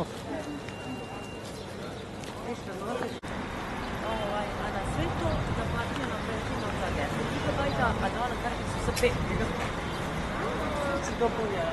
A na svetu naplaćeno prećino za 10 gigabajta, a na ona karti su sa 5 gigabajta. Se dopunja.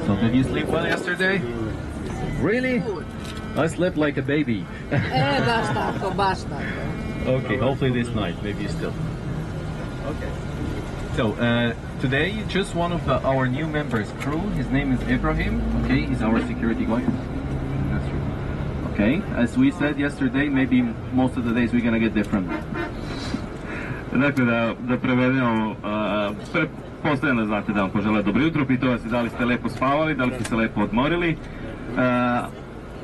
So did you sleep well yesterday? Really? I slept like a baby. Okay, hopefully this night, maybe still. Okay. So today, just one of our new members crew. His name is Ibrahim. Okay, he's our security guard. That's true. Okay, as we said yesterday, maybe most of the days we're gonna get different. Dakle, da prevedemo, pretpostavljam da znate da vam požele dobro jutro, pitao vas da li ste lepo spavali, da li ste se lepo odmorili.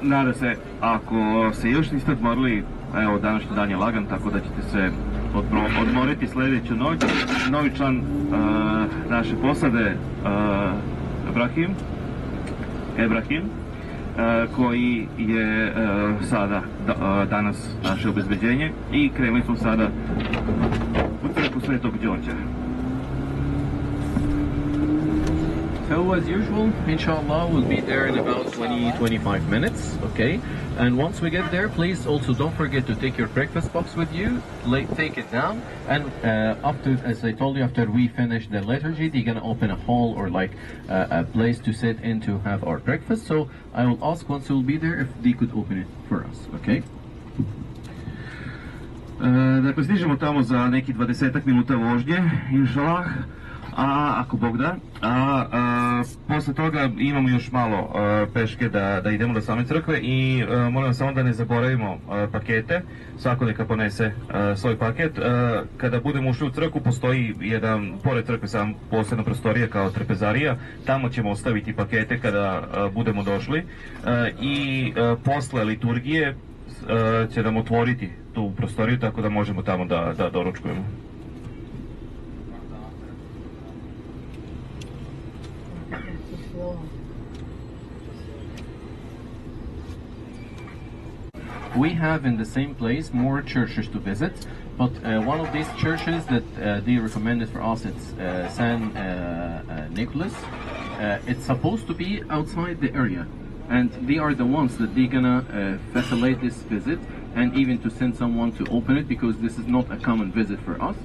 Nada se, ako se još niste odmorili, evo današnji dan je lagan, tako da ćete se odmoriti sljedeću noć. Novi član naše posade, Ibrahim, koji je sada danas naše obezbeđenje i krenuli smo sada u crkvu Svetog Đorđa. So as usual, inshallah, we'll be there in about 20-25 minutes, okay? And once we get there, please also don't forget to take your breakfast box with you, take it down, and after, as I told you, after we finish the liturgy, they're gonna open a hall or like a place to sit in to have our breakfast. So I will ask once we'll be there if they could open it for us, okay? Dakle, stižemo tamo za neki 20 minuta vožnje, inshallah. Ako Bog da, posle toga imamo još malo peške da idemo do same crkve i molim vas samo da ne zaboravimo pakete, svako neka ponese svoj paket. Kada budemo ušli u crkvu postoji jedan, pored crkve sam posebna prostorija kao trpezarija, tamo ćemo ostaviti pakete kada budemo došli i posle liturgije će nam otvoriti tu prostoriju tako da možemo tamo da doručkujemo. We have in the same place more churches to visit, but one of these churches that they recommended for us, it's San Nicholas. It's supposed to be outside the area, and they are the ones that they're gonna facilitate this visit and even to send someone to open it, because this is not a common visit for us.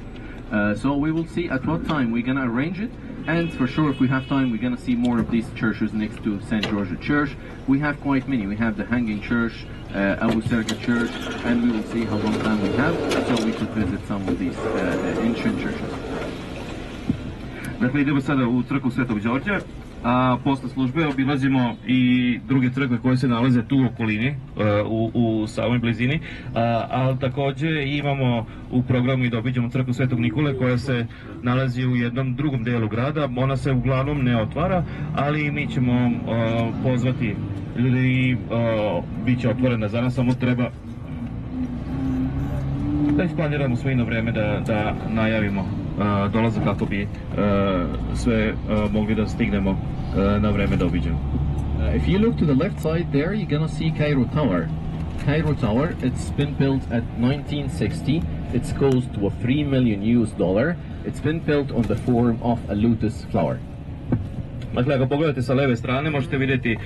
So we will see at what time we're gonna arrange it, and for sure if we have time we're gonna see more of these churches next to St. George Church. We have quite many. We have the Hanging Church, Abu Serga Church, and we will see how long time we have, so we could visit some of these ancient churches. Dakle, idemo sada u crkvu Svetog Đorđa, a posle službe obilazimo i druge crkve koje se nalaze tu u okolini, u samoj blizini, ali takođe imamo u programu i da obiđemo crkvu Svetog Nikole koja se nalazi u jednom drugom delu grada. Ona se uglavnom ne otvara, ali mi ćemo pozvati ljudi i bit će otvorena za nas, samo treba da isplaniramo sve na vreme da najavimo dolazak kako bi sve mogli da stignemo na vreme da obiđemo. If you look to the left side there, you're gonna see Cairo Tower. Cairo Tower, it's been built at 1960. It's cost to $3 million. It's been built on the form of a lotus flower. Dakle, ako pogledate sa leve strane, možete vidjeti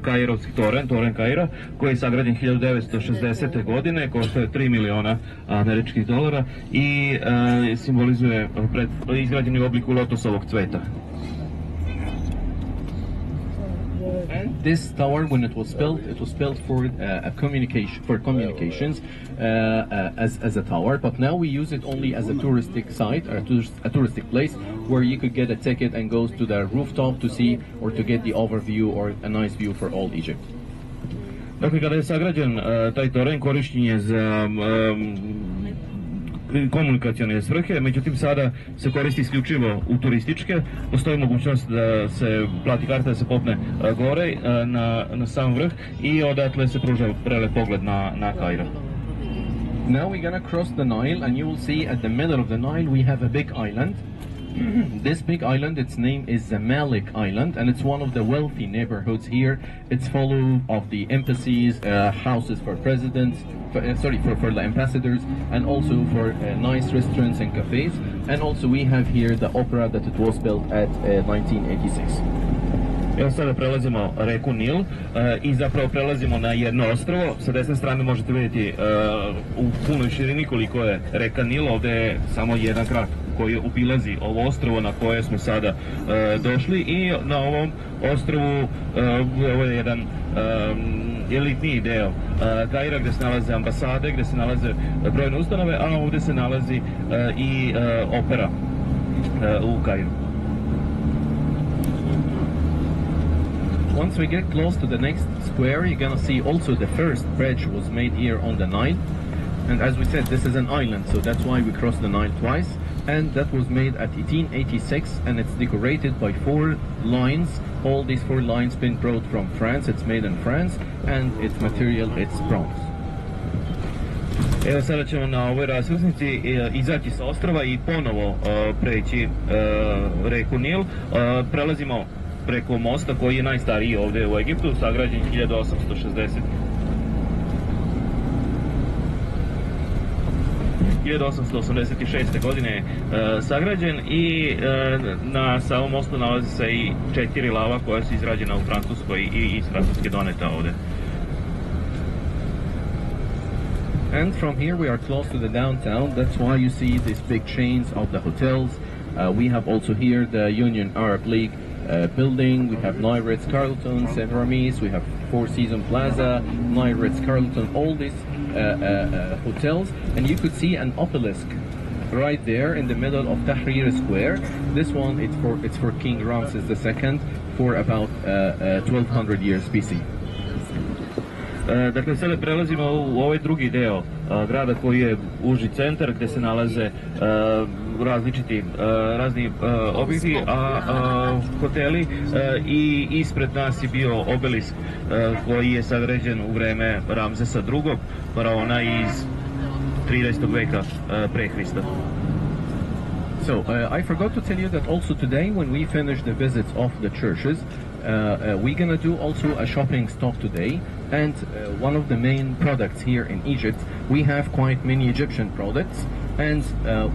kairovski toren Kaira, koji je sagrađen 1960. godine, koštao je $3 miliona američkih dolara i simbolizuje izgrađeni u obliku lotosovog cveta. And this tower, when it was built for communications as a tower. But now we use it only as a touristic site, or a touristic place where you could get a ticket and go to the rooftop to see or to get the overview or a nice view for all Egypt. Dakle, kada je sagrađen taj toranj, korišten je za komunikacione svrhe, međutim sada se koristi isključivo u turističke. Postoji mogućnost da se plati karta, da se popne gore na sam vrh i odatle se pruža prelep pogled na Kairo. Now we're gonna cross the Nile and you will see at the middle of the Nile we have a big island. This big island, its name is Zamalek Island, and it's one of the wealthy neighborhoods here. It's full of the embassies, houses for presidents, for the ambassadors, and also for nice restaurants and cafes. And also we have here the opera that it was built at 1986. Evo sada prelazimo reku Nil i zapravo prelazimo na jedno ostrvo. Sa desne strane možete vidjeti u punoj širini koliko je reka Nil. Ovdje je samo jedan krak koji obilazi ovo ostrvo na koje smo sada došli i na ovom ostrvu ovo je jedan elitniji deo Kaira gdje se nalaze ambasade, gdje se nalaze brojne ustanove, a ovdje se nalazi i opera u Kairu. Once we get close to the next square, you're gonna see also the first bridge was made here on the Nile. And as we said, this is an island, so that's why we crossed the Nile twice. And that was made at 1886, and it's decorated by 4 lines. All these 4 lines been brought from France. It's made in France, and its material, it's bronze. Evo sada ćemo na ovoj raskrsnici izaći sa ostrva i ponovo preći reku Nil. Prelazimo preko mosta koji je najstariji ovdje u Egiptu, sagrađen 1886. godine je sagrađen i na samom mostu nalazi se i 4 lava koja su izrađena u Francuskoj i iz Francuske doneta ovdje. And from here we are close to the downtown. That's why you see these big chains of the hotels. We have also here the Union Arab League building. We have Nile Ritz-Carlton, St. Ramis. We have Four Seasons Plaza, Nile Ritz-Carlton. All these hotels, and you could see an obelisk right there in the middle of Tahrir Square. This one it's for King Ramses II for about 1200 years BC. Dakle, sada prelazimo u ovaj drugi deo grada koji je uži centar gdje se nalaze razni objekti, hoteli i ispred nas je bio obelisk koji je sagrađen u vreme Ramzesa II, faraona iz 13. veka pre Hrista. So, I forgot to tell you that also today when we finish the visits of the churches, we're gonna do also a shopping stop today, and one of the main products here in Egypt, we have quite many Egyptian products, and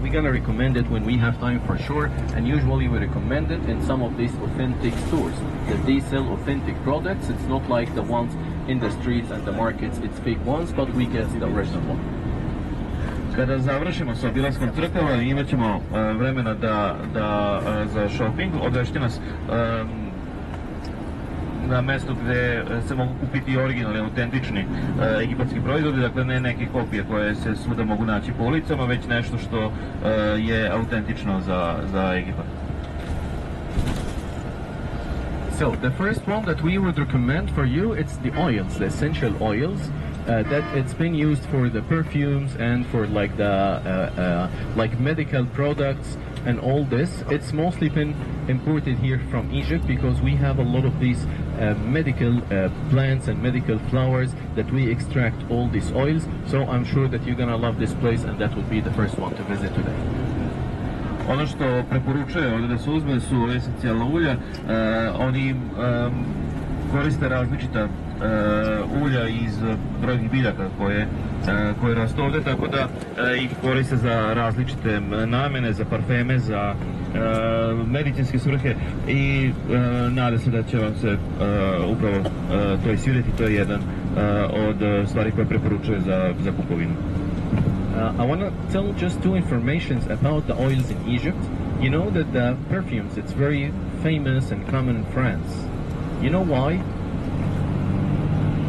we're gonna recommend it when we have time for sure, and usually we recommend it in some of these authentic stores that they sell authentic products. It's not like the ones in the streets and the markets, it's fake ones, but we get the original one. Kada završimo sa obilaskom crkava, imat ćemo vremena za shopping. Odvežite nas na mesto gdje se mogu kupiti originalni, autentični egipatski proizvodi, dakle ne neke kopije koje se svuda mogu naći po ulicama, već nešto što je autentično za Egipat. So the first one that we would recommend for you, it's the oils, the essential oils. That it's been used for the perfumes and for like the like medical products and all this. It's mostly been imported here from Egypt because we have a lot of these medical plants and medical flowers that we extract all these oils. So I'm sure that you're gonna love this place, and that would be the first one to visit today. Ono što preporučuje ovdje da se uzme su esencijalna ulja. Oni koriste različita ulja iz brojnih biljaka koje rastu ovdje, tako da ih koriste za različite namjene, za parfeme, za medicinske svrhe i nada se da će vam se upravo to i svidjeti. To je jedan od stvari koje preporučuje za kupovinu. I want to tell just 2 informations about the oils in Egypt. You know that the perfumes, it's very famous and common in France. You know why?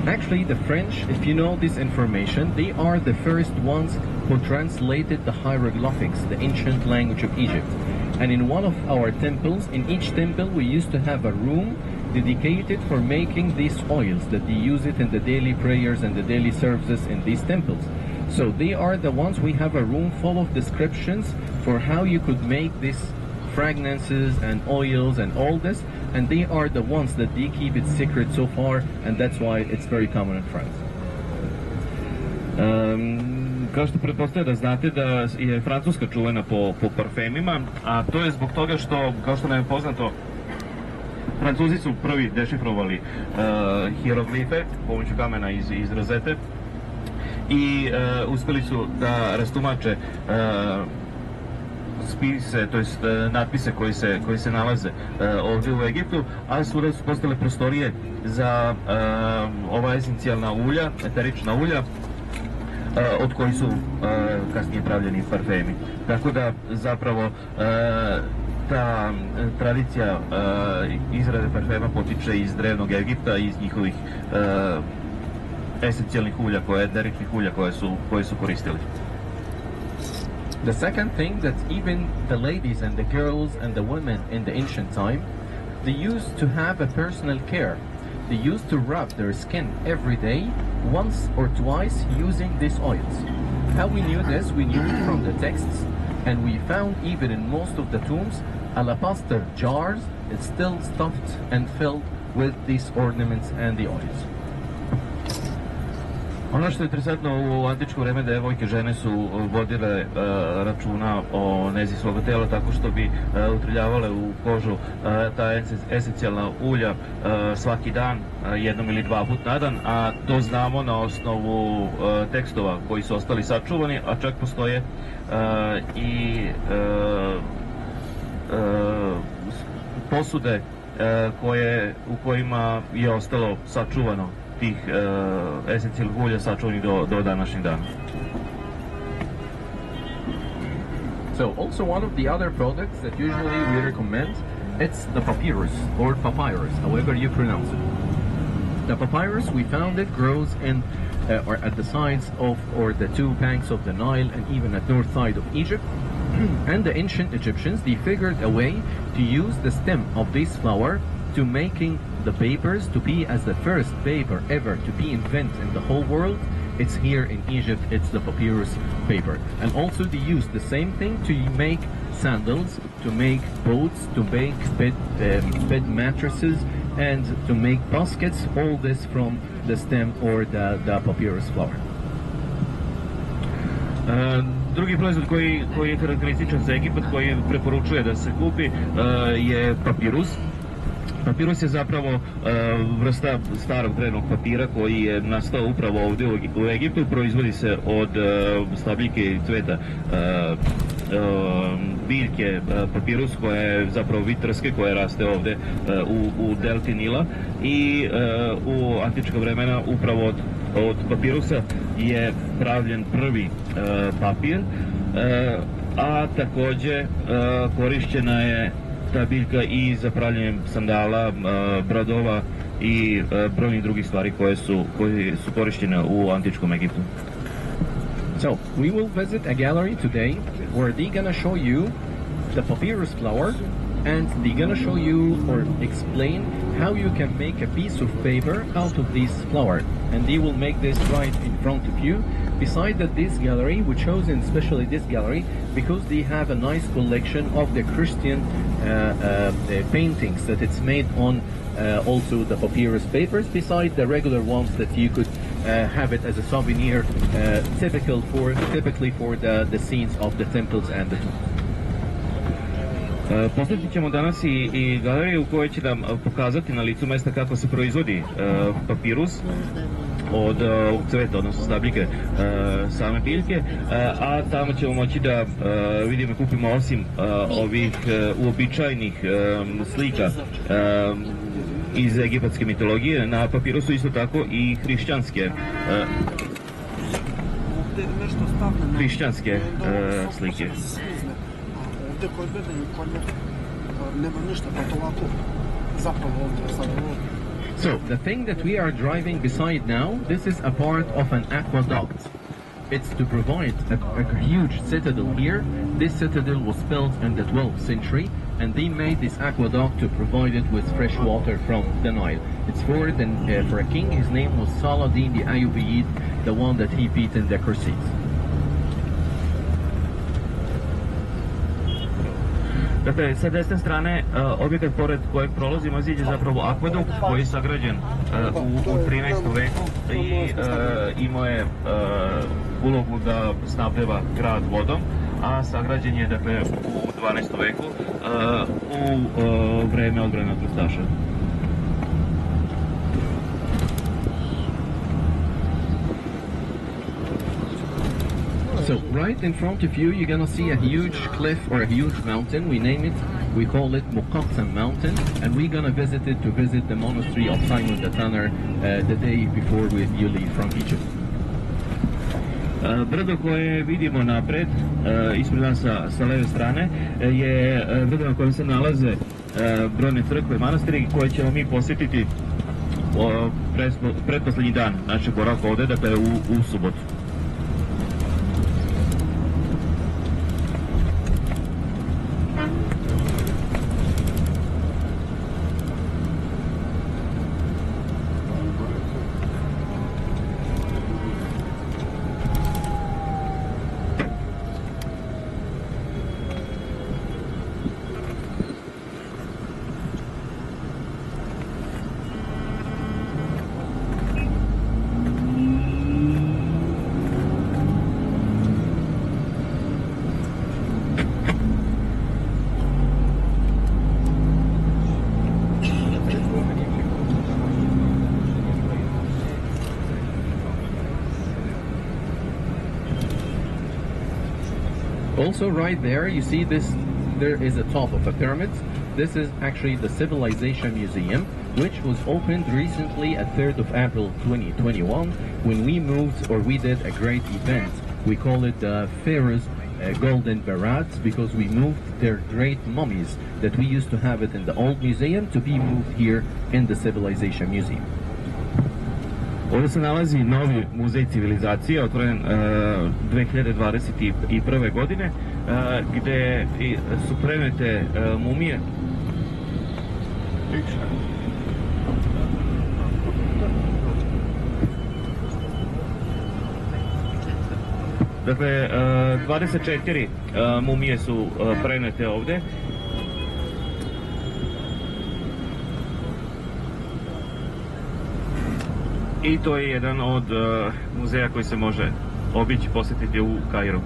Actually, the French, if you know this information, they are the first ones who translated the hieroglyphics, the ancient language of Egypt. And in one of our temples, in each temple, we used to have a room dedicated for making these oils that they use it in the daily prayers and the daily services in these temples. So they are the ones, we have a room full of descriptions for how you could make these fragrances and oils and all this, and they are the ones that they keep it secret so far, and that's why it's very common in France. Kao što pretpostavljam da znate da je Francuska čuvena po parfemima, a to je zbog toga što, kao što nam je poznato, Francuzi su prvi dešifrovali hieroglife pomoću kamena iz rozete i uspeli su da rastumače spise, to jest natpise koji se nalaze ovdje u Egiptu, a svuda su postale prostorije za ova esencijalna ulja, eterična ulja, od kojih su kasnije pravljeni parfemi. Tako da zapravo ta tradicija izrade parfema potiče iz drevnog Egipta i iz njihovih esencijalnih ulja, eteričnih ulja koje su koristili. The second thing that even the ladies and the girls and the women in the ancient time, they used to have a personal care. They used to rub their skin every day, once or twice, using these oils. How we knew this? We knew it from the texts, and we found even in most of the tombs alabaster jars. It's still stuffed and filled with these ornaments and the oils. Ono što je interesantno u antičko vreme, devojke, žene su vodile računa o nezi svoga tela tako što bi utriljavale u kožu ta esencijalna ulja svaki dan, jednom ili dva put na dan, a to znamo na osnovu tekstova koji su ostali sačuvani, a čak postoje i posude u kojima je ostalo sačuvano tih esencijalnih ulja sačuvanih do današnjeg dana. So also one of the other products that usually we recommend, it's the papyrus or papyrus, however you pronounce it. The papyrus, we found it grows in or at the sides of or the two banks of the Nile and even at north side of Egypt. And the ancient Egyptians, they figured a way to use the stem of this flower to making the papers to be as the first paper ever to be invented in the whole world. It's here in Egypt, it's the papyrus paper. And also they use the same thing to make sandals, to make boats, to make bed mattresses, and to make baskets, all this from the stem or the papyrus flower. Drugi proizvod koji je karakterističan za Egipat, koji preporučuje da se kupi, je papirus. Papirus je zapravo vrsta starog drevnog papira koji je nastao upravo ovdje u Egiptu. Proizvodi se od stabljike i cveta biljke papirus, koja je zapravo vitrske, koja raste ovdje u delti Nila, i u antička vremena upravo od papirusa je pravljen prvi papir, a također korišćena je ta biljka i za pravljanje sandala, bradova i brojnih drugih stvari koje su korištene u antičkom Egiptu. So, we will visit a gallery today where they're gonna show you the papyrus flower, and they're gonna show you or explain how you can make a piece of paper out of this flower. And they will make this right in front of you. Besides that, this gallery, we chosen especially this gallery because they have a nice collection of the Christian paintings that it's made on also the papyrus papers, besides the regular ones that you could have it as a souvenir, typically for the scenes of the temples and the tombs. Posjetit ćemo danas i galeriju u kojoj će nam pokazati na licu mesta kako se proizvodi papirus od ovog cveta, odnosno stabljike same biljke, a tamo ćemo moći da vidimo i kupimo, osim ovih uobičajenih slika iz egipatske mitologije, na papirusu isto tako i hrišćanske slike. Kod mene nema ništa, pa to ovako zapravo ovdje sad ovo. So the thing that we are driving beside now, this is a part of an aqueduct. It's to provide a huge citadel here. This citadel was built in the 12th century, and they made this aqueduct to provide it with fresh water from the Nile. It's for a king. His name was Saladin the Ayyubid, the one that he beat in the Crusades. Dakle, sa desne strane, objekat pored kojeg prolazimo je zapravo akvedukt koji je sagrađen u 13. veku i imao je ulogu da snabdeva grad vodom, a sagrađen je dakle u 12. veku u vreme odbrane od krstaša. So right in front of you, you're gonna see a huge cliff or a huge mountain. We call it Muqaqqam Mountain, and we're gonna visit it to visit the monastery of Simon the Tanner the day before you leave from Egypt. Brdo koje vidimo napred, ispred nas sa leve strane, je brdo na kojem se nalaze brojne crkve i manastiri koje ćemo mi posjetiti pretposlednji dan našeg boravka ovde, dakle u subotu. Also right there, you see this, there is a top of a pyramid. This is actually the Civilization Museum, which was opened recently at 3rd of April 2021 when we moved, or we did a great event. We call it the Pharaoh's Golden Barats, because we moved their great mummies that we used to have it in the old museum to be moved here in the Civilization Museum. Ovdje se nalazi novi muzej civilizacije, otvoren 2021. godine, gdje su prenete mumije. Dakle, 24 mumije su prenete ovdje. I to je jedan od muzeja koji se može obići, posjetiti u Kairu.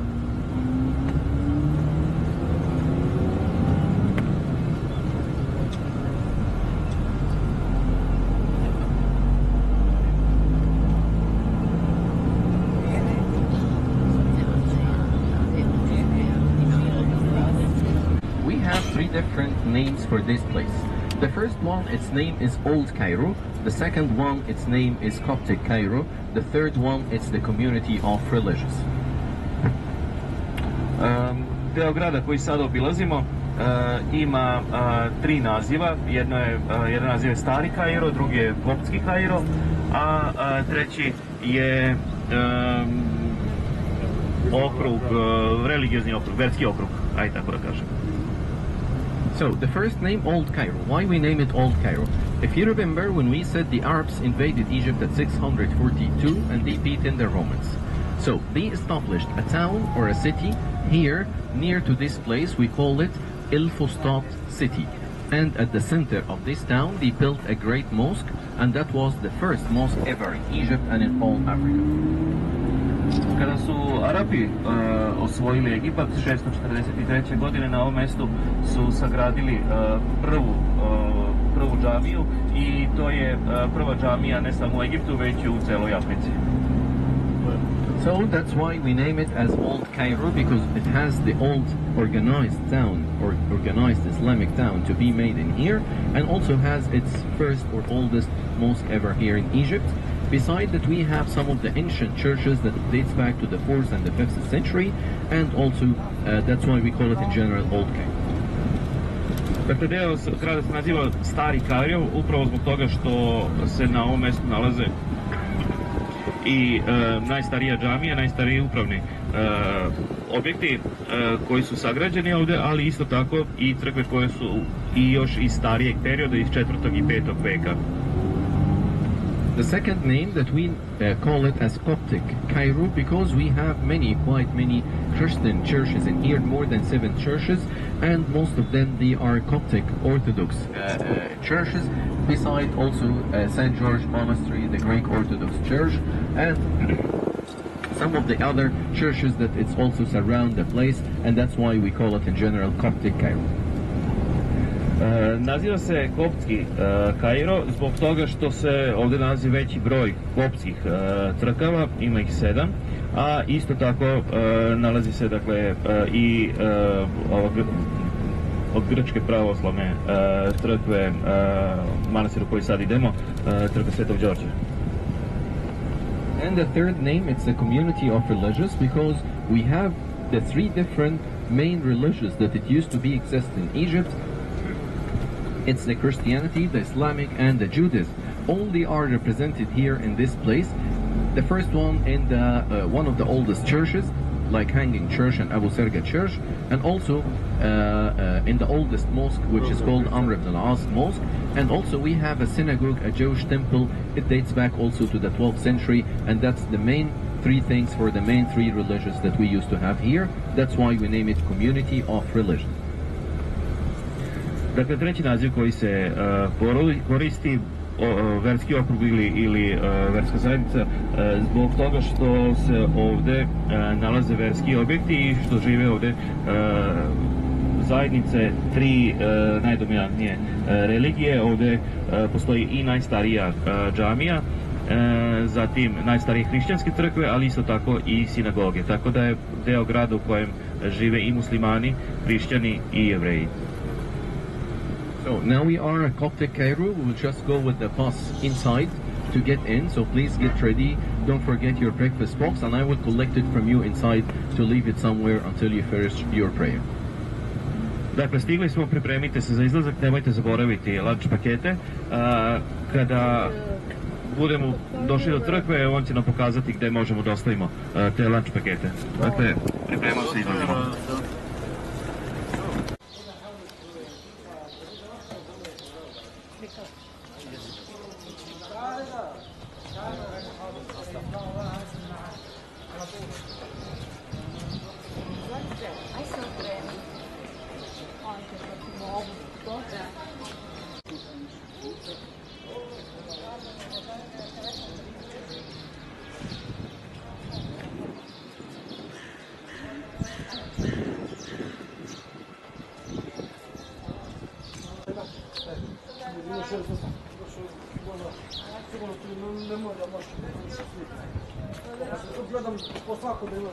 We have three different names for this place. The first one, its name is Old Cairo. The second one, its name is Coptic Cairo. The third one, it's the community of religious. Deo grada koji sada obilazimo ima tri naziva. Jedan naziv je Stari Kairo, drugi je Koptski Kairo, a treći je okrug, religiozni okrug, verski okrug, aj tako da kažem. So, the first name, Old Cairo. Why we name it Old Cairo? If you remember, when we said the Arabs invaded Egypt at 642 and they beat in the Romans. So, they established a town or a city here, near to this place. We call it El Fustat city. And at the center of this town, they built a great mosque, and that was the first mosque ever in Egypt and in all Africa. Kada su Arapi osvojili Egipat 643. godine, na ovom mjestu su sagradili prvu džamiju i to je prva džamija ne samo u Egiptu, već i u celoj Africi. So that's why we name it as Old Cairo, because it has the old organized town or organized Islamic town to be made in here, and also has its first or oldest mosque ever here in Egypt. Besides that, we have some of the ancient churches that dates back to the 4th and the 5th century, and also that's why we call it in general Old Cairo. Dakle, deo grada se naziva Stari Kairo, upravo zbog toga što se na ovom mjestu nalaze i najstarija džamija, najstariji upravni objekti koji su sagrađeni ovdje, ali isto tako i crkve koje su i još iz starijeg perioda, iz 4. i 5. veka. The second name that we call it as Coptic Cairo because we have quite many Christian churches in here, more than 7 churches, and most of them they are Coptic Orthodox churches, beside also St. George Monastery, the Greek Orthodox Church, and some of the other churches that it's also surround the place, and that's why we call it in general Coptic Cairo. Naziva se koptski Kairo zbog toga što se ovdje nalazi veći broj koptskih crkava, ima ih 7, a isto tako nalazi se dakle i od grčke pravoslavne crkve, manastir u koji sad idemo, crkva Svetog Đorđa. And the third name, it's a community of religious because we have the 3 different main religions that it used to be exist in Egypt. It's the Christianity, the Islamic, and the Judaism. All they are represented here in this place. The first one in the one of the oldest churches, like Hanging Church and Abu Serga Church, and also in the oldest mosque, which is called Amr ibn al-As Mosque. And also we have a synagogue, a Jewish temple. It dates back also to the 12th century, and that's the main 3 things for the main 3 religions that we used to have here. That's why we name it Community of Religion. Dakle, treći naziv koji se koristi, verski okrug ili verska zajednica, zbog toga što se ovdje nalaze verski objekti i što žive ovdje zajednice 3 najdominantnije religije. Ovdje postoji i najstarija džamija, zatim najstarije hrišćanske crkve, ali isto tako i sinagoge. Tako da je deo grada u kojem žive i muslimani, hrišćani i jevreji. So now we are at Coptic Cairo. We will just go with the bus inside to get in. So please get ready. Don't forget your breakfast box, and I will collect it from you inside to leave it somewhere until you finish your prayer. Dakle, stigli smo, pripremite se za izlazak, nemojte zaboraviti lunch pakete. Kada budemo došli do crkve, on će nam pokazati gdje možemo da ostavimo te lunch pakete. Dakle, pripremamo se i izlazimo. Gledam po svakom menu.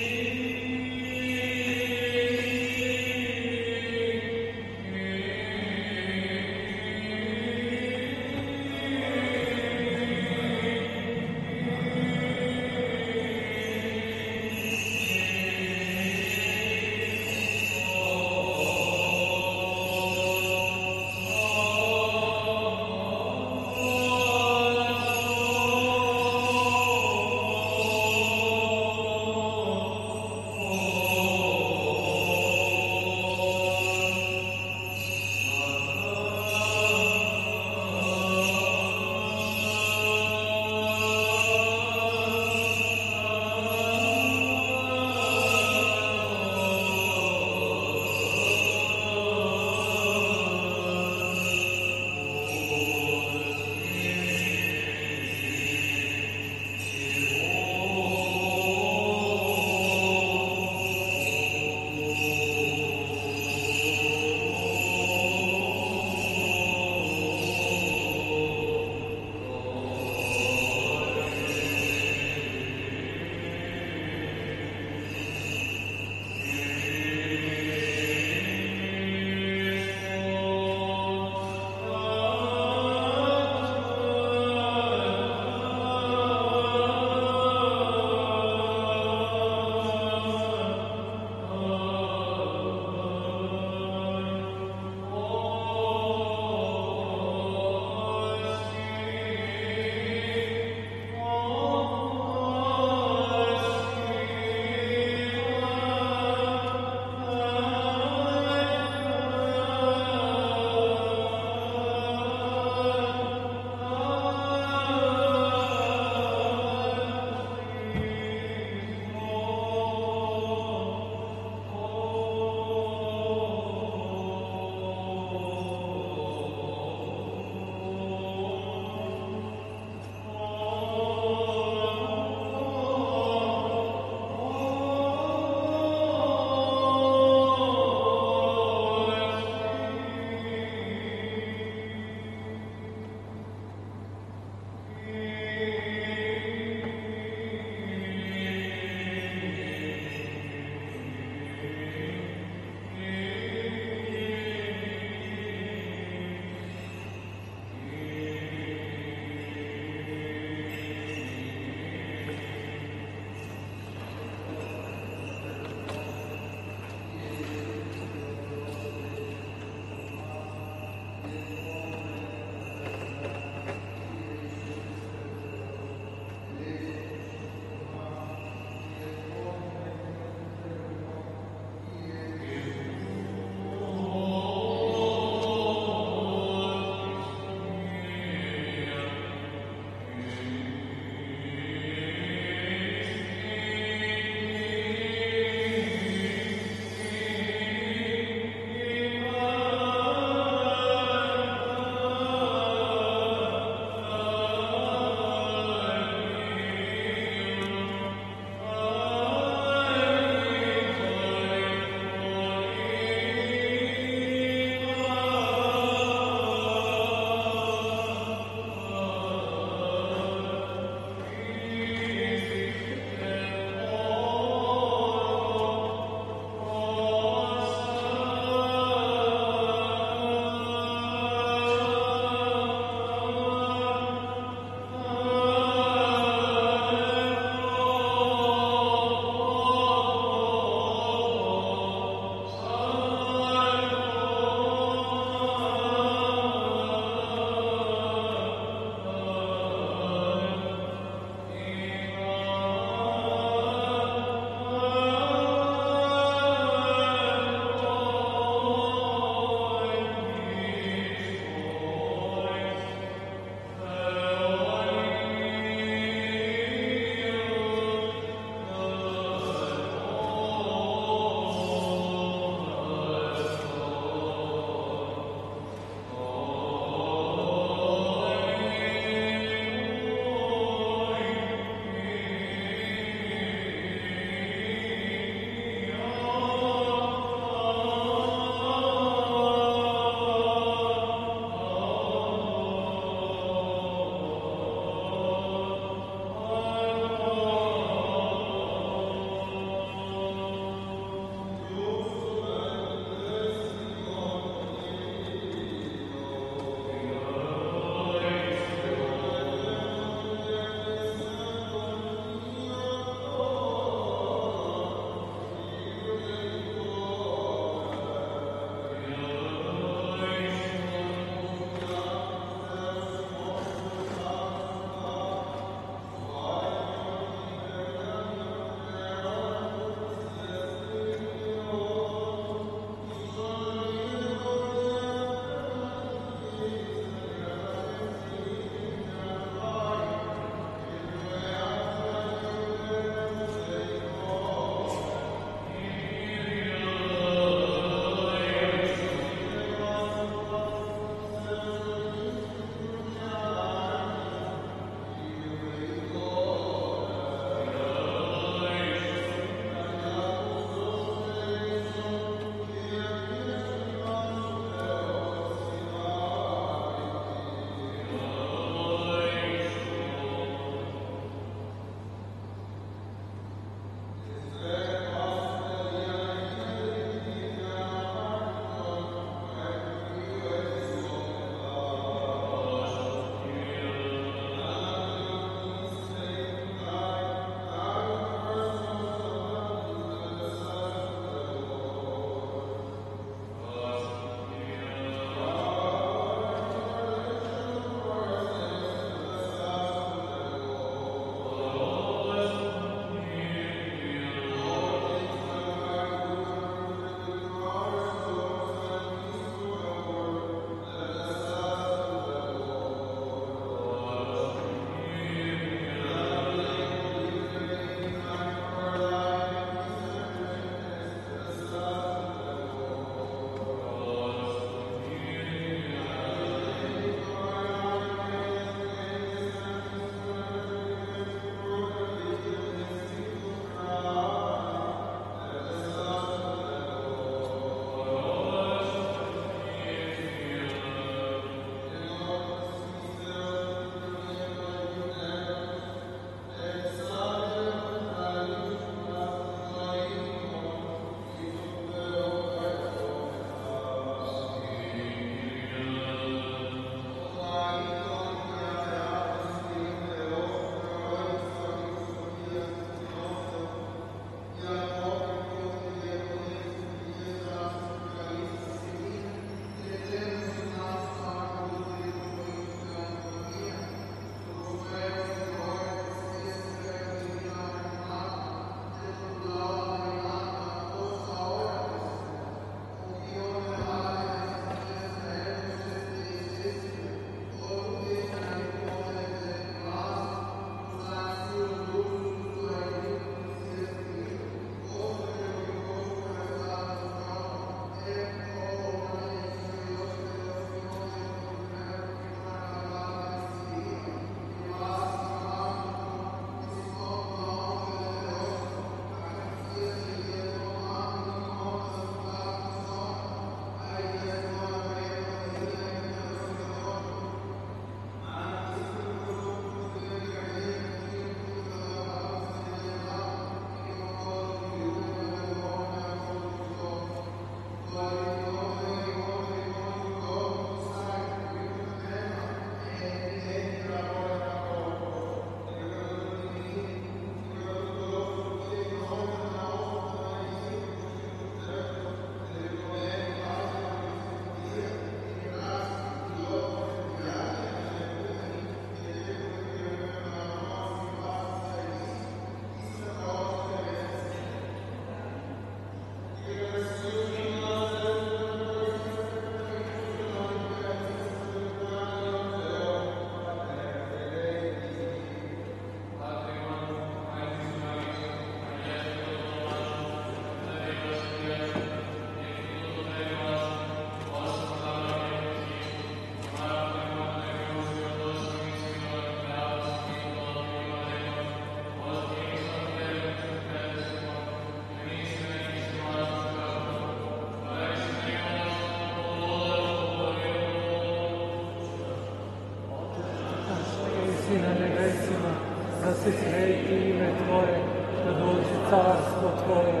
carstvo Tvoje,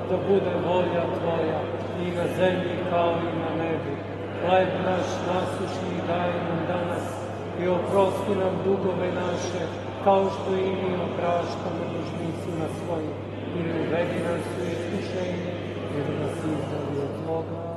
da bude volja Tvoja i na zemlji kao i na nebi. Hleb naš nasušni daj nam danas i oprosti nam dugove naše, kao što i mi opraštamo dužnicima svojim. I ne uvedi nas u iskušenje, nego nas izbavi od zloga.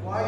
Why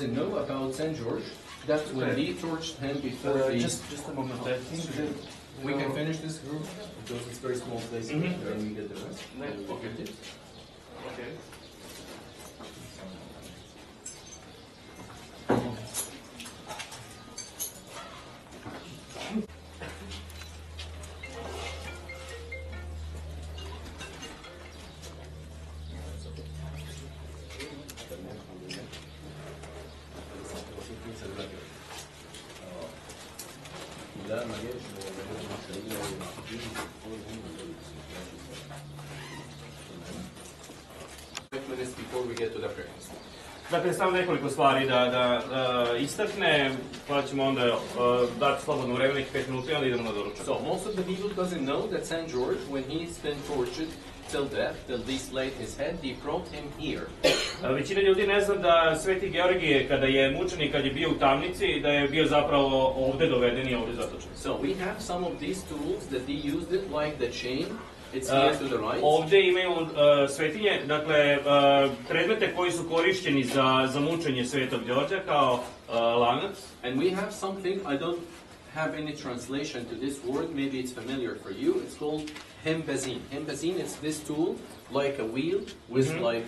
doesn't know about Saint George, that when he torched him before the... Just a moment, I think that... We can finish this group, because it's very small place, and we get the rest. Okay. Okay. Before we get to the prayers. Dakle, samo nekoliko stvari da istakne, pa ćemo onda dati slobodno vreme, nekih 5 minuta i onda idemo na doručak. So, most of the people doesn't know that Saint George, when he's been tortured till death, till they slayed his head, they brought him here. Većina ljudi ne zna da Sveti Georgije, kada je mučenik, kad je bio u tamnici, da je bio zapravo ovde doveden i ovde zatočen. So, we have some of these tools that they used it, like the chain. It's here to the right. Ovde imaju svetinje, dakle, predmete koji su korišćeni za mučenje Svetog Đorđa kao lanac. And we have something, I don't have any translation to this word, maybe it's familiar for you, it's called hembazine. Hembazine is this tool, like a wheel, with like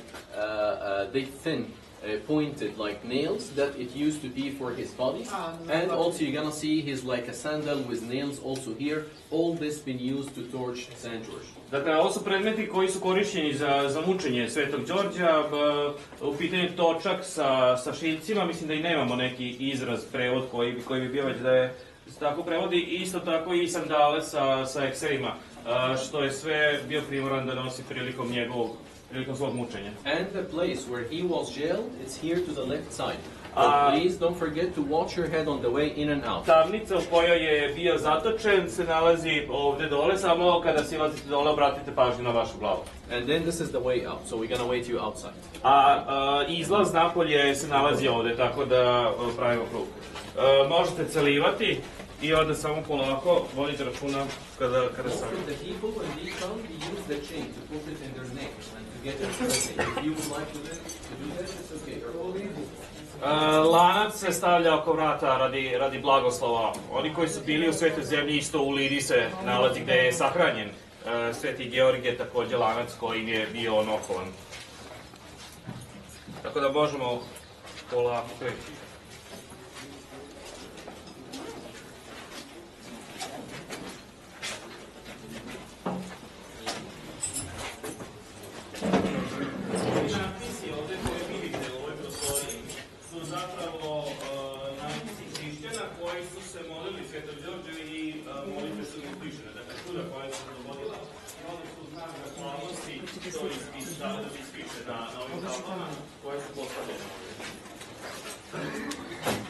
they thin, pointed like nails that it used to be for his body. And also you're gonna see his like a sandal with nails also here. All this been used to torch Saint George. Dakle, ovo su predmeti koji su korišćeni za mučenje Svetog Đorđa, u pitanju točak sa šiljcima, mislim da i nemamo neki izraz, prevod koji bi bio već da se tako prevodi, i isto tako i sandale sa ekserima, što je sve bio primoran da nosi prilikom svog mučenja. And the place where he was jailed, it's here to the left side. So please don't forget to watch your head on the way in and out. Tamnica u kojoj je bio zatočen se nalazi ovde dole, samo kada silazite dole obratite pažnju na vašu glavu. And then this is the way out, so we're gonna wait you outside. Izlaz napolje se nalazi ovde, tako da pravimo krug. Možete celivati i onda samo polako vodite računa kada sam. The people when they come, they use the chain to put it in their neck and to get it straight. If you would like to do that, it's okay. Lanac se stavlja oko vrata radi blagoslova. Oni koji su bili u Svetoj zemlji, isto u Lidi se nalazi gde je sahranjen Sveti Georgije, takođe lanac kojim je bio on okovan. Tako da možemo polako kreći.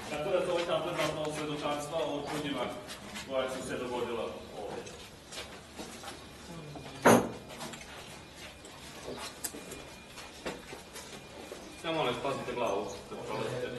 Tako da to je tamo zapravo svedočanstva o čudima koja su se dogodila ovdje. Ja molim, pazite glavu da prolazite.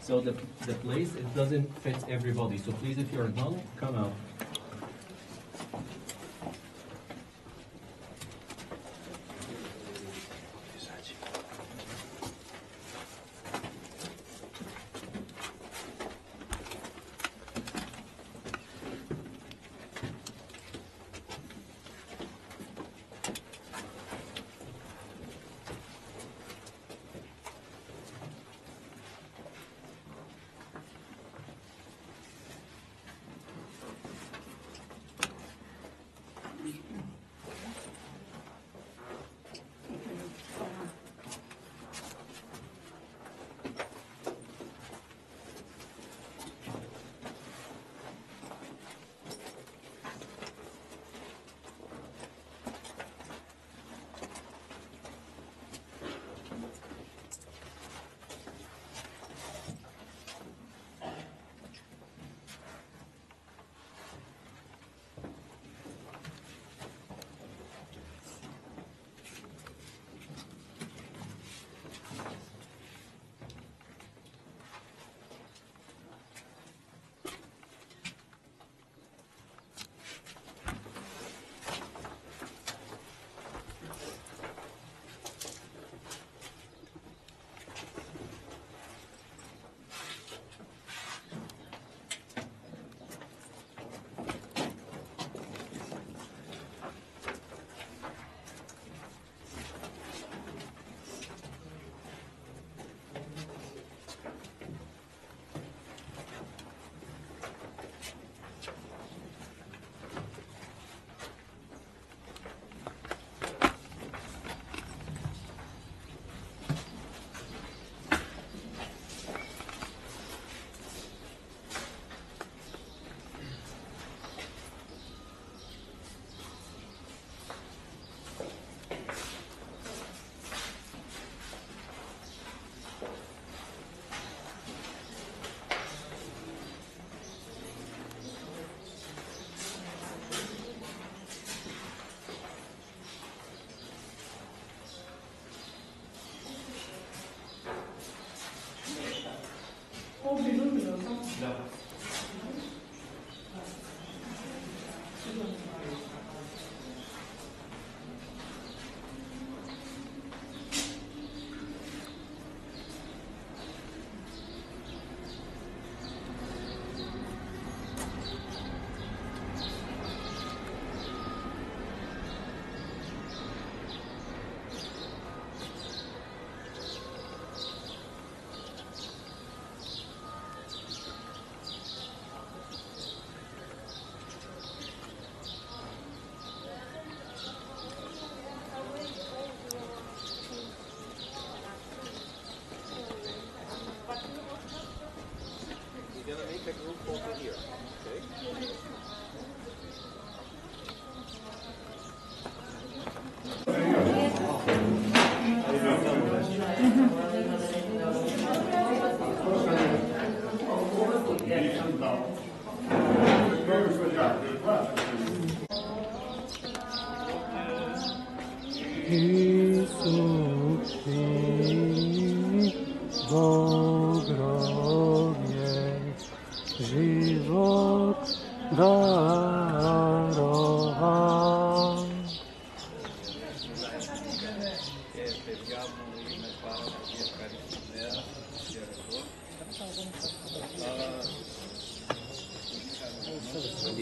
So the place, it doesn't fit everybody. So please, if you're done, come out. Isusi, Bog rojen, život darovan.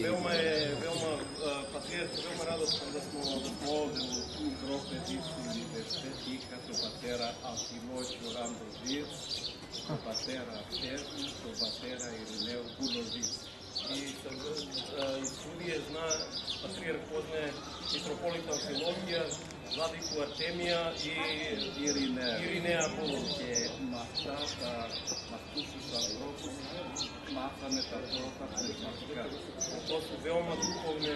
Veoma radosno da smo ovde u grobe Bivši univerzitet i като πατέρα Αλφιμόσιο Рамδοζής, το πατέρα Τέρνου, το πατέρα Ειρηνέου Κουλοζής. I studije zna, patrijarh poznaje mitropolita Amfilohija, vladiku Artemija i Irineja Kulovića. To su veoma duhovne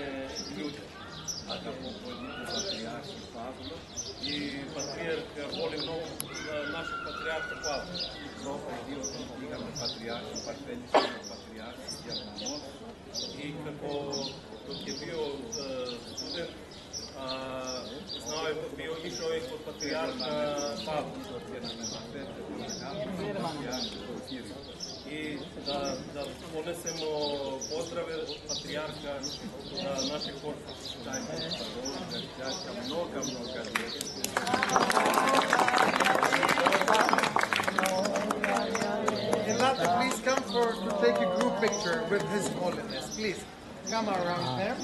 ljude. I patrijarh voli mnogo našeg patrijarha Pavla. I kako dok je bio student, išao je kod patrijarha Pavla. I da ponesemo pozdrave od patrijarha našeg korpusa. Mnoga Elata, please come to take a group picture with His Holiness. Please come around there.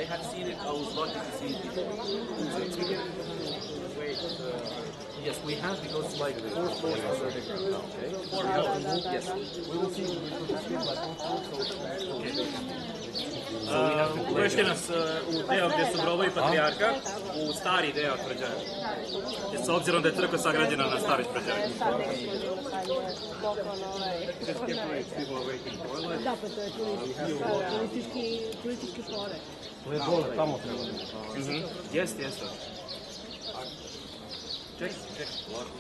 I had seen it, I was lucky to see it. Yes, we have because like 4 floors under the ground now, okay? 4 floors. Yes. We will see. Uvešće nas u deo gdje su grobovi patrijarka, u stari deo tvrđave. S obzirom da je crkva sagrađena na staroj tvrđavi. Da, pa to je politički pore. To je dole, tamo treba. Jeste. Čekaj, lako.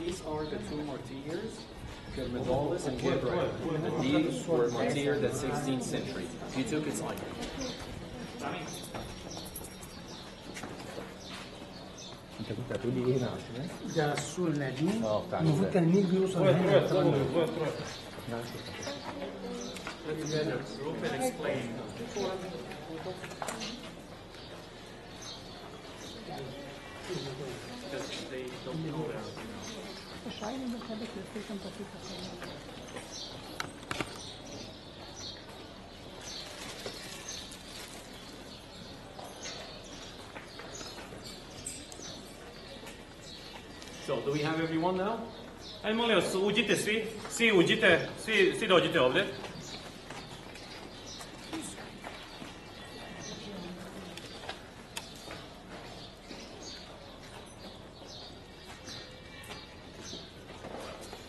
These are the two martyrs, Medalis and Gabriel. These were martyred in the 16th century. He took its icon. Da sulle lì, non mi uso Group and explain. Because they don't know that. So, do we have everyone now? Ajde, molim vas, uđite svi uđite, svi dođite ovde.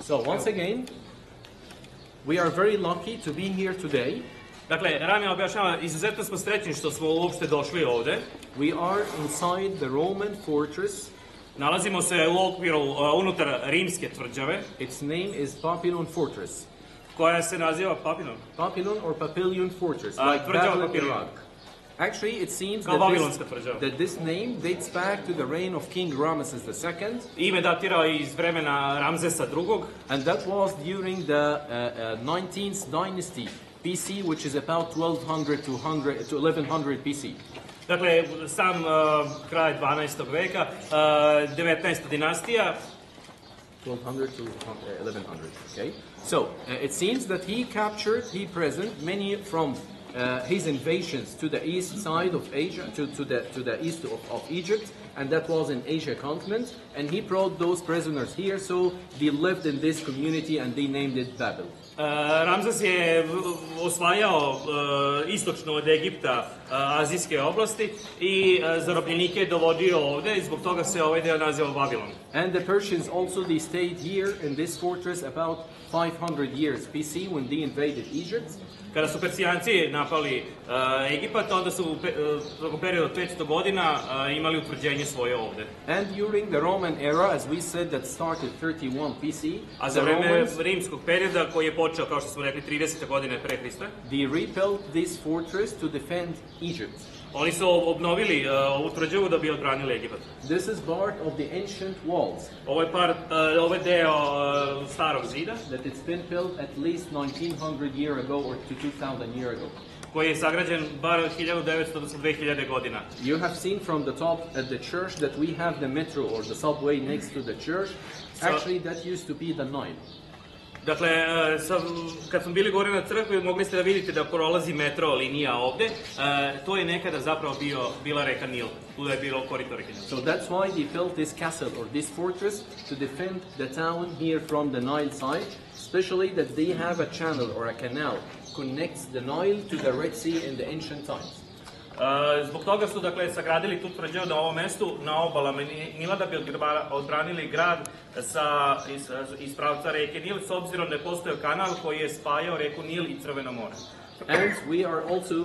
So, once again, we are very lucky to be here today. Dakle, Rami objašnjava, izuzetno smo srećni što smo uopšte došli ovde. We are inside the Roman fortress. Nalazimo se u okviru unutar rimske tvrđave. Its name is Papillon Fortress. Koja se naziva Papillon. Papillon or Papillon Fortress, like tvrđava Babylon, Papillon. Iraq. Actually, it seems that this name dates back to the reign of King Ramesses II. Ime datira iz vremena Ramzesa II. And that was during the 19th dynasty BC, which is about 1200 to 1100 BC. Dakle, sam kraj 12. veka, 19. dinastija. 1200 to 1100, okay? So, it seems that he present many from his invasions to the east side of Asia, to the east of Egypt, and that was in Asia continent, and he brought those prisoners here, so they lived in this community and they named it Babel. Ramzes je osvajao istočno od Egipta azijske oblasti i zarobljenike je dovodio ovde i zbog toga se ovaj deo naziva Babilon. And the Persians also, they stayed here in this fortress about 500 years BC when they invaded Egypt. Kada su Persijanci napali Egipat, onda su u periodu od 500 godina imali utvrđenje svoje ovde. And during the Roman era, as we said, that started 31 BC, a za vreme rimskog perioda koji je počeo, kao što smo rekli, 30. godine pre Hrista, they rebuilt this fortress to defend Egypt. Oni su obnovili ovu tvrđavu da bi odbranili Egipat. This is part of the ancient walls. Ovo je deo starog zida. That it's been built at least 1900 years ago or to 2000 years ago. Koji je sagrađen bar 1900 do 2000 godina. You have seen from the top at the church that we have the metro or the subway next to the church. Actually, that used to be the Nile. Dakle, kad smo bili gore na crkvi, mogli ste da vidite da prolazi metro linija ovde. To je nekada zapravo bila reka Nil. Tu je bilo korito reke Nil. So that's why they built this castle or this fortress to defend the town here from the Nile side, especially that they have a channel or a canal connects the Nile to the Red Sea in the ancient times. Zbog toga su, dakle, sagradili tu tvrđavu na ovom mestu, na obalama Nila, da bi odbranili grad iz pravca reke Nil, s obzirom da je postojao kanal koji je spajao reku Nil i Crveno more. And we are also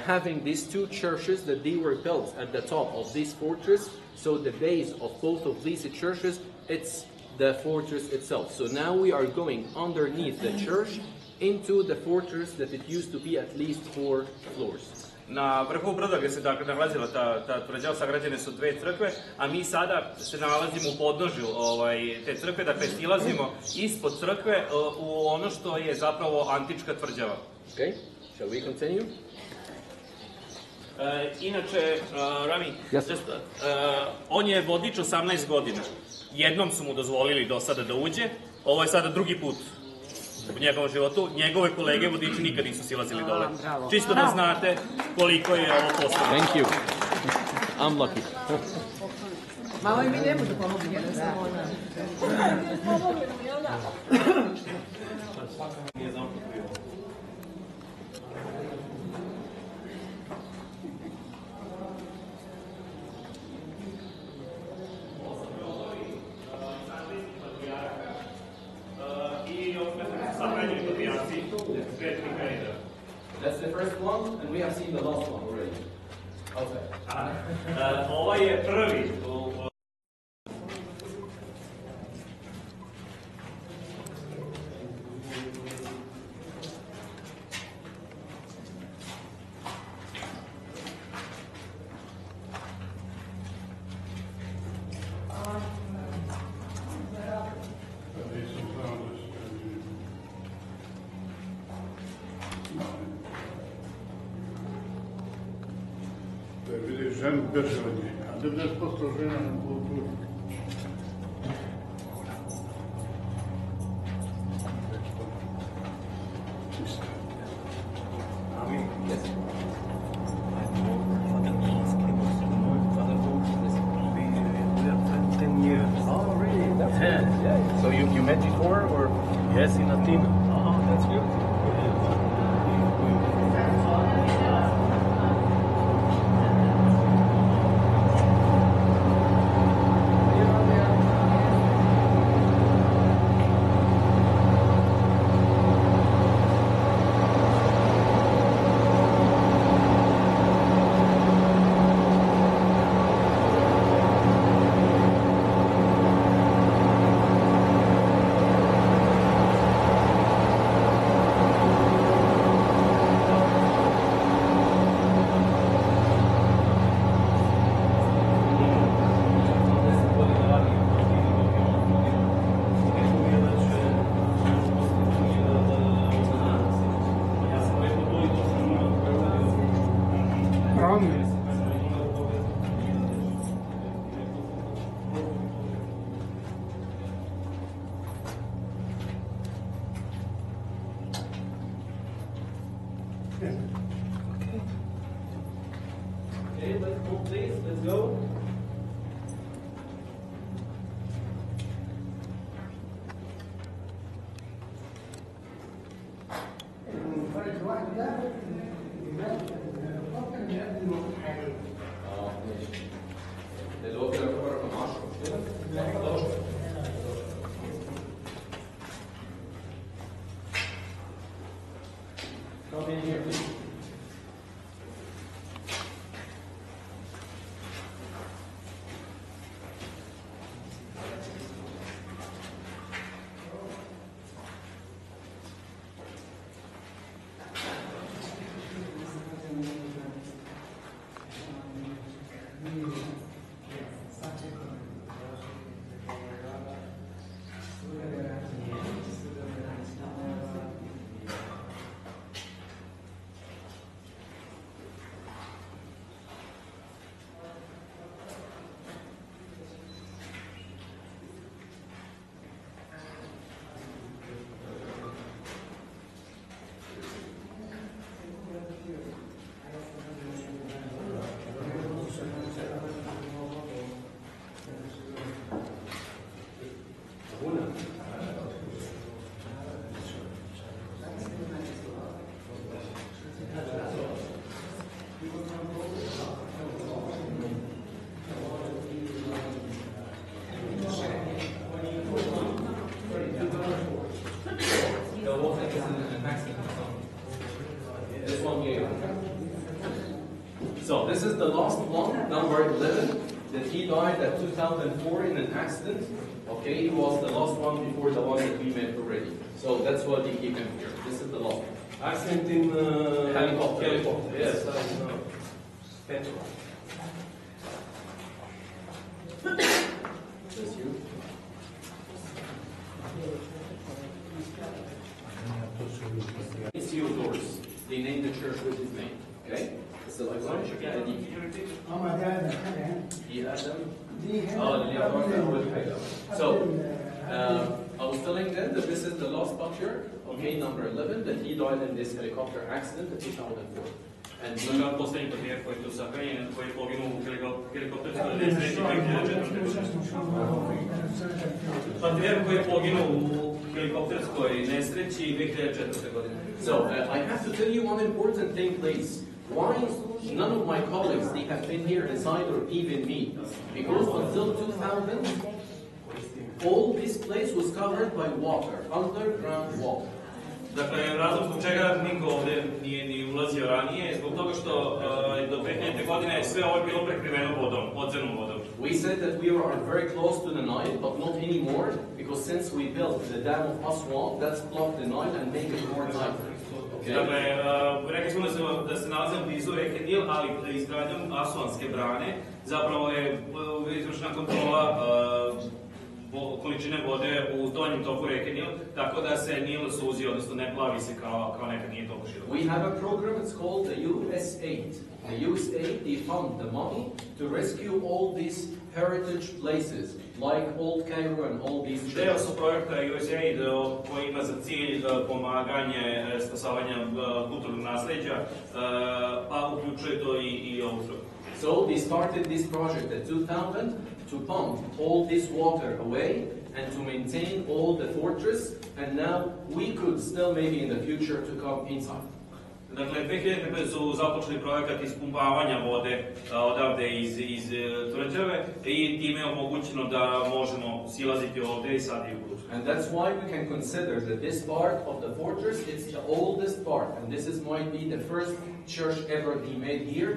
having these two churches that they were built at the top of this fortress, so the base of both of these churches, it's the fortress itself. So now we are going underneath the church into the fortress that it used to be at least 4 floors. Na vrhu brda gdje se nalazila ta tvrđava sagrađene su 2 crkve, a mi sada se nalazimo u podnožju te crkve, dakle silazimo ispod crkve u ono što je zapravo antička tvrđava. Okay, shall we continue? Inače, Rami, on je vodič 18 godina. Jednom su mu dozvolili do sada da uđe, ovo je sada drugi put u njegovom životu. Njegove kolege vodiči nikad nisu silazili dole. Čisto da znate koliko je ovo postavljeno. Thank you. I'm lucky. Malo i mi ne budu pomogli, jer ne samo That's the first one, and we have seen the last one already. Okay. Ovaj je prvi. ženu beže od nje, a 90% žena na kulturi. So you met before, or? Yes, in Athena. Oh, that's good. Okay, let's move, please. Let's go. Come in here, please. So this is the last one, number 11, that he died at 2004 in an accident. Okay, he was the last one before the one that we met already. So that's what he keep him here. This is the last one. Accident in helicopter. Yes, I know. That's you. Theodorus. They named the church with his name. Okay? So I want to get So I was telling them that this is the last patriarch, okay, number 11, that he died in this helicopter accident in 2004. And he последний патриарх, който съхранен, който е погинал в хеликоптерската несреća 2004. Патриарх, който е погинал в хеликоптерской несреći 2004 godine. So I have to tell you one important thing, please. Why none of my colleagues, they have been here inside, or even me? Because until 2000, all this place was covered by water, underground water. Dakle, razlog zbog čega niko ovdje nije ni ulazio ranije, zbog toga što do 2000. godine sve ovo je bilo prekriveno vodom, podzemnom vodom. We said that we are very close to the Nile, but not anymore, because since we built the dam of Aswan, that's blocked the Nile and make it more tighter. Okay? Dakle, rekli smo da se nalazimo blizu reke Nil, ali izgradnjom Aswanske brane zapravo je izvršena kontrola količine vode u donjem toku reke Nil, tako da se Nil suzi, odnosno ne plavi se kao nekad nije toliko široko. We have a program, it's called the USAID. The USAID, they fund the money to rescue all these heritage places, like al-Qāhirah and all these churches. Deo su projekta USAID koji ima za cilj pomaganje spasavanja kulturnog nasleđa, pa uključuje to i ovu struku. So they started this project at 2000 to pump all this water away and to maintain all the fortress, and now we could still maybe in the future to come inside. Dakle, 2000 su započeli projekat ispumpavanja vode odavde iz tvrđave i time je omogućeno da možemo silaziti ovde i sad i u budućnosti. And that's why we can consider that this part of the fortress is the oldest part, and this might be the first church ever they made here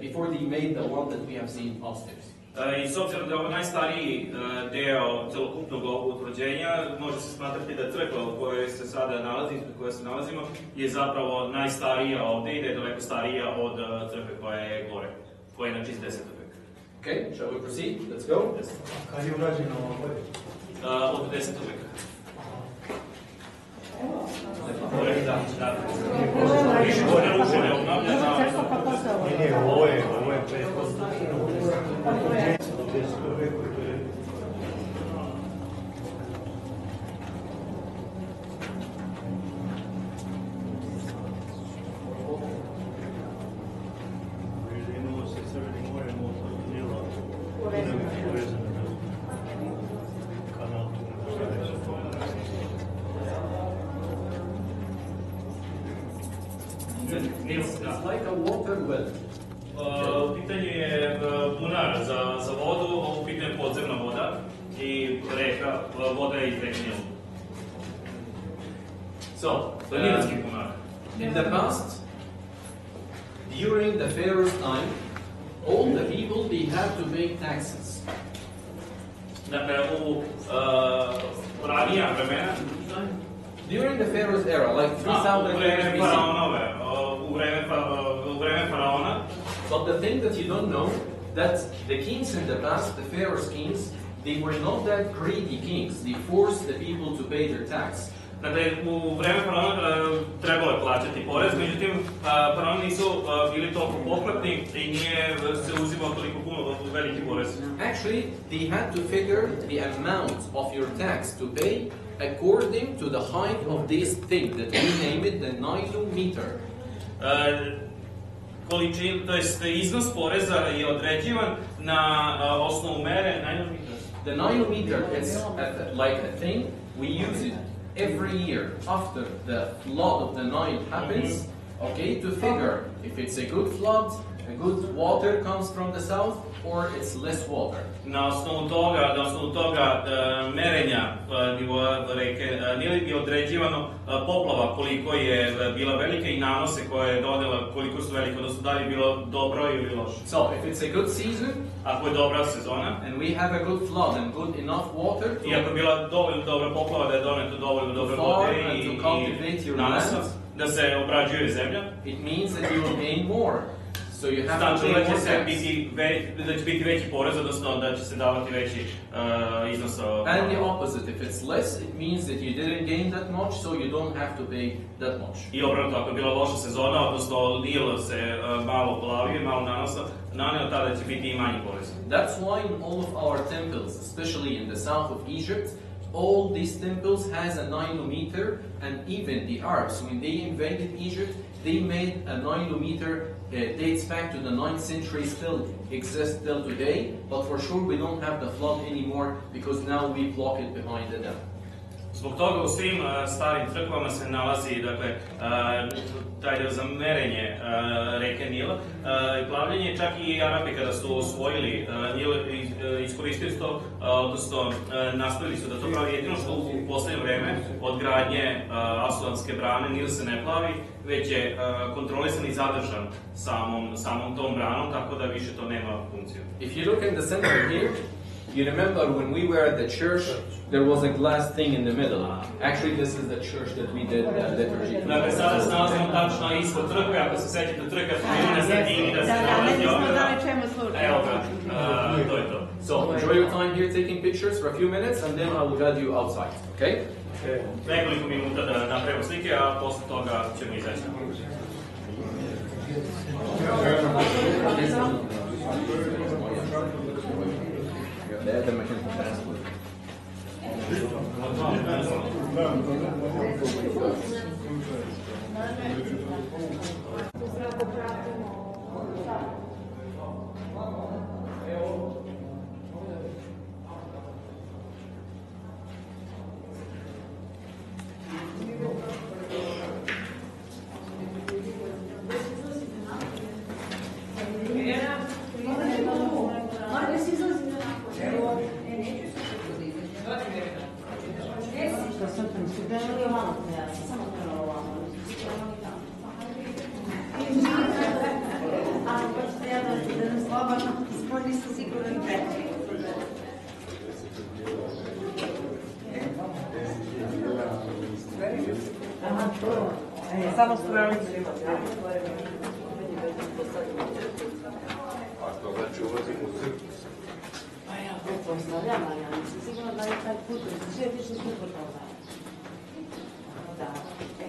before they made the one that we have seen upstairs. I s obzirom da je ovo najstariji deo celokupnog utvrđenja, može se smatrati da crkva u kojoj se sada nalazi, u kojoj se nalazimo, je zapravo najstarija ovde i da je daleko starija od crkve koja je gore, koja je inače iz 10. veka. Okay, shall we proceed? Let's go. Kad je urađeno ovo? Od 10. veka. Više gore rušene, obnavljena. Ne, ovo je prethodno. It's like a water well. U pitanju je bunar za vodu, u pitanju je podzemna voda i reka, voda je iz reke Nil. So, Nilski bunar. in the past, during the Pharaoh's time, all the people, they have to pay taxes. Dakle, u ranija vremena, During the Pharaoh's era, like 3,000 years BC. u vreme faraona. But the thing that you don't know, that the kings in the past, the Pharaoh's kings, they were not that greedy kings. They forced the people to pay their tax. Dakle, u vreme faraona trebalo je plaćati porez, međutim, faraoni nisu bili toliko pohlepni i nije se uzimao toliko puno veliki porez. Actually, they had to figure the amount of your tax to pay according to the height of this thing that we name it the nilometer. To jest iznos poreza je određivan na osnovu mere nilometer. The nilometer is like a thing, we use it every year after the flood of the Nile happens, okay, to figure if it's a good flood, a good water comes from the south, or it's less water. Na osnovu toga merenja nivoa reke Nil je određivano poplava koliko je bila velika i nanose koje je donela koliko su velike, odnosno da li je bilo dobro ili loše. So if it's a good season, ako je dobra sezona, and we have a good flood and good enough water, i ako je bila dovoljno dobra poplava da je doneto dovoljno dobre vode i nanosa da se obrađuje zemlja, it means that you will gain more. So you have to pay more tax. Da će biti veći porez, odnosno da će se davati veći iznos. And the opposite, if it's less, it means that you didn't gain that much, so you don't have to pay that much. I obrnuto, ako je bila loša sezona, odnosno Nil se malo plavio, malo naneo, tada će biti i manji porez. That's why in all of our temples, especially in the south of Egypt, all these temples has a nilometer, and even the Arabs, when they invaded Egypt, they made a nilometer dates back to the 9th century, still exists till today, but for sure we don't have the flood anymore because now we block it behind the dam. Zbog toga u svim starim crkvama se nalazi, dakle, taj deo za merenje reke Nila i plavljenje, čak i Arapi kada su osvojili Nil, iskoristili su to, odnosno nastavili su da to pravi. Jedino što u poslednje vreme od gradnje Asuanske brane Nil se ne plavi, već je kontrolisan i zadržan samom tom branom, tako da više to nema funkciju. If you look in the center here, you remember when we were at the church, there was a glass thing in the middle. Actually, this is the church that we did liturgy. Dakle, sada se nalazimo tačno ispod crkve, ako se sećate, crkva su bili na sredini da se nalazio. čemu služi. Evo ga, to je to. So So enjoy your time here taking pictures for a few minutes and then I will guide you outside, okay? Nekoliko minuta da napravimo slike, a posle toga ćemo izaći. Samo stranice imate. A to znači ulazimo u crkvu? Pa ja pretpostavljam, ali ja nisam sigurno da je taj put, sve više super toga. Da,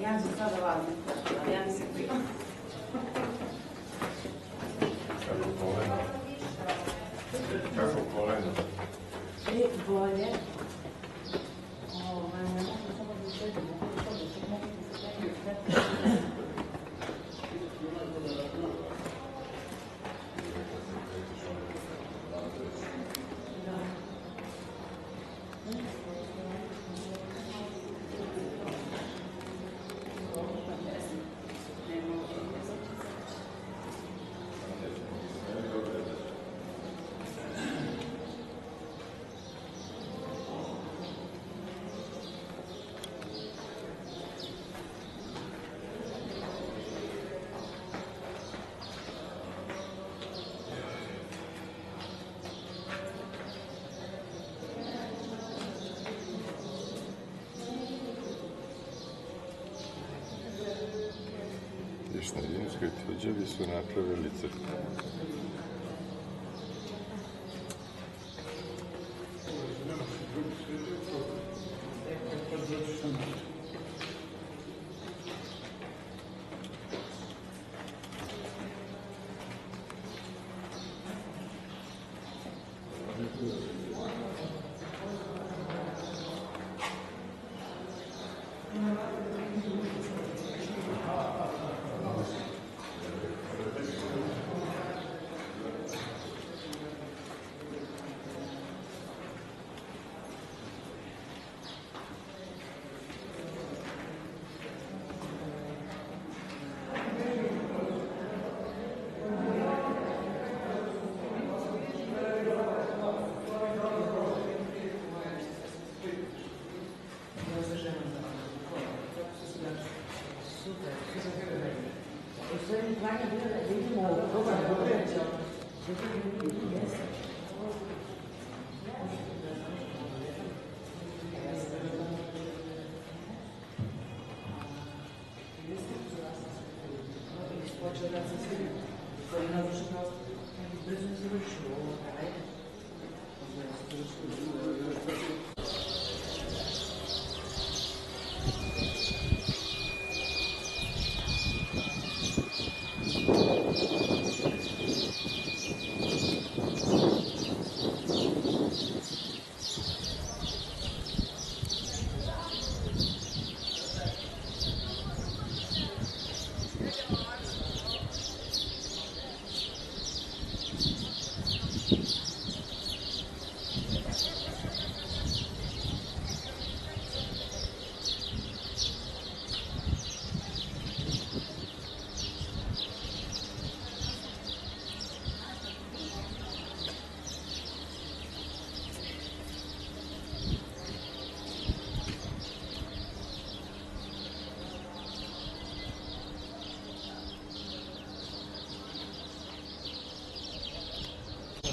ja ću sada vas, ali ja nisam kriva. Kako koleno? Kako koleno? Bolje. Na rimskoj tvrđavi su napravili crkvu.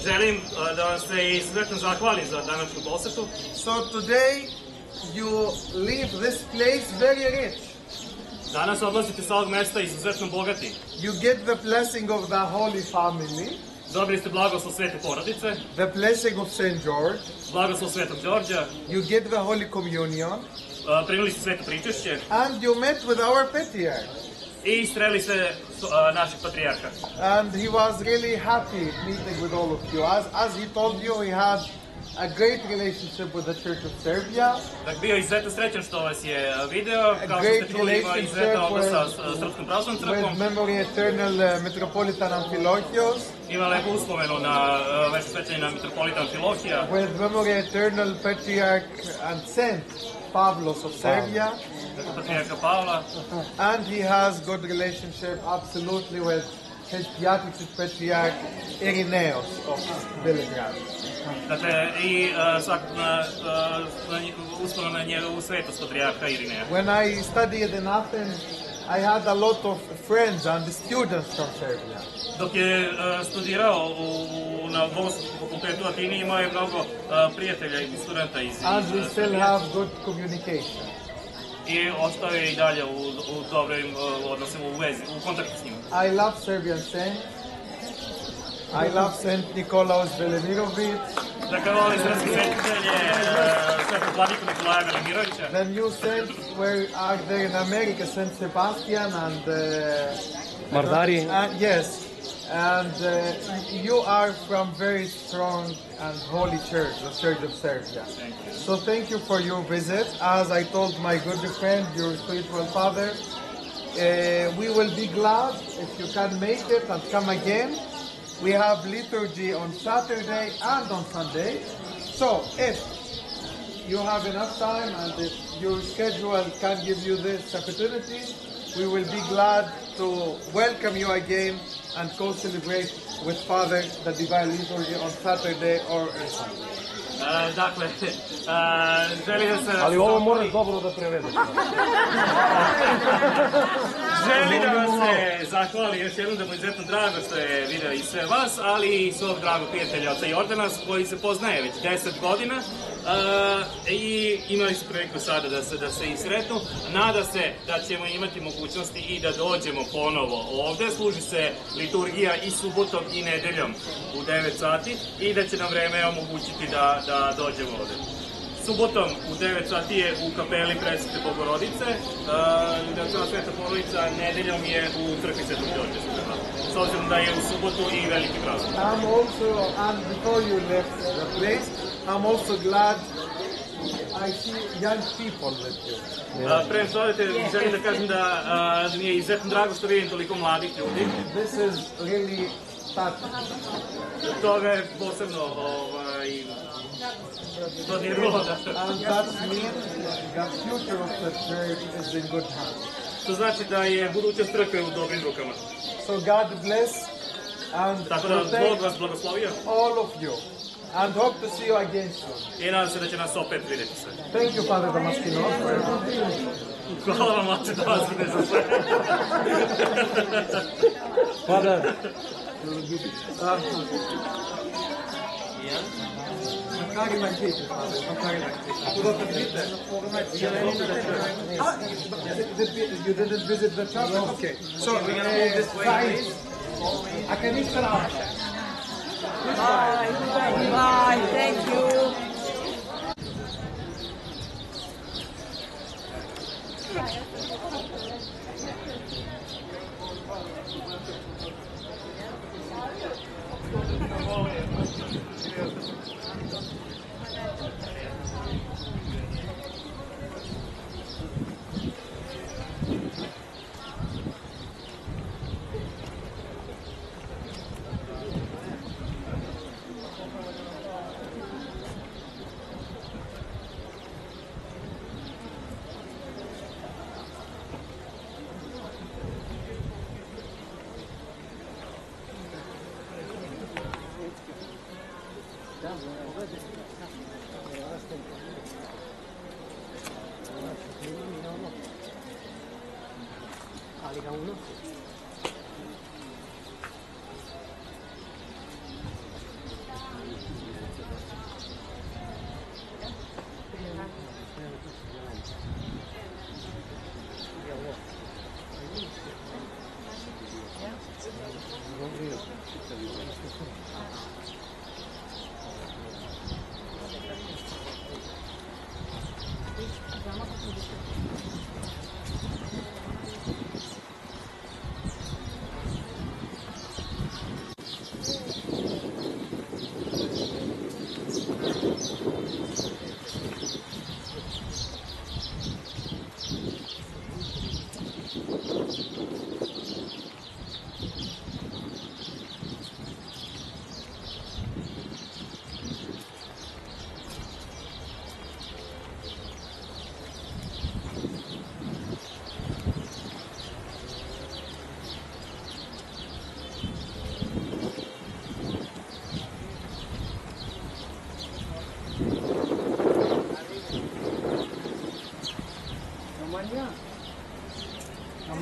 Želim da vam se izuzetno zahvalim za današnju posetu. So today you leave this place very rich. Danas odlazite sa ovog mesta izuzetno bogati. You get the blessing of the Holy Family. Dobili ste blagoslov svete porodice, the blessing of Saint George. blagoslov svetog Đorđa, You get the Holy Communion, primili ste sveto pričešće and you met with our patriarch. i sreli ste našeg patrijarha. And he was really happy meeting with all of you. As he told you, he had a great relationship with the Church of Serbia. Dakle, bio izuzetno srećan što vas je video, kao što ste čuli, ima izuzetan odnos sa Srpskom pravoslavnom crkvom. With memory eternal Metropolitan Amfilochios. Ima lepu uspomenu na veše svećanje na mitropolita Amfilohija. With memory eternal Patriarch and Saint Pavlos of Serbia. Dakle, patrijarha Pavla. And he has good relationship absolutely with his Beatific Patriarch Irenaeus of Belgrade. Dakle, i svakako uspomenu na njegovu svetost patrijarha Irineja. When I studied in Athens, I had a lot of friends and students from Serbia. Dok je studirao na Bogoslovskom fakultetu u Atini, imao je mnogo prijatelja i studenta iz And we still have good communication. I ostao je i dalje u dobrim odnosima, u vezi, u kontaktu s njima. I love Serbian saints. I love Saint Nikolaus Velimirovic. Dakle, volim srpske svetitelje, svetog vladiku Nikolaja Velimirovića. The new saints are there in America, Saint Sebastian and... Mardari. Yes. And you are from very strong and holy church, the Church of Serbia. Thank you. So thank you for your visit. As I told my good friend, your spiritual father, we will be glad if you can make it and come again. We have liturgy on Saturday and on Sunday. So if you have enough time and if your schedule can give you this opportunity, we will be glad to welcome you again and co-celebrate with Father the Divine Liturgy on Saturday or on Sunday. Dakle, želi da se... Ali ovo moraš dobro da prevedeš. Želi da vam se zahvali još jednom, da mu izuzetno drago što je video i sve vas, ali i svog dragog prijatelja oca Jordana, koji se poznaje već 10 godina i imali su priliku sada da se i sretnu. Nada se da ćemo imati mogućnosti i da dođemo ponovo ovde. Služi se liturgija i subotom i nedeljom u 9 sati i da će nam vreme omogućiti da dođemo ovde. Subotom u 9 sati je u kapeli Presvete Bogorodice, da Sveta Porodica, nedeljom je u crkvi Svetog Đorđa, s obzirom da je u subotu i veliki praznik. I'm also, and before you left the place, I'm also glad I see young people with you. Pre što odete, želim da kažem da mi je izuzetno drago što vidim toliko mladih ljudi. This is really touching. To me posebno dodirilo. And that means the future of the church is in good hands. To znači da je budućnost crkve u dobrim rukama. So God bless and tako da Bog vas blagoslovio. All of you. And hope to see you again soon. I nadam se da će nas opet vidjeti sve. Thank you, Father Damaskino. Hvala vam, Oče Damaskine, za sve. Father. You didn't visit the church? Okay. So, guys, I can eat salad. Bye. Bye. Thank you.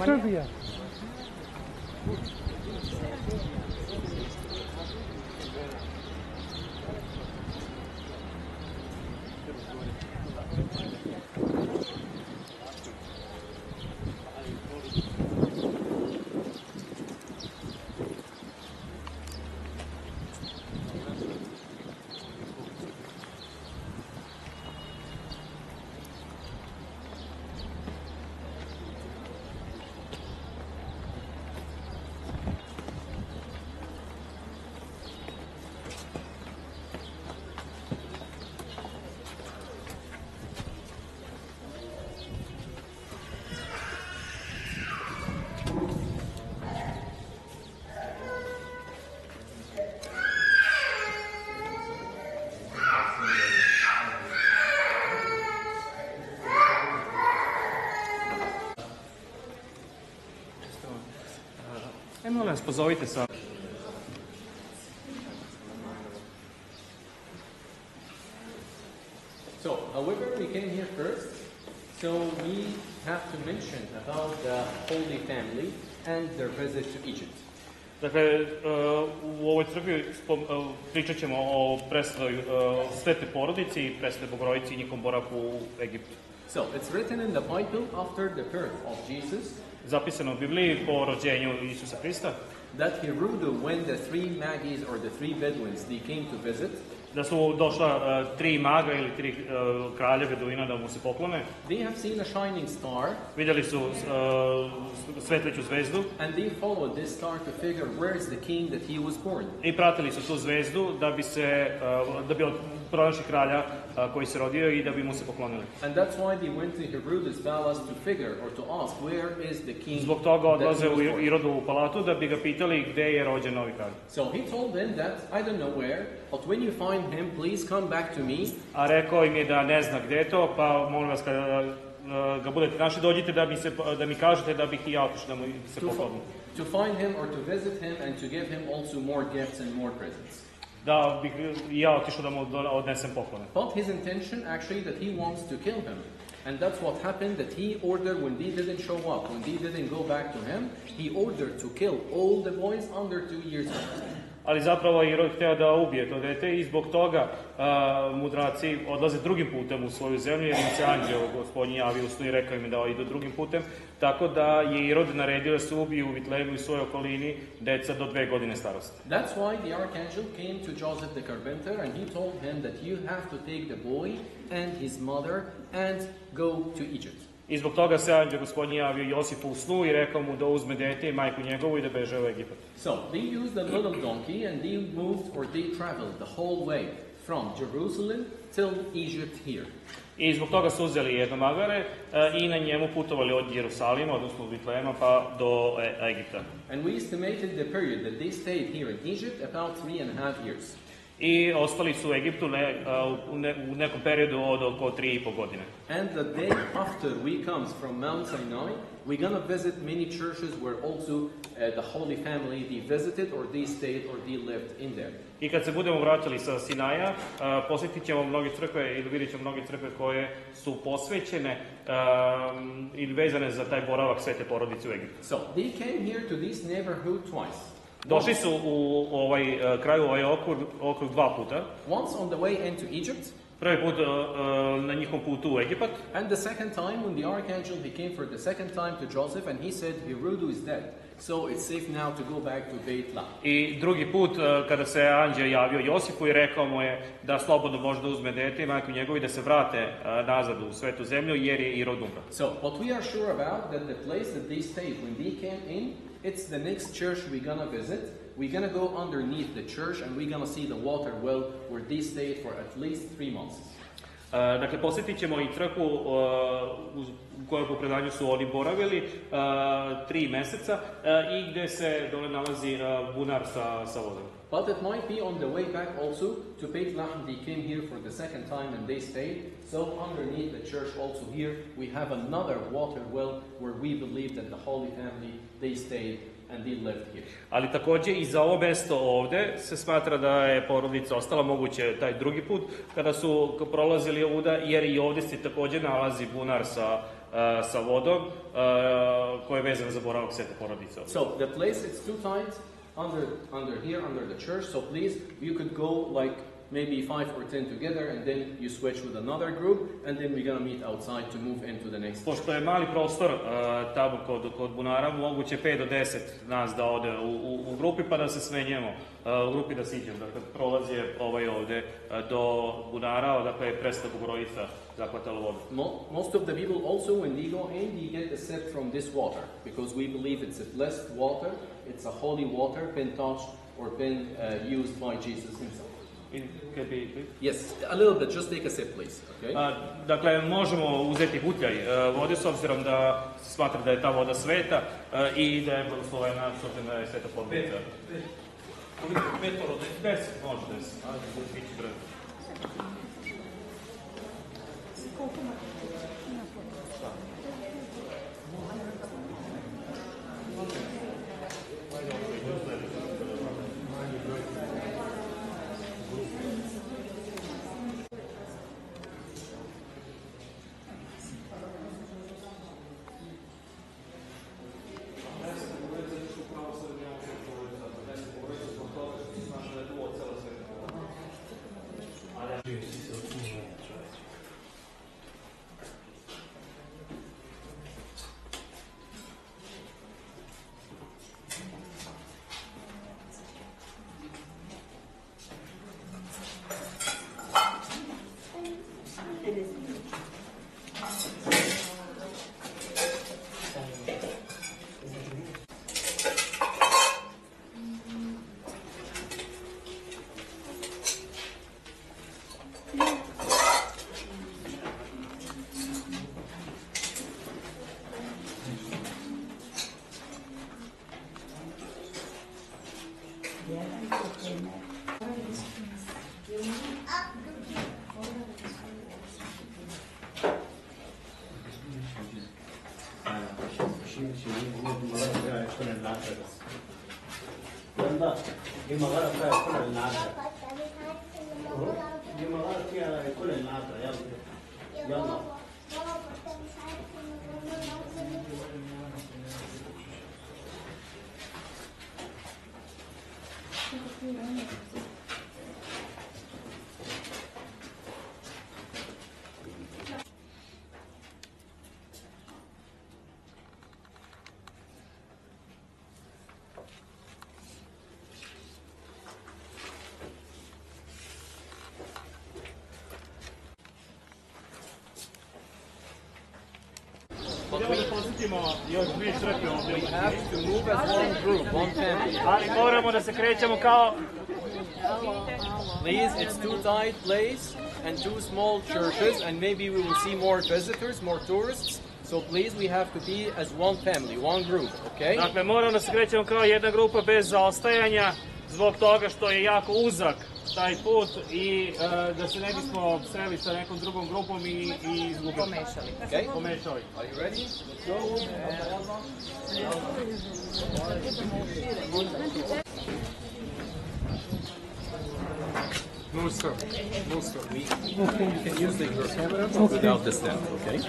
Srbija. Molim vas, pozovite sa... So, however, we came here first, so we have to mention about the Holy Family and their visit to Egypt. Dakle, u ovoj crkvi pričat ćemo o svete porodici i presvete Bogorodici i njihovom boravku u Egiptu. So, it's written in the Bible after the birth of Jesus, zapisano u Bibliji po rođenju Isusa Hrista, that Herod, when the three Magi's or the three Bedouins, they came to visit, da su došla tri maga ili tri kralja Beduina da mu se poklone. They have seen a shining star. Vidjeli su svetleću zvezdu. And they followed this star to figure where is the king that he was born. I pratili su tu zvezdu da bi pronašli kralja koji se rodio i da bi mu se poklonili. And that's why they went to Herod's palace to figure or to ask where is the king. Zbog toga odlaze u Irodovu palatu da bi ga pitali gde je rođen novi kralj. So he told them that I don't know where, but when you find him, please come back to me. A rekao im je da ne zna gde je to, pa molim vas kada ga budete našli, dođite da mi kažete da bih i ja otišao da mu se poklonim. To find him or to visit him and to give him also more gifts and more presents. Da bih i ja otišao da mu odnesem poklone. But his intention actually that he wants to kill him. And that's what happened, that he ordered when they didn't show up, when they didn't go back to him, he ordered to kill all the boys under 2 years old. Ali zapravo je Irod hteo da ubije to dete i zbog toga mudraci odlaze drugim putem u svoju zemlju, jer im se anđeo gospodnji javio u snu i rekao im da idu drugim putem, tako da je Irod naredio da se ubiju u Vitlejemu i svojoj okolini deca do 2 godine starosti. That's why the archangel came to Joseph the carpenter and he told him that you have to take the boy and his mother and go to Egypt. I zbog toga se anđeo gospodnji javio Josipu u snu i rekao mu da uzme dete i majku njegovu i da beže u Egipat. So they used a little donkey and they moved or they traveled the whole way from Jerusalem till Egypt here. I zbog toga su uzeli jednomagare i na njemu putovali od Jerusalima, odnosno od Vitlejema, pa do Egipta. And we estimated the period that they stayed here in Egypt about 3.5 years. I ostali su u Egiptu u nekom periodu od oko 3,5 godine. And the day after we comes from Mount Sinai, we're going to visit many churches where also the Holy Family, they visited or they stayed or they lived in there. I kad se budemo vraćali sa Sinaja, posjetit ćemo mnoge crkve ili vidjet ćemo mnoge crkve koje su posvećene ili vezane za taj boravak svete porodice u Egiptu. So they came here to this neighborhood twice. Došli su u kraju ovaj okrug 2 puta. Once on the way into Egypt. Prvi put na njihovom putu u Egipat. And the second time when the archangel he came for the second time to Joseph and he said Herod is dead. So it's safe now to go back to Beit-Lahem. I drugi put kada se anđeo javio Josipu i rekao mu je da slobodno može da uzme dete i majku njegovu i da se vrate nazad u svetu zemlju jer je Irod umro. So what we are sure about that the place that they stayed when they came in, it's the next church we're gonna visit. We're gonna go underneath the church and we're gonna see the water well where they stayed for at least 3 months. Dakle, posjetit ćemo i crkvu u kojoj po predanju su oni boravili 3 meseca i gde se dole nalazi bunar sa vodom. But it might be on the way back also to Beit-Lahem. They came here for the second time and they stayed. So underneath the church also here we have another water well where we believe that the Holy Family they stayed and they lived here. Ali takođe i za ovo mesto ovde se smatra da je porodica ostala, moguće taj drugi put kada su prolazili ovuda, jer i ovde se takođe nalazi bunar sa vodom, koja je vezana za boravak Svete porodice. So the place it's too tight under here, under the church, so please, you could go like maybe 5 or 10 together, and then you switch with another group, and then we're gonna meet outside to move into the next. Pošto je mali prostor tamo kod bunara, moguće 5 do 10 nas da ode u grupi, pa da se smenjujemo u grupi da siđemo. Dakle, prolaz je ovaj ovde do bunara, odakle je presta Bogorodica zahvatala vodu. Most of the people also, when they go in, they get the sip from this water, because we believe it's a blessed water, it's a holy water, been touched or been used by Jesus himself. Yes, a little bit, just take a sip, please. Okay? Dakle, možemo uzeti gutljaj vode, s obzirom da se smatra da je ta voda sveta i da je blagoslovena, s obzirom da je sveta porodica. 5, 10, može 10. Biće brzo. We have to move as one group, one family. Ali moramo da se krećemo kao... Please, it's too tight place and too small churches, and maybe we will see more visitors, more tourists. So please, we have to be as one family, one group, okay? Dakle, moramo da se krećemo kao jedna grupa bez zaostajanja, zbog toga što je jako uzak taj put i da se ne bismo sreli sa nekom drugom grupom i izgubili. Pomešali. Okay? Pomešali. Are you ready? Let's go. No, sir. No, sir. You can use your camera without the stand, okay?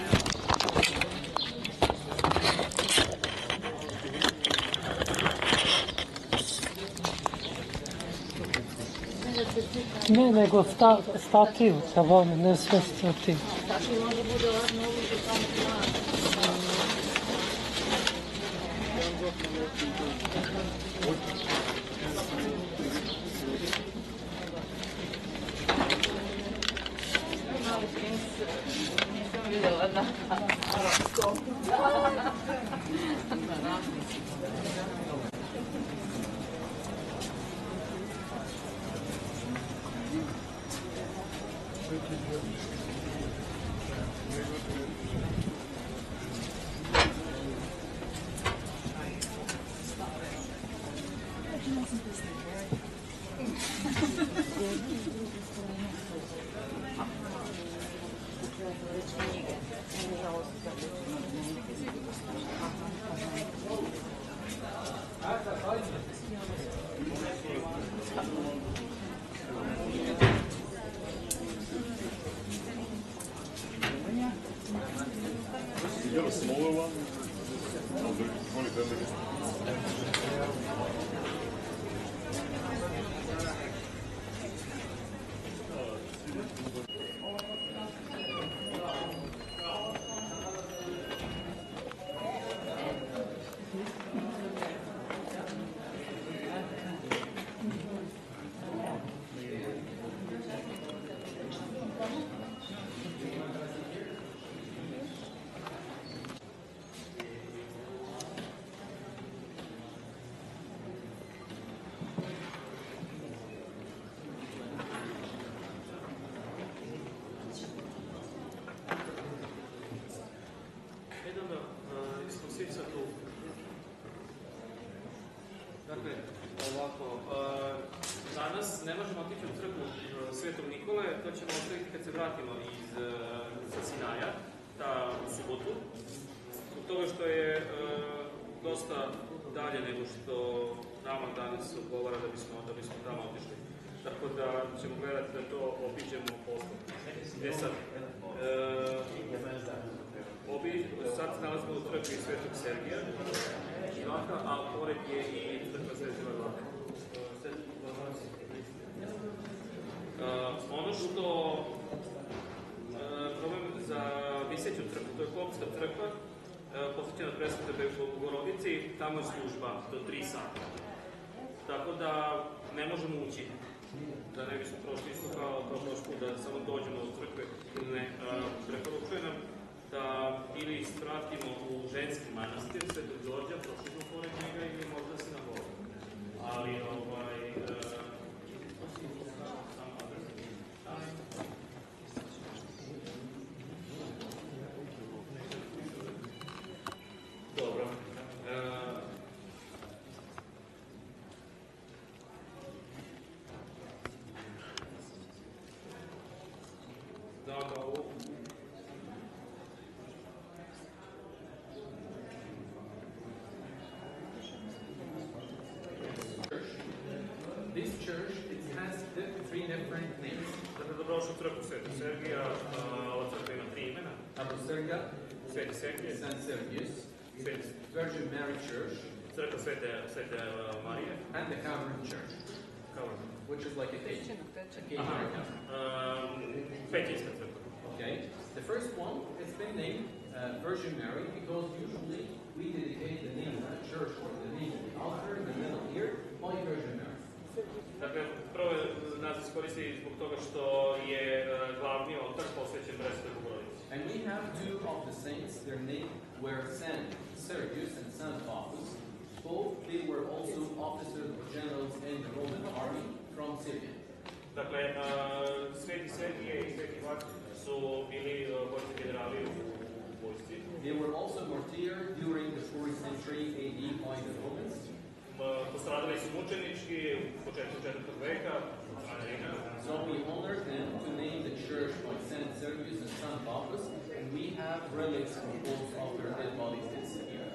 Ne, nego stativ, kavone, ne sve stativ. Stativ može bude ovako novu za tamo. Nisam vidjela na arapskom. have a smaller one? Oh, there's 20 minutes. Dakle, ovako, danas ne možemo otići u crkvu Svetog Nikole, to ćemo ostaviti kad se vratimo sa Sinaja, u subotu, zbog toga što je dosta dalje nego što nama danas odgovara da bismo tamo otišli. Tako da ćemo gledati da to obiđemo posle. Sad se nalazimo u crkvi Svetog Sergija, a pored je i crkva Svetog Vlaka. Ono što problem za viseću crkvu, to je kopska crkva, posvećena Presvetoj Bogorodici, tamo je služba do 3 sata. Tako da ne možemo ući, da ne bismo prošli isto kao prošli da samo dođemo do crkve ili ne. Preporučuje nam da ili svratimo u ženski manastir Svetog Đorđa, prošli smo pored njega ili možda se na Bogu. Ali, dobro. This church has 3 different names. Dobrodošli u crkvu Svetog Sergija, ova crkva ima 3 imena. Sveti Sergij, Virgin Mary Church, crkva Svete Marije, and the Cameron Church, which is like a cake. Pećinska crkva. Okay. The first one has been named Virgin Mary because usually we dedicate the name of the church or the name of the altar in the middle here by Virgin Mary. Dakle, prvo naziv se koristi zbog toga što je glavni oltar posvećen Presvetoj Bogorodici. And we have 2 of the saints, their name were Saint Sergius and Saint Paulus. Both they were also officers or generals in the Roman army from Syria. Dakle, Sveti Sergije i Sveti Vak su bili vojni generali u vojsci. They were also martyred during the 4th century AD by the Romans. Postradali su mučenički u početku 4. veka. So we honor them to name the church by Saint Sergius and Saint Paulus, and we have relics of both of their dead bodies here.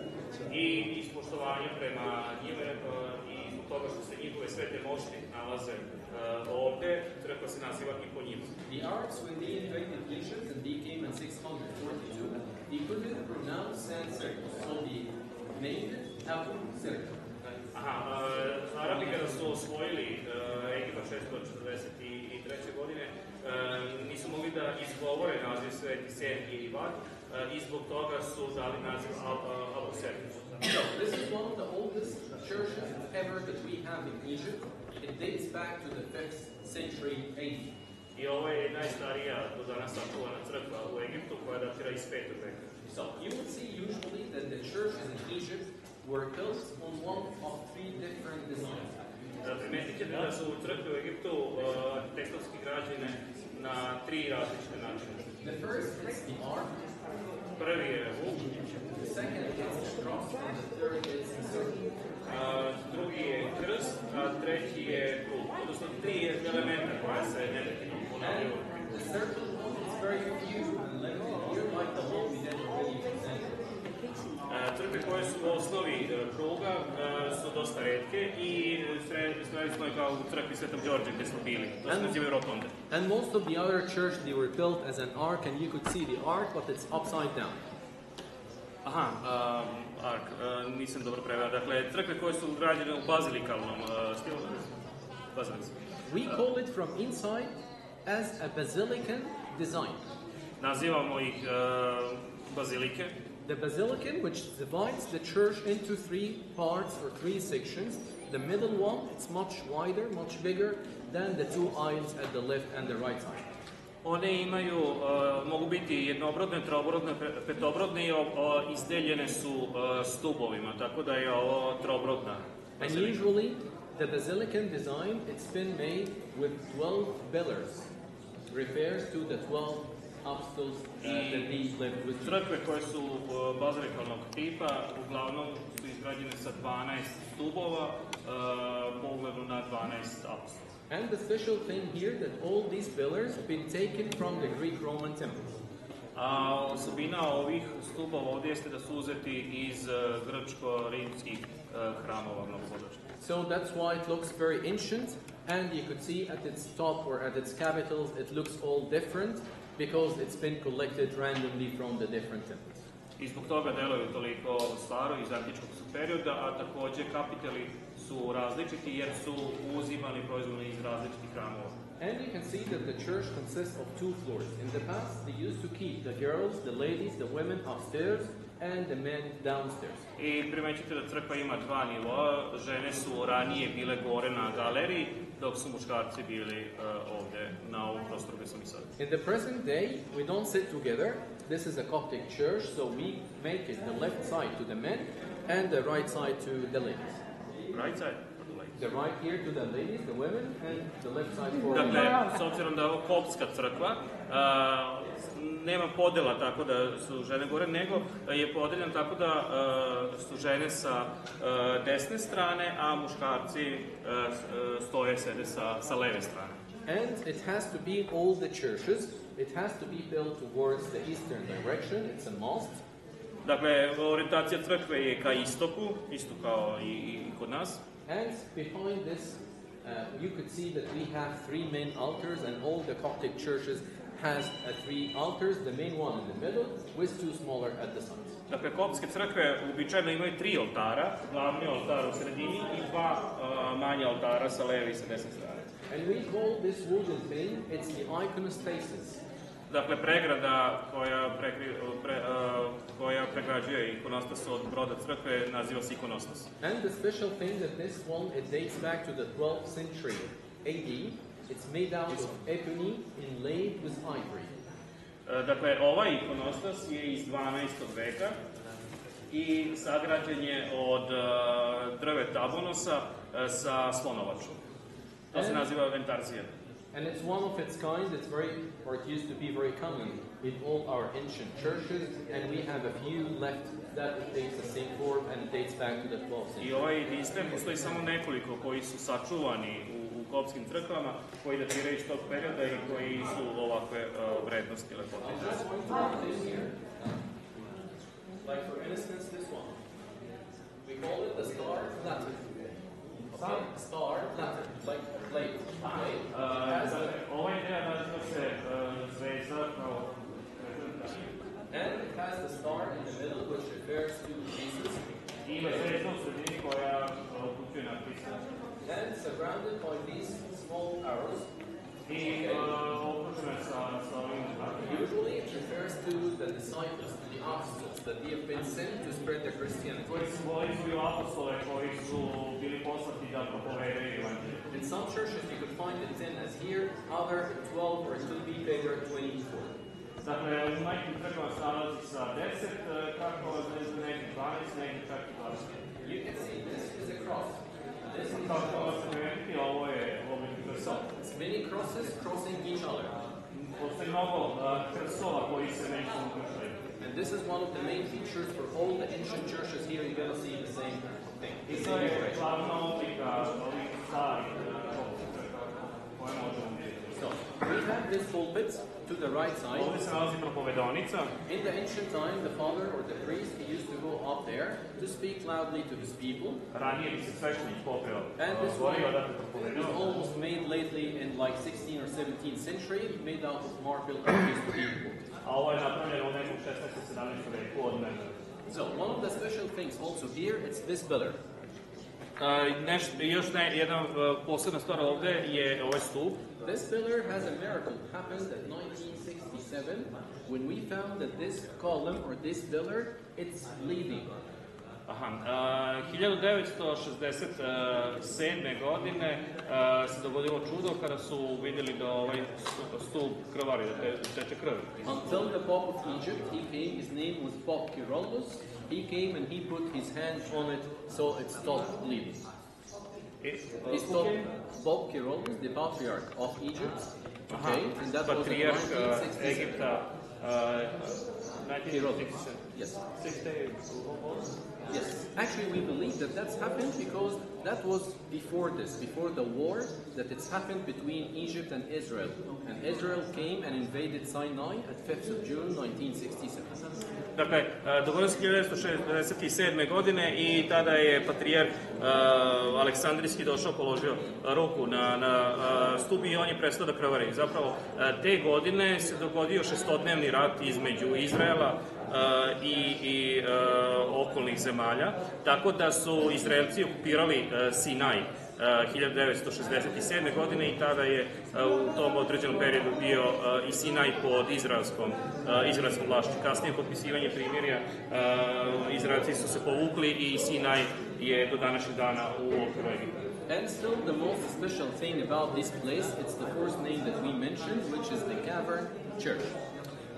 I iz poštovanja prema njime i zbog toga što se njihove svete mošti nalaze ovde, crkva se naziva i po njima. The Arabs, when they invaded Egypt and they came in 642, they couldn't pronounce Saint Sergius, so they named it Abu Sergius. Arabi kada su osvojili Egipat 643. godine, nisu mogli da izgovore naziv Sveti Sergij i Vak i zbog toga su dali naziv Abu Sergius. This is one of the oldest churches ever that we have in Egypt. It dates back to the 5th century AD. I ovo je najstarija do danas sačuvana crkva u Egiptu koja datira iz 5. veka. So you would see usually that the churches in Egypt were built on one of 3 different designs. Primetit ćete da su crkve u Egiptu arhitektonski građene na 3 različite načine. The first is the ark. Prvi je vuk. The second is the cross, and the third is the circle. Drugi je krst, a treći je krug. Odnosno 3 elementa koja se neprekidno ponavljaju. The circle is very few and limited here, like the one we did already presented. Crkve koje su u osnovi kruga su dosta retke i stavili smo je kao u crkvi Svetog Đorđa gde smo bili. To se nazivaju rotonde. And most of the other church they were built as an ark, and you could see the ark, but it's upside down. Aha, nisam dobro preveo. Dakle, crkve koje su građene u bazilikalnom stilu. We call it from inside as a basilican design. Nazivamo ih bazilike. The basilican, which divides the church into three parts or three sections. The middle one, it's much wider, much bigger than the two aisles at the left and the right side. One imaju, mogu biti jednobrodne, troobrodne, petobrodne i izdeljene su stubovima, tako da je ovo troobrodna. And usually, the basilican design, it's been made with 12 pillars. Refers to the 12 apostles that these lived with. Crkve koje su bazilikalnog tipa, uglavnom su izgrađene sa 12 stubova, po ugledu na 12 apostola. And the special thing here that all these pillars have been taken from the Greek-Roman temples. A osobina ovih stubova ovdje jeste da su uzeti iz grčko-rimskih hramova mnogobožačkih. So that's why it looks very ancient, and you could see at its top or at its capitals it looks all different because it's been collected randomly from the different temples. I zbog toga deluju toliko staro iz antičkog su perioda, a takođe kapiteli su različiti jer su uzimani proizvodi iz različitih hramova. And you can see that the church consists of two floors. In the past, they used to keep the girls, the ladies, the women upstairs and the men downstairs. I primećite da crkva ima dva nivoa, žene su ranije bile gore na galeriji, dok su muškarci bili ovde na ovom prostoru gde sam i sad. In the present day, we don't sit together. This is a Coptic church, so we make it the left side to the men and the right side to the ladies. Right side? The right here to the ladies, the women, and the left side for Dakle, s obzirom da je ovo koptska crkva, nema podela tako da su žene gore, nego je podeljen tako da su žene sa desne strane, a muškarci stoje, sede sa leve strane. And it has to be all the churches. It has to be built towards the eastern direction. It's a mosque. Dakle, orijentacija crkve je ka istoku, isto kao i kod nas. And behind this, you could see that we have three main altars, and all the Coptic churches has three altars, the main one in the middle, with two smaller at the sides. Dakle, koptske crkve uobičajeno imaju tri oltara, glavni oltar u sredini i dva manja oltara sa leve i sa desne strane. And we call this wooden thing, it's the iconostasis. Dakle, pregrada koja pregrađuje ikonostas od broda crkve naziva se ikonostas. And the special thing that this one, it dates back to the 12th century AD. It's made out of ebony inlaid with ivory. Dakle, ovaj ikonostas je iz 12. veka i sagrađen je od drveta abonosa sa slonovačom. To se naziva ventarzija. And it's one of its kind. It's it used to be very common in all our ancient churches, and we have a few left that takes the same form and it dates back to the 12th century. I ovaj jedinstven postoji samo nekoliko koji su sačuvani u koptskim crkvama, koji datiraju iz tog perioda i koji su ovakve vrednosti i lepote. Like for instance, this one. We call it the star Latin. Star Latin, like plate. Ovaj deo naziva se zvezda kao And it has the star in the middle, which refers to Jesus. Ima zvezda u sredini koja upućuje na Hrista. And surrounded by these small arrows. I okružena sa ovim znakima. Usually it refers to the disciples, to the apostles, that they have been sent to spread the Christianity. Koji simbolizuju apostole koji su bili poslati da propovedaju evanđelje. In some churches you could find it 10 as here, other 12 or it could be bigger, 24. Dakle, u nekim crkvama se nalazi sa 10 kako zvezda, nekim 12, nekim čak i 20. You can see this is a cross. This is Kao se primetiti, ovo je oblik krsta. It's many crosses crossing each other. Postoji mnogo krstova koji se međusobno krštaju. And this is one of the main features for all the ancient churches here. You're going to see the same thing. I to je glavna oblika ovih starih crkava koje možemo vidjeti. So, we have this pulpit to the right side. Ovdje se nalazi propovedonica. In the ancient time, the father or the priest, he used to go up there to speak loudly to his people. Ranije bi se sveštenik popeo And this govorio da was propovedao. almost made lately in like 16th or 17th century, made out of marble and used to be important. A ovo je napravljeno u nekom 16. 17. veku od mene. So one of the special things also here, it's this pillar. Još jedna posebna stvar ovde je ovaj stup. This pillar has a miracle happened in 1967 when we found that this column or this pillar, it's bleeding. 1967. godine se dogodilo čudo kada su vidjeli da ovaj stup krvari, da teče krv. Until the Pope of Egypt, he came, his name was Pope Kyrillos, he came and he put his hand on it so it stopped bleeding. He stopped Pope Kyrillos, the patriarch of Egypt, okay, and that was in 1967. Egipta, 1967. Yes. 60. Yes, actually we believe that that's happened because that was before this, before the war, that it's happened between Egypt and Israel. And Israel came and invaded Sinai at 5th of June 1967. Dakle, dogodilo se 1967. godine i tada je patrijarh Aleksandrijski došao, položio ruku na stup i on je prestao da krvari. Zapravo, te godine se dogodio šestodnevni rat između Izraela i okolnih zemalja, tako da su Izraelci okupirali Sinaj 1967. godine i tada je u tom određenom periodu bio i Sinaj pod izraelskom vlašću. Kasnije potpisivanje primirja, Izraelci su se povukli i Sinaj je do današnjeg dana u okviru Egipta. And still the most special thing about this place, it's the first name that we mentioned, which is the Cavern Church.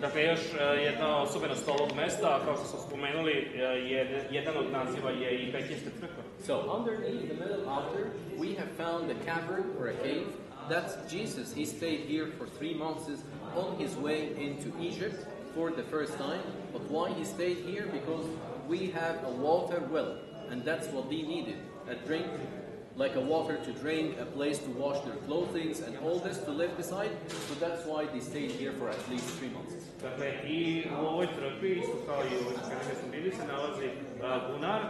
Dakle, još jedna osobenost ovog mesta, kao što smo spomenuli, jedan od naziva je i Pećinska crkva. So, underneath the middle altar, we have found a cavern or a cave. That's Jesus. He stayed here for 3 months on his way into Egypt for the first time. But why he stayed here? Because we have a water well, and that's what they needed. A drink, like a water to drink, a place to wash their clothing, and all this to live beside. So that's why they stayed here for at least 3 months. Dakle, i u ovoj crkvi, isto kao i u ovoj crkvi gde smo bili, se nalazi bunar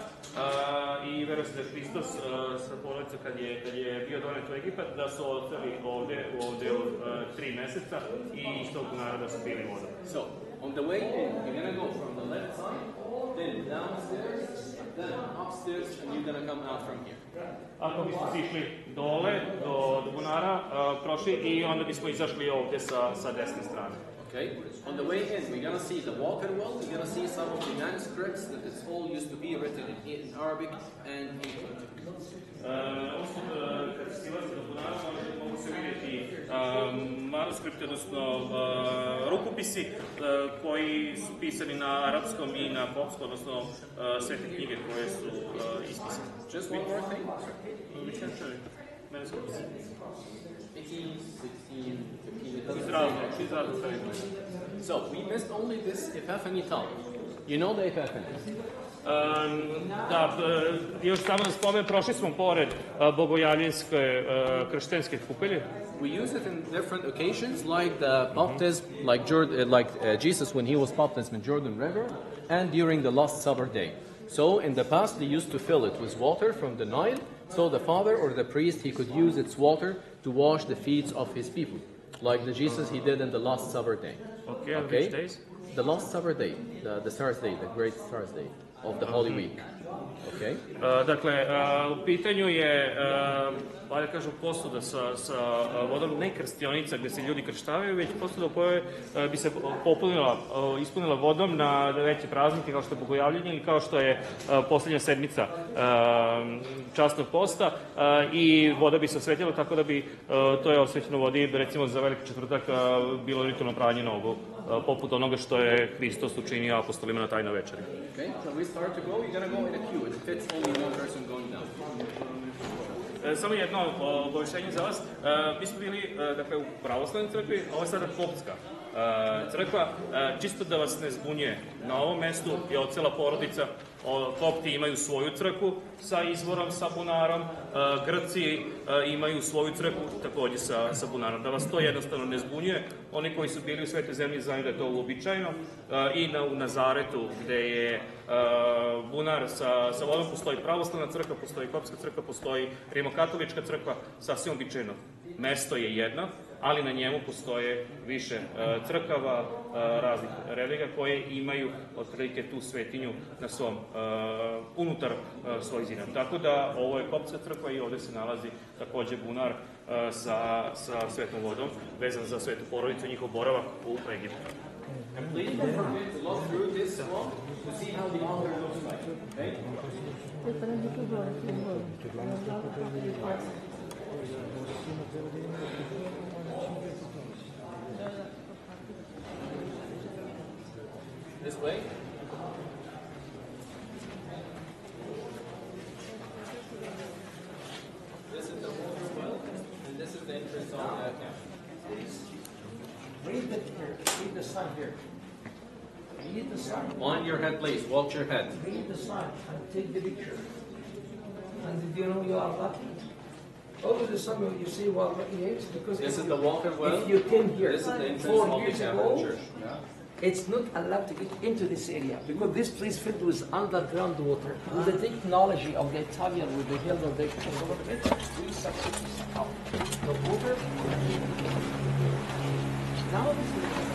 i veruje se da je Hristos sa porodicom kad je bio donet u Egipat, da su ostali ovde 3 meseca i iz tog bunara da su pili vodu. So, on the way in, you're gonna go from the left side, then downstairs, then upstairs, and you're gonna come out from here. Ako bismo sišli dole do bunara, prošli i onda bismo izašli ovde sa desne strane. Okay, on the way in, we're gonna see the water well, we're gonna see some of the manuscripts that it's all used to be written in Arabic and English. Kad se silazi do bunara, mogu se vidjeti manuskripti, odnosno rukopisi koji su pisani na arapskom i na kopskom, odnosno svete knjige koje su ispisane. Just one more thing. We can show you manuscripts. 15, 16, 15. So, we missed only this Epiphany tower. You know the Epiphany? Da, još samo da spomenem, prošli smo pored bogojavljenske krštenske kupelje. We use it in different occasions, like the baptism, like Jesus when he was baptized in Jordan River, and during the Last Supper day. So, in the past, they used to fill it with water from the Nile, so the father or the priest, he could use its water to wash the feet of his people, like the Jesus he did in the Last Supper day. Okay, which days? The Last Supper day, the Thursday, the great Thursday of the Holy Week. Okay. Dakle, u pitanju je, da kažem, posuda sa vodom, ne krstionica gde se ljudi krštavaju, već posuda u kojoj bi se ispunila vodom na veće praznike kao što je bogojavljenje ili kao što je poslednja sedmica časnog posta i voda bi se osvetila tako da bi to je osvećeno vodi, recimo za veliki četvrtak bilo ritualno pranje nogu, poput onoga što je Hristos učinio apostolima na tajnoj večeri. Okay, so we start to go, you're gonna go in a queue. It fits only one person going down. Samo jedno obaveštenje za vas. Mi smo bili dakle, u pravoslavnoj crkvi, ovo je sada koptska crkva. Čisto da vas ne zbunjuje, na ovom mestu je cela porodica. Kopti imaju svoju crkvu sa izvorom, sa bunarom, Grci imaju svoju crkvu takođe sa bunarom. Da vas to jednostavno ne zbunjuje. Oni koji su bili u Svetoj zemlji znaju da je to uobičajeno. I u Nazaretu gde je bunar sa vodom postoji pravoslavna crkva, postoji koptska crkva, postoji rimokatolička crkva, sasvim običajno. Mesto je jedno, ali na njemu postoje više crkava, raznih religija koje imaju otprilike tu svetinju na svom, unutar svojih zidina. Tako da ovo je koptska crkva i ovde se nalazi takođe bunar sa svetom vodom, vezan za svetu porodicu i njihov boravak u Egiptu. And please don't forget to look through this one to see how the altar looks like. Okay? This way. This is the wall as well, and this is the entrance of the camp. Read the sign here. Read the sign. On your head, please. Watch your head. Read the sign and take the picture. And did you know you are lucky? Always the sign you see what lucky is because This is the water well. if you came here This is the entrance 4 of the years Catholic ago, Church. it's not allowed to get into this area because this place filled with underground water. With the technology of the Italian, with the help of the government, we succeeded somehow. The water. Now this is.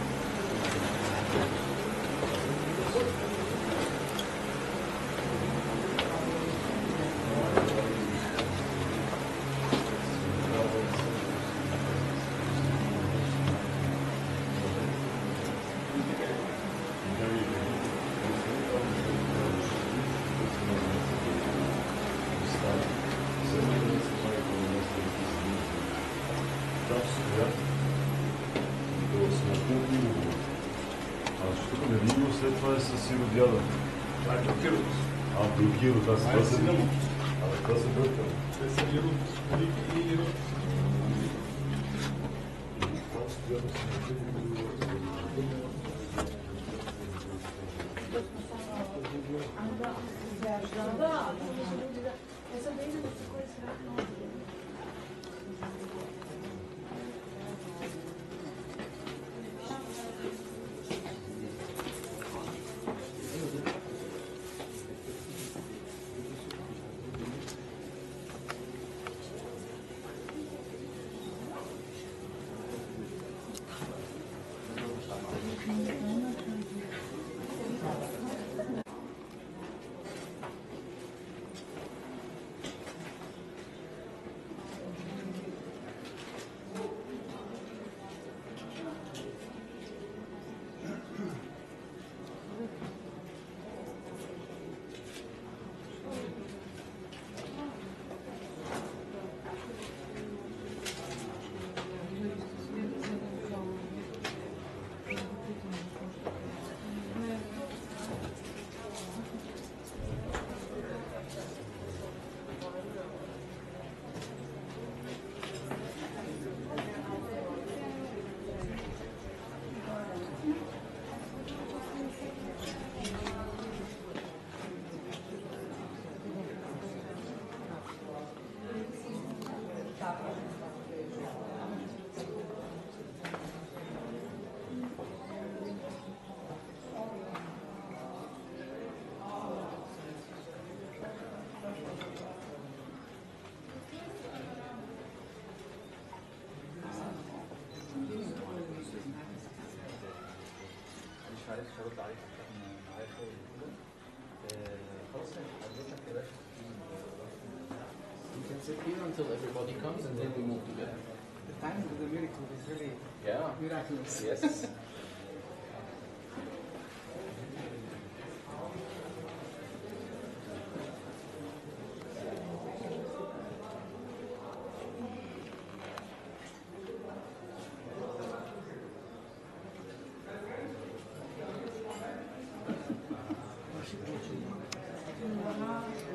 След това е със сиро-дяда. Това е блокирано. Блокирано, това се бърка. Това се бърка. Те са и рут. И рут. Това стояно се You can sit here until everybody comes and then we move together. The time of the miracle is really miraculous. Yes.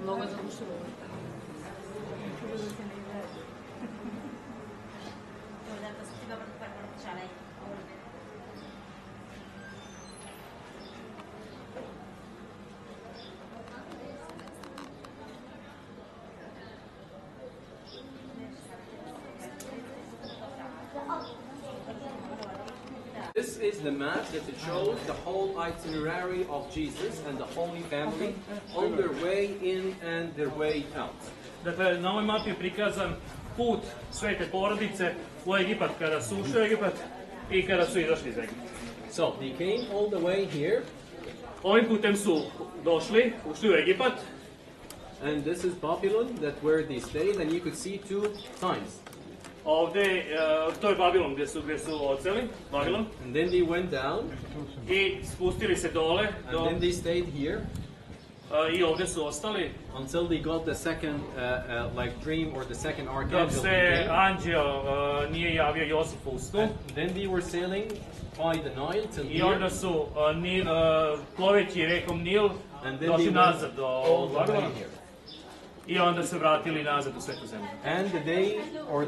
Много е задушево. This is the map that it shows the whole itinerary of Jesus and the Holy Family on their way in and their way out. Dakle, na ovoj mapi je prikazan put svete porodice u Egipat kada su ušli u Egipat i kada su izašli iz Egipta. So they came all the way here. Ovim putem su došli, ušli u Egipat. And this is Babylon, that where they stayed, and you could see 2 times. Ovde, to je Babilon gdje su odseli, Babilon. And then they went down. I spustili se dole. And then they stayed here. I ovde su ostali. Until they got the second like dream or the second archangel. Dok se anđeo nije javio Josifu u snu. Then they were sailing by the Nile till here. I onda su ploveći rekom Nil došli nazad do Babilona. I onda se vratili nazad u svetu zemlju. And the day or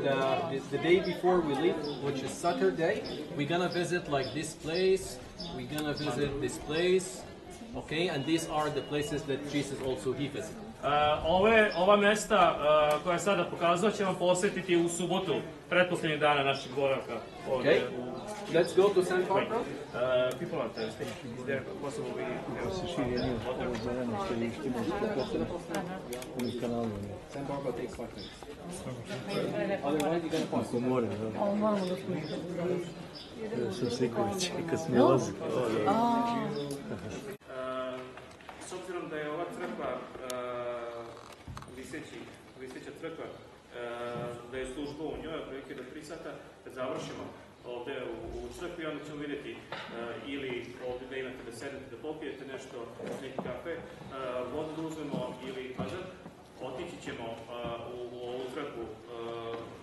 the day before we leave, which is Saturday, we're gonna visit like this place. We're gonna visit this place. Okay, and these are the places that Jesus also he visited. Ova mesta koja sada pokazat ćemo posjetiti u subotu, pretposlednjeg dana našeg boravka. Okay, let's go to St. Barbara. People are thirsty. Is there possible we have St. Barbara takes 5 minutes. Otherwise you're gonna pass. S obzirom da je ova crkva viseća crkva, da je služba u njoj, otprilike do 3 sata, kad završimo ovde u crkvi, onda ćemo vidjeti ili ovde da imate da sednete, da popijete nešto, neki kafe, vodu da uzmemo ili pazar, otići ćemo u ovu crkvu,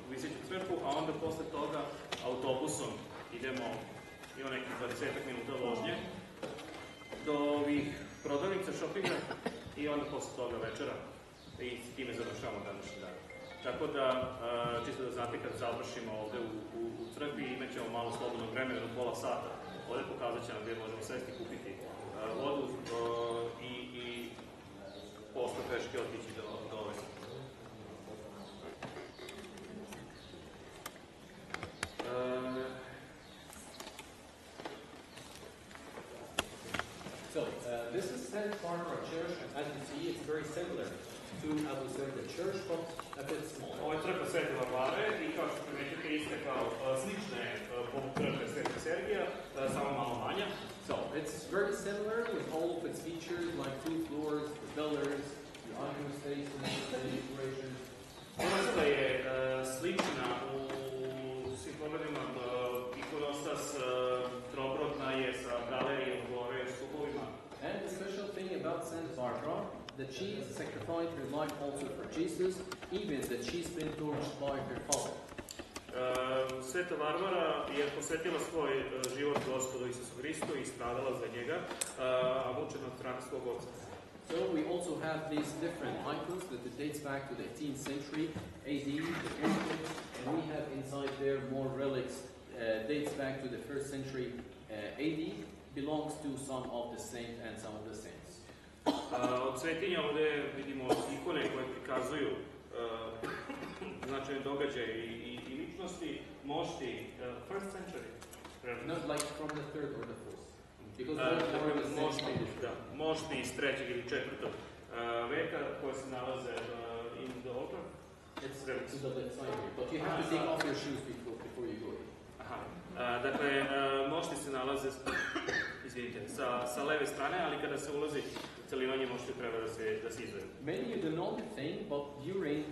u viseću crkvu, a onda posle toga autobusom idemo, ima nekih 20 minuta vožnje, do ovih prodavnica, šopinga i onda posle toga večera i s time završavamo današnji dan. Tako da, čisto da znate, kad završimo ovde u crkvi, imat ćemo malo slobodnog vremena, do pola sata. Ovde pokazat će nam gdje možemo sesti, kupiti vodu i posle peške otići do ove. So, this is St. Barbara Church, and as you see, it's very similar to, I would say, the church, but a bit smaller. Ovo je crkva Svete Barbare i kao što primećete iste kao slične poput crkve Svete Sergija, samo malo manja. So, it's very similar with all of its features, like 2 floors, the pillars, the altar station, the decorations. Ona sada je slična u svim pogledima, ikonostas trobrotna je sa galerijom gore, stupovima. And the special thing about St. Barbara, that she sacrificed her life also for Jesus, even that she's been tortured by her father. Sveta Barbara je posvetila svoj život Gospodu Isusu Hristu i stradala za njega, a mučena od strane svog oca. So we also have these different icons that it dates back to the 18th century AD, the pyramids, and we have inside there more relics dates back to the 1st century AD, belongs to some of the saints and some of the saints. Od svetinja ovde vidimo ikone koje prikazuju značajne događaje i ličnosti, mošti 1st century. Not like from the 3rd or the 4th. Because mošti iz 3. ili 4. veka koje se nalaze in the altar. It's to the left side here, but you have to take off your shoes before you go in. Dakle, mošti se nalaze, izvinite, sa leve strane, ali kada se ulazi u celivanje, mošti treba da se izvedu. Many of you know the thing, but during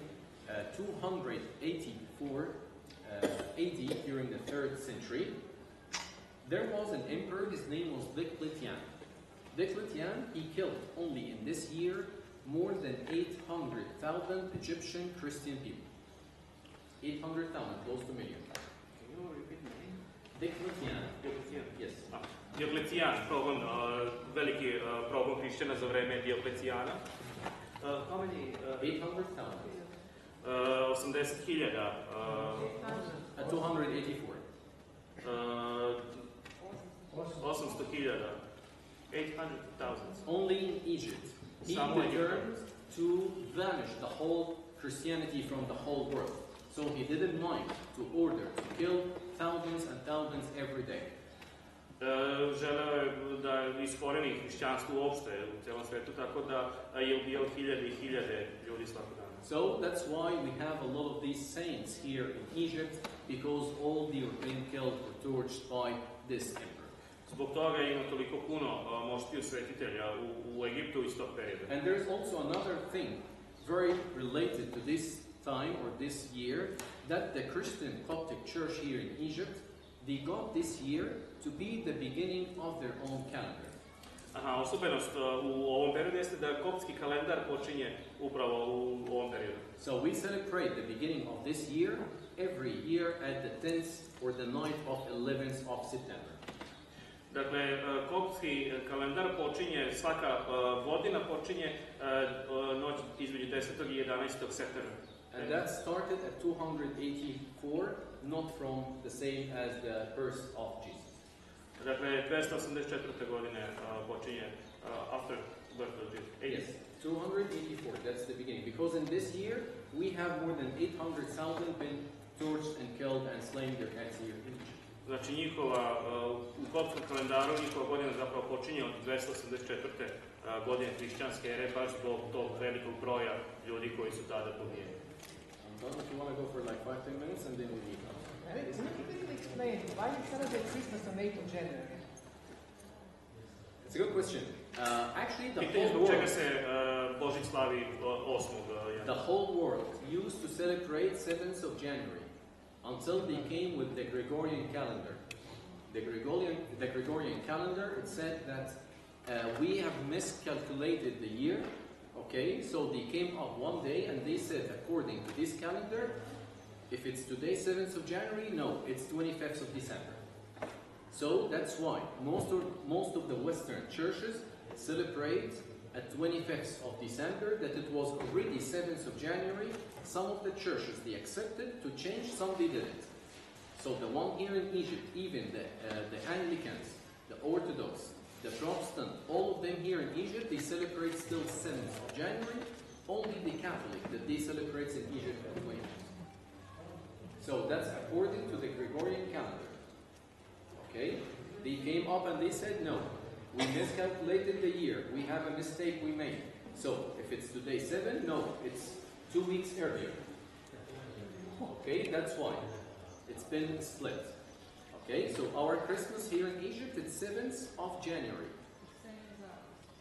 284 AD, during the 3rd century, there was an emperor, his name was Diocletian. Diocletian, he killed only in this year more than 800,000 Egyptian Christian people. 800,000, close to a million. Can you repeat the name? Diocletian. Yes. Dioklecijan, veliki progon hrišćana za vreme Dioklecijana. How many? 800,000. 80.000. 284. 800.000. 800,000. Only in Egypt. He determined to vanish the whole Christianity from the whole world. So he didn't mind to order to kill thousands and thousands every day. Želeo je da iskoreni hrišćanstvo uopšte u celom svetu, tako da je ubijao hiljade i hiljade ljudi svakog dana. So that's why we have a lot of these saints here in Egypt, because all they were being killed or tortured by this emperor. Zbog toga ima toliko puno moštiju svetitelja u Egiptu iz tog perioda. And there's also another thing very related to this time or this year, that the Christian Coptic church here in Egypt, they got this year to be the beginning of their own calendar. Aha, osobenost u ovom periodu jeste da koptski kalendar počinje upravo u ovom periodu. So we celebrate the beginning of this year every year at the 10th or the night of 11th of September. Dakle, koptski kalendar počinje, svaka godina počinje noć između 10. i 11. septembra. And that started at 284, not from the same as the birth of Jesus. Dakle, 284. godine počinje after birth of Jesus. Yes, 284, that's the beginning. Because in this year, we have more than 800,000 been tortured and killed and slain their heads here in Egypt. Znači, u koptskom kalendaru njihova godina zapravo počinje od 284. godine hrišćanske ere, baš zbog tog velikog broja ljudi koji su tada pobijeni. If you want to go for like 5-10 minutes and then we meet up. Can you explain why you celebrate Christmas on 8th of January? It's a good question. Actually, the Pitanje whole zbog čega world, se Božić slavi 8. januara. the whole world used to celebrate 7th of January until they came with the Gregorian calendar. The Gregorian calendar, it said that we have miscalculated the year. Okay, so they came up one day and they said, according to this calendar, if it's today 7th of January, no, it's 25th of December. So that's why most of the Western churches celebrate at 25th of December, that it was already 7th of January. Some of the churches, they accepted to change, some they didn't. So the one here in Egypt, even the Anglicans, the Orthodox, the Protestant, all of them here in Egypt, they celebrate still 7th of January. Only the Catholic that they celebrate in Egypt at 25th. So that's according to the Gregorian calendar. Okay? They came up and they said, no, we miscalculated the year. We have a mistake we made. So if it's today 7, no, it's 2 weeks earlier. Okay, that's why. It's been split. Okay, so our Christmas here in Egypt, it's 7th of January.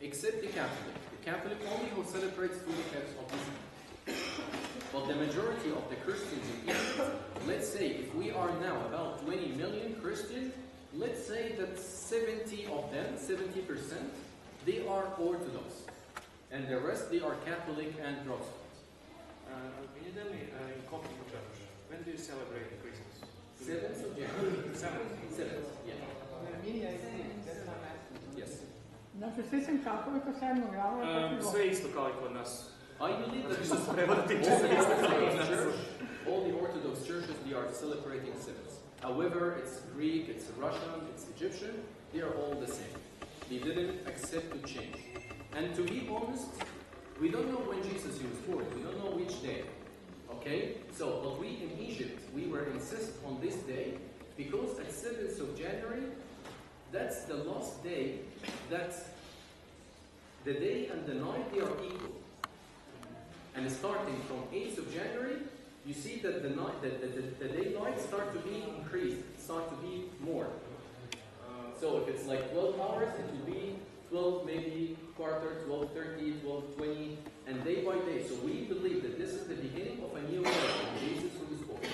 Except the Catholic. The Catholic only who celebrates 25th of December. But the majority of the Christians in Egypt, let's say if we are now about 20 million Christians, let's say that 70 of them, 70%, they are Orthodox. And the rest, they are Catholic and Protestant. Can you tell me, in Coptic Church, when do you celebrate Christmas? 7th of January. 7th, yeah. Yes. Znači, sistem katolika 7. januara. Sve isto kao i kod nas. I believe that all the Orthodox churches, they are celebrating 7th. However, it's Greek, it's Russian, it's Egyptian, they are all the same. They didn't accept to change. And to be honest, we don't know when Jesus was born. We don't know which day. Okay? So, but we in Egypt, we were insist on this day because at 7th of January, that's the last day that the day and the night, they are equal. And starting from 8th of January, you see that the daylight start to be increased, start to be more. So if it's like 12 hours, it will be 12, maybe quarter, 12:30, 12:20, and day by day. So we believe that this is the beginning of a new era when Jesus was born.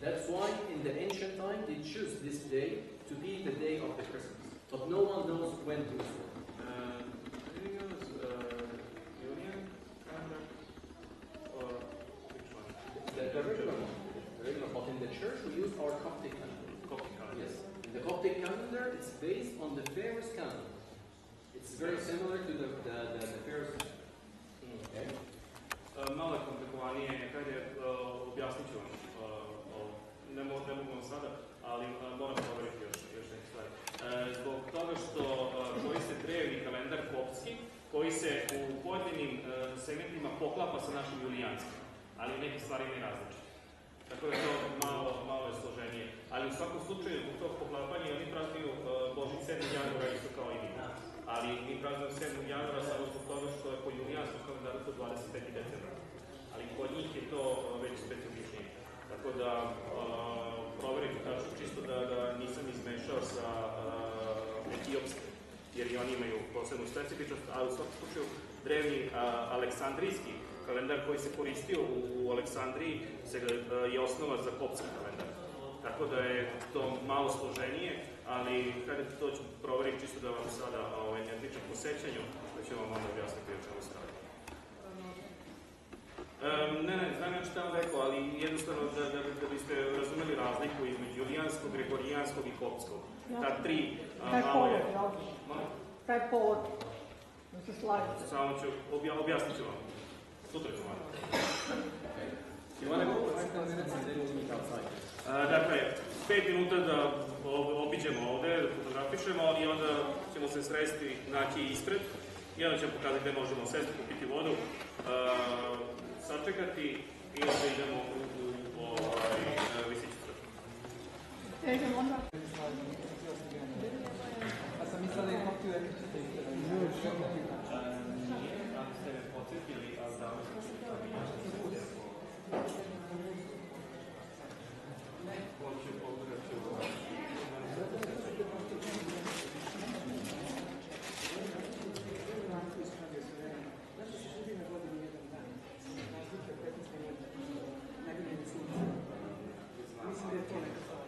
That's why in the ancient time they choose this day to be the day of the Christmas. But no one knows when he was born. The regular one. The regular, but in the church we use our Coptic calendar. Coptic calendar. Yes. In the Coptic calendar, it's based on the Pharaoh's calendar. It's very similar to the Pharaoh's calendar. Okay. Malo je komplikovanije, Kajde, objasnit ću vam. Ne mogu vam sada, ali moram govoriti još neke stvari. Zbog toga što koriste drevni kalendar koptski, koji se u pojedinim segmentima poklapa sa našim julijanskim, ali neke stvari ne različite. Tako da je to malo je složenije. Ali u svakom slučaju, u tog poklapanja oni praznuju Božić 7. januara isto kao i mi. Ali mi praznujemo 7. januara samo zbog toga što je po julijanskom kalendaru to 25. decembra. Ali njih je to već specifičnije. Tako da proverite tačno čisto da nisam izmešao sa etiopskim, jer i oni imaju posebnu specifičnost, ali u svakom slučaju drevni aleksandrijski kalendar koji se koristio u Aleksandriji je osnova za kopski kalendar. Tako da je to malo složenije, ali kada to ću proveriti čisto da vam sada ne pričam po sećanju, da ću vam onda objasniti o čemu se radi. Znam ja što vam rekao, ali jednostavno da biste razumeli razliku između julijanskog, gregorijanskog i kopskog. Ta tri malo je... Taj povod, da se slaži. Samo ću, objasnit ću vam. Sutra ću vam. Dakle, 5 minuta da obiđemo ovde, da fotografišemo i onda ćemo se sresti, naći ispred i onda ćemo pokazati gde možemo sesti, kupiti vodu, sačekati i onda idemo u Visiću crkvu. Idemo onda. A sam mislila da je kopio Egipta. Nije, ako ste me podsjetili, ali da vam se hoću pogledati u Mislim da je to neka stvar.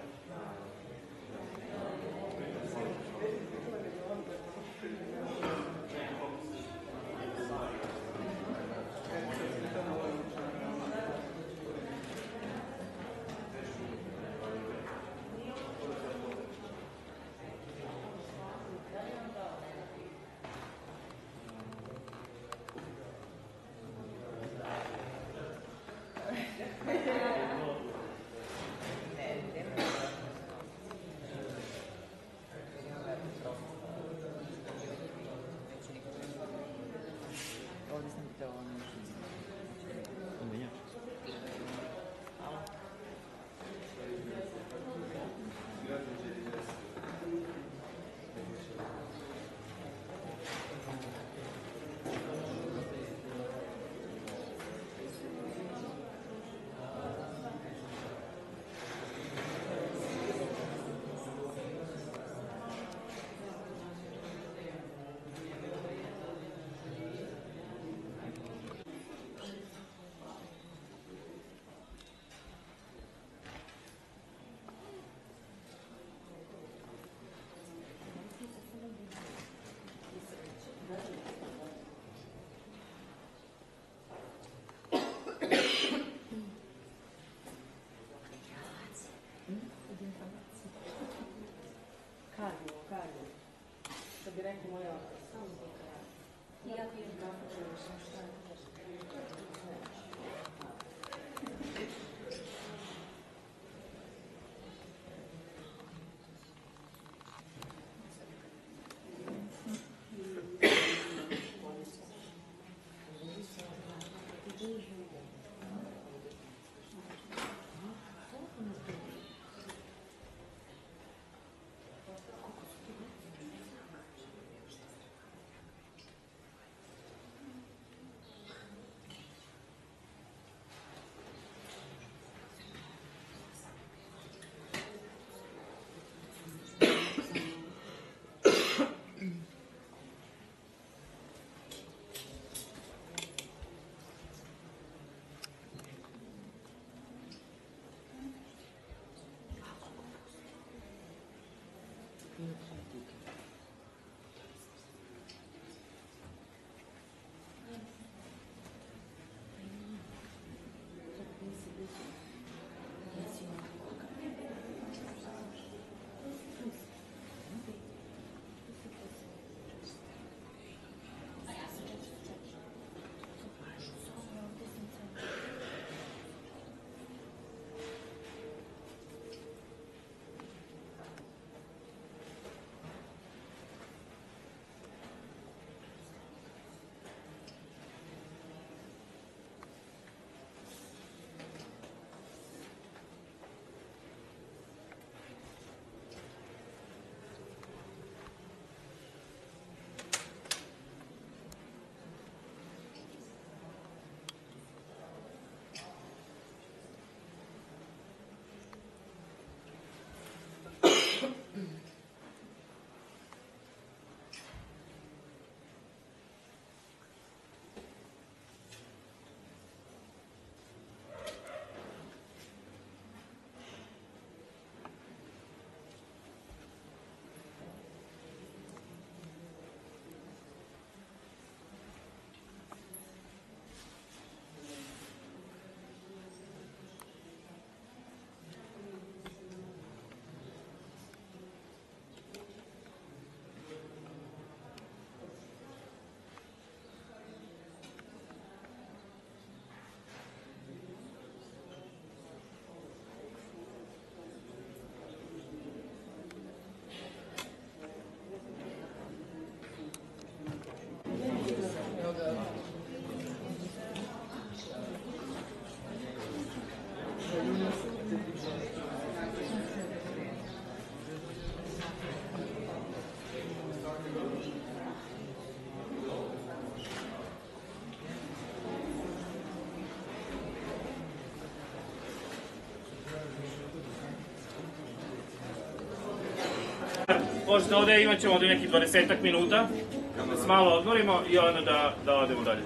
Karijo. Što bi rekao moj otac. Samo do kraja. Iako je započeo sam šta je možete ovdje, imat ćemo ovdje nekih 20 minuta, da se malo odmorimo i onda da odemo dalje.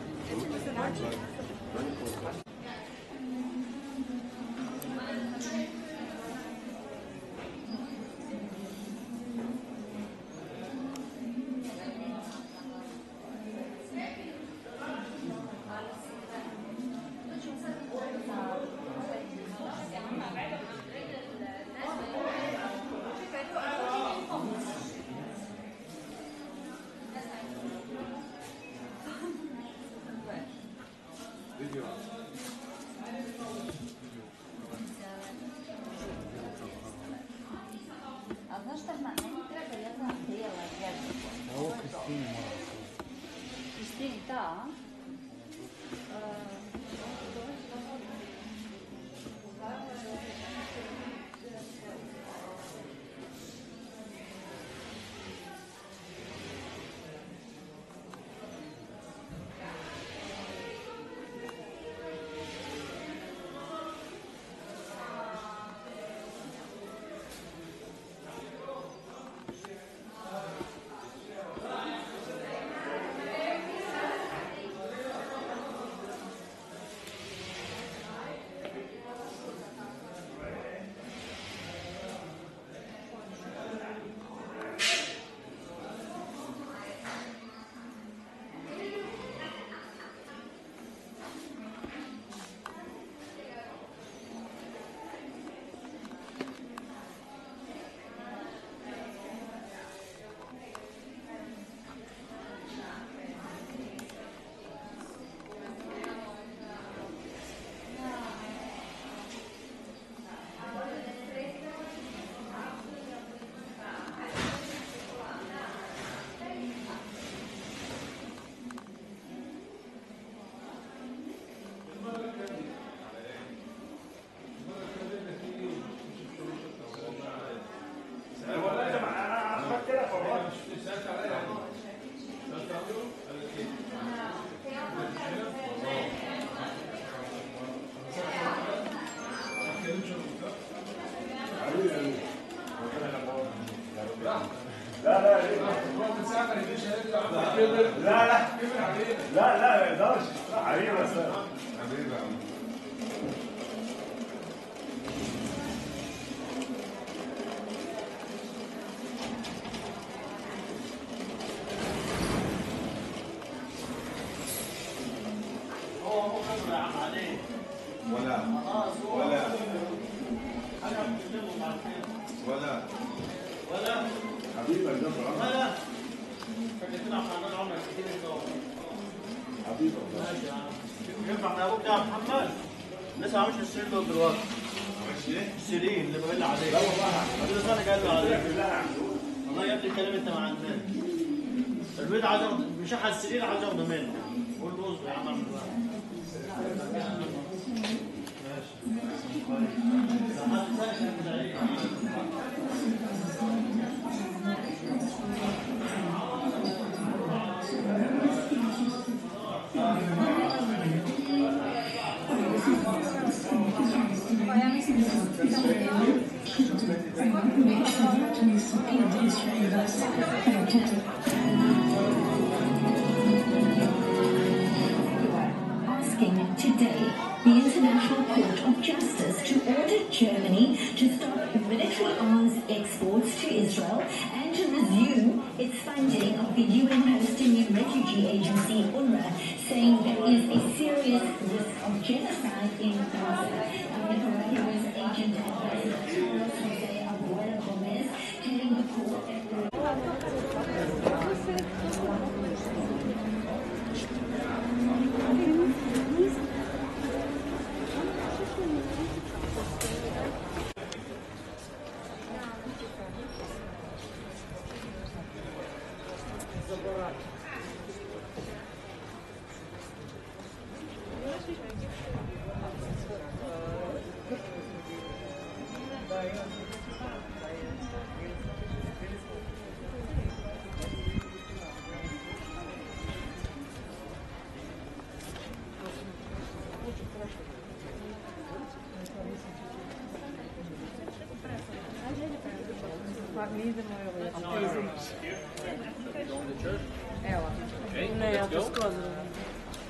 Okay, Ne, ja let's to go. skroz razumem.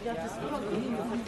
Ja to skroz razumem.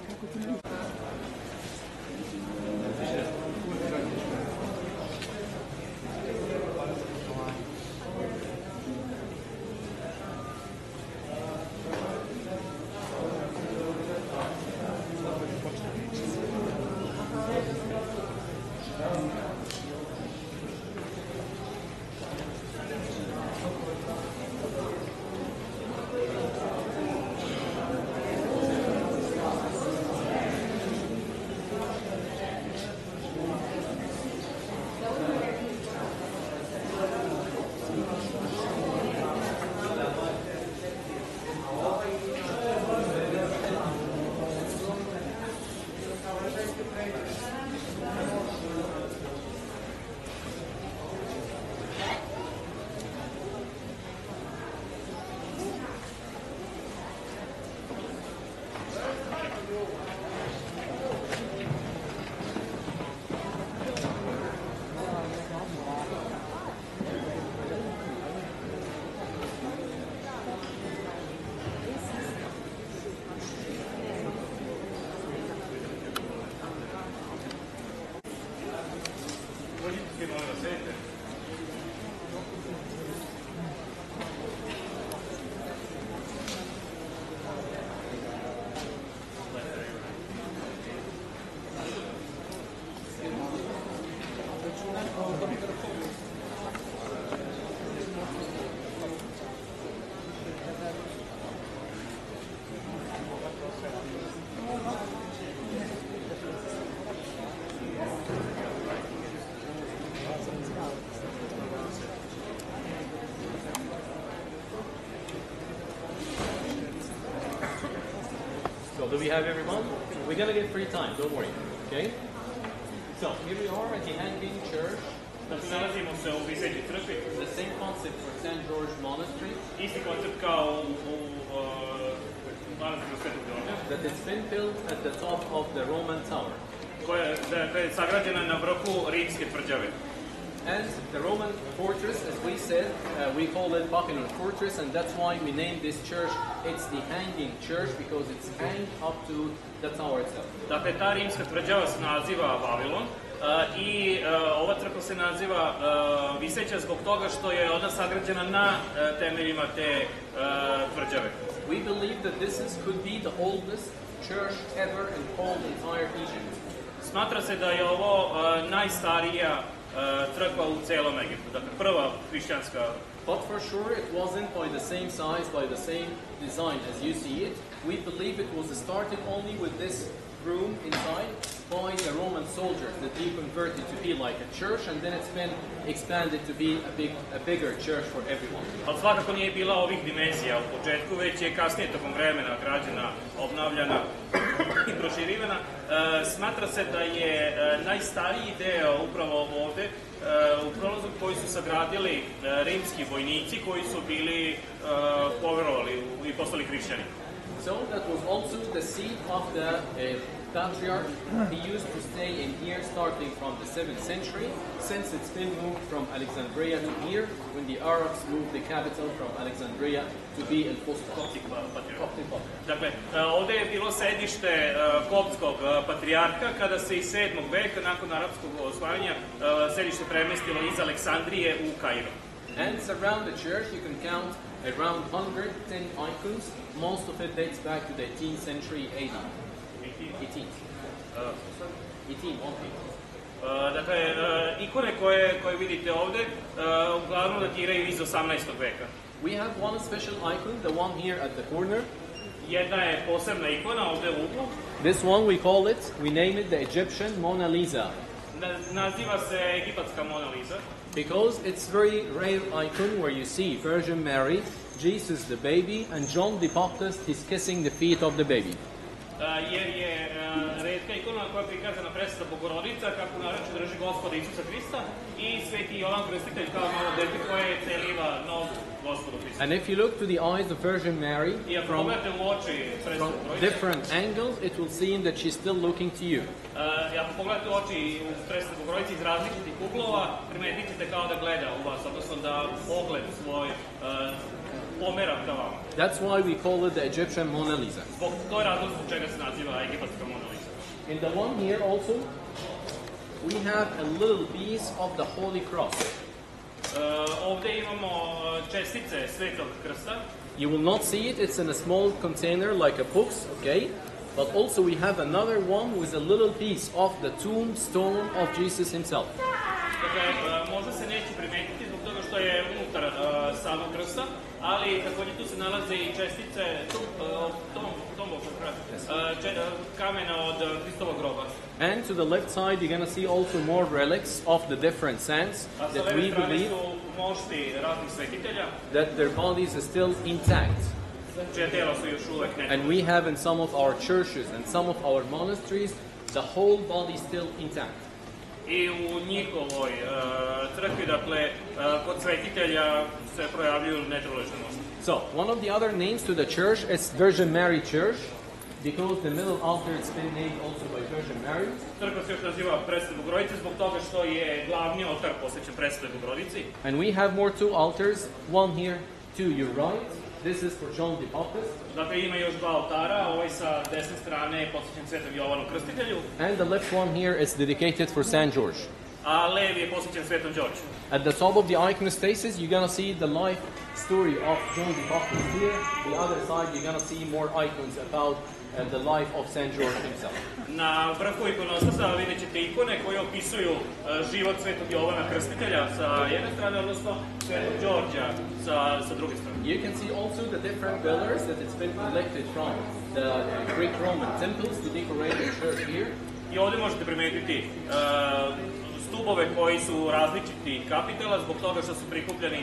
So do we have everyone? We're gonna get free time, don't worry. Okay? So here we are at the hanging church. Nalazimo se u visećoj crkvi. The same concept for St. George Monastery. Isti koncept kao u manastiru Svetog Đorđa. That it's been built at the top of the Roman tower. Koja je sagrađena na vrhu rimske tvrđave. And the Roman fortress, as we said, we call it Buckingham Fortress, and that's why we named this church. It's the hanging church because it's hanged up to the tower itself. Dakle, ta rimska tvrđava se naziva Vavilon i ova crkva se naziva viseća zbog toga što je ona sagrađena na temeljima te tvrđave. We believe that could be the oldest church ever in whole entire Egypt. Smatra se da je ovo najstarija crkva u celom Egiptu, dakle prva hrišćanska. But for sure it wasn't by the same size, by the same design as you see it. We believe it was started only with this room inside by the Roman soldiers that he converted to be like a church, and then it's been expanded to be a bigger church for everyone. Ali svakako nije bila ovih dimenzija u početku, već je kasnije tokom vremena građena, obnavljana i proširivana. Smatra se da je najstariji deo upravo ovde u prolazu koji su sagradili rimski vojnici koji su bili poverovali i postali hrišćani. So that was also the seat of the patriarch. He used to stay in here starting from the 7th century, since it's been moved from Alexandria to here, when the Arabs moved the capital from Alexandria to be Koptskog Dakle, ovde je bilo sedište koptskog patrijarha, kada se iz 7. veka, nakon arapskog osvajanja, sedište premestilo iz Aleksandrije u Kairo. And around the church you can count around 110 icons. Most of it dates back to the 18th century AD. 18. Dakle, ikone koje vidite ovde uglavnom datiraju iz 18. veka. We have one special icon, the one here at the corner. Jedna je posebna ikona ovde u uglu. This one we call it, we name it the Egyptian Mona Lisa. Naziva se egipatska Mona Lisa. Because it's very rare icon where you see Virgin Mary, Jesus the baby, and John the Baptist, he's kissing the feet of the baby. Jer je retka ikona koja je prikazana presveta Bogorodica, kako nareče drži Gospoda Isusa Hrista, i sveti Jovan Krstitelj kao malo dete koje celiva novu Gospodu Hristu. And if you look to the eyes of Virgin Mary from different angles, it will seem that she's still looking to you. Ako pogledate u oči u Presvetoj Bogorodici iz različitih uglova, primetit ćete kao da gleda u vas, odnosno da pogled svoj pomera ka vama. That's why we call it the Egyptian Mona Lisa. To je razlog zbog čega se naziva egipatska Mona Lisa. In the one here also, we have a little piece of the Holy Cross. Ovdje imamo čestice Svetog Krsta. You will not see it, it's in a small container like a box, okay? But also we have another one with a little piece of the tombstone of Jesus himself. Dakle, možda se neće primetiti zbog toga što je unutar samog krsta, ali također tu se nalaze i čestice kamena od Hristovog groba. And to the left side you're going to see also more relics of the different saints that we believe that their bodies are still intact. And we have in some of our churches and some of our monasteries the whole body still intact. I u njihovoj crkvi, dakle, kod svetitelja se projavljuju netroložne nošne. So, one of the other names to the church is Virgin Mary Church, because the middle altar has been named also by Virgin Mary. Crkva se još naziva Presvetoj Bogorodici zbog toga što je glavni oltar posvećen Presvetoj Bogorodici. And we have more two altars, one here to your right. This is for John the Baptist. Dakle, ima još dva oltara, ovaj sa desne strane je posvećen Svetom Jovanu Krstitelju. And the left one here is dedicated for Saint George. A levi je posvećen Svetom Đorđu. At the top of the iconostasis, you're gonna see the life story of John the Baptist here. The other side, you're gonna see more icons about the life of Saint George himself. Na vrhu ikonostasa vidjet ćete ikone koje opisuju život Svetog Jovana Krstitelja sa jedne strane, odnosno Svetog Đorđa sa druge strane. You can see also the different pillars that it's been collected from the Greek Roman temples to decorate the church here. I ovdje možete primetiti stubove koji su različitih kapitela zbog toga što su prikupljeni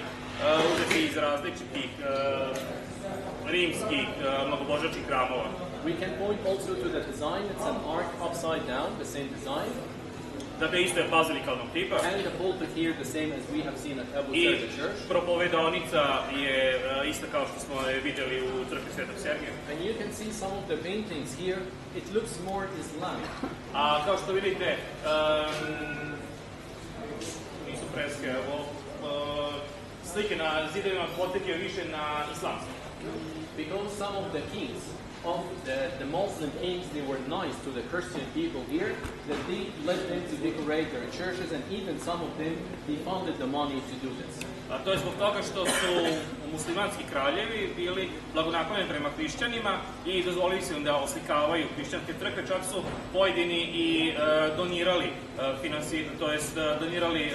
uzeti iz različitih rimskih mnogobožačkih hramova. We can point also to the design. It's an arc upside down, the same design. Dakle, isto je bazilikalnog tipa. And the pulpit here, the same as we have seen at Abu Serge Church. I propovedonica je ista kao što smo je vidjeli u crkvi Svetog Sergeja. And you can see some of the paintings here. It looks more Islamic. A kao što vidite, nisu freske, slike na zidovima podsjećaju više na islamske. Because some of the kings of the Muslim kings, they were nice to the Christian people here, that they let them to decorate their churches, and even some of them, they funded the money to do this. A to je zbog toga što su muslimanski kraljevi bili blagonaklonjeni prema hrišćanima i dozvolili su im da oslikavaju hrišćanske crkve, čak su pojedini i donirali donirali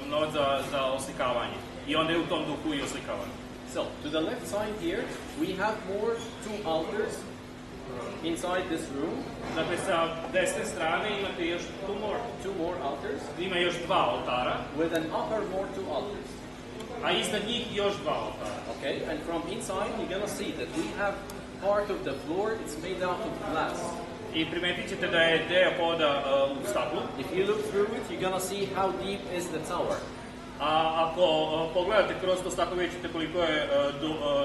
novac za oslikavanje. I onda je u tom duhu i oslikavanje. So, to the left side here, we have more two altars inside this room. Dakle, sa desne strane imate još two more altars. Ima još dva oltara. With an upper more two altars. A iznad njih još dva oltara. Okay, and from inside you're gonna see that we have part of the floor, it's made out of glass. I primetit ćete da je deo poda u staklu. If you look through it, you're gonna see how deep is the tower. A ako pogledate kroz to staklo, vidjet ćete koliko je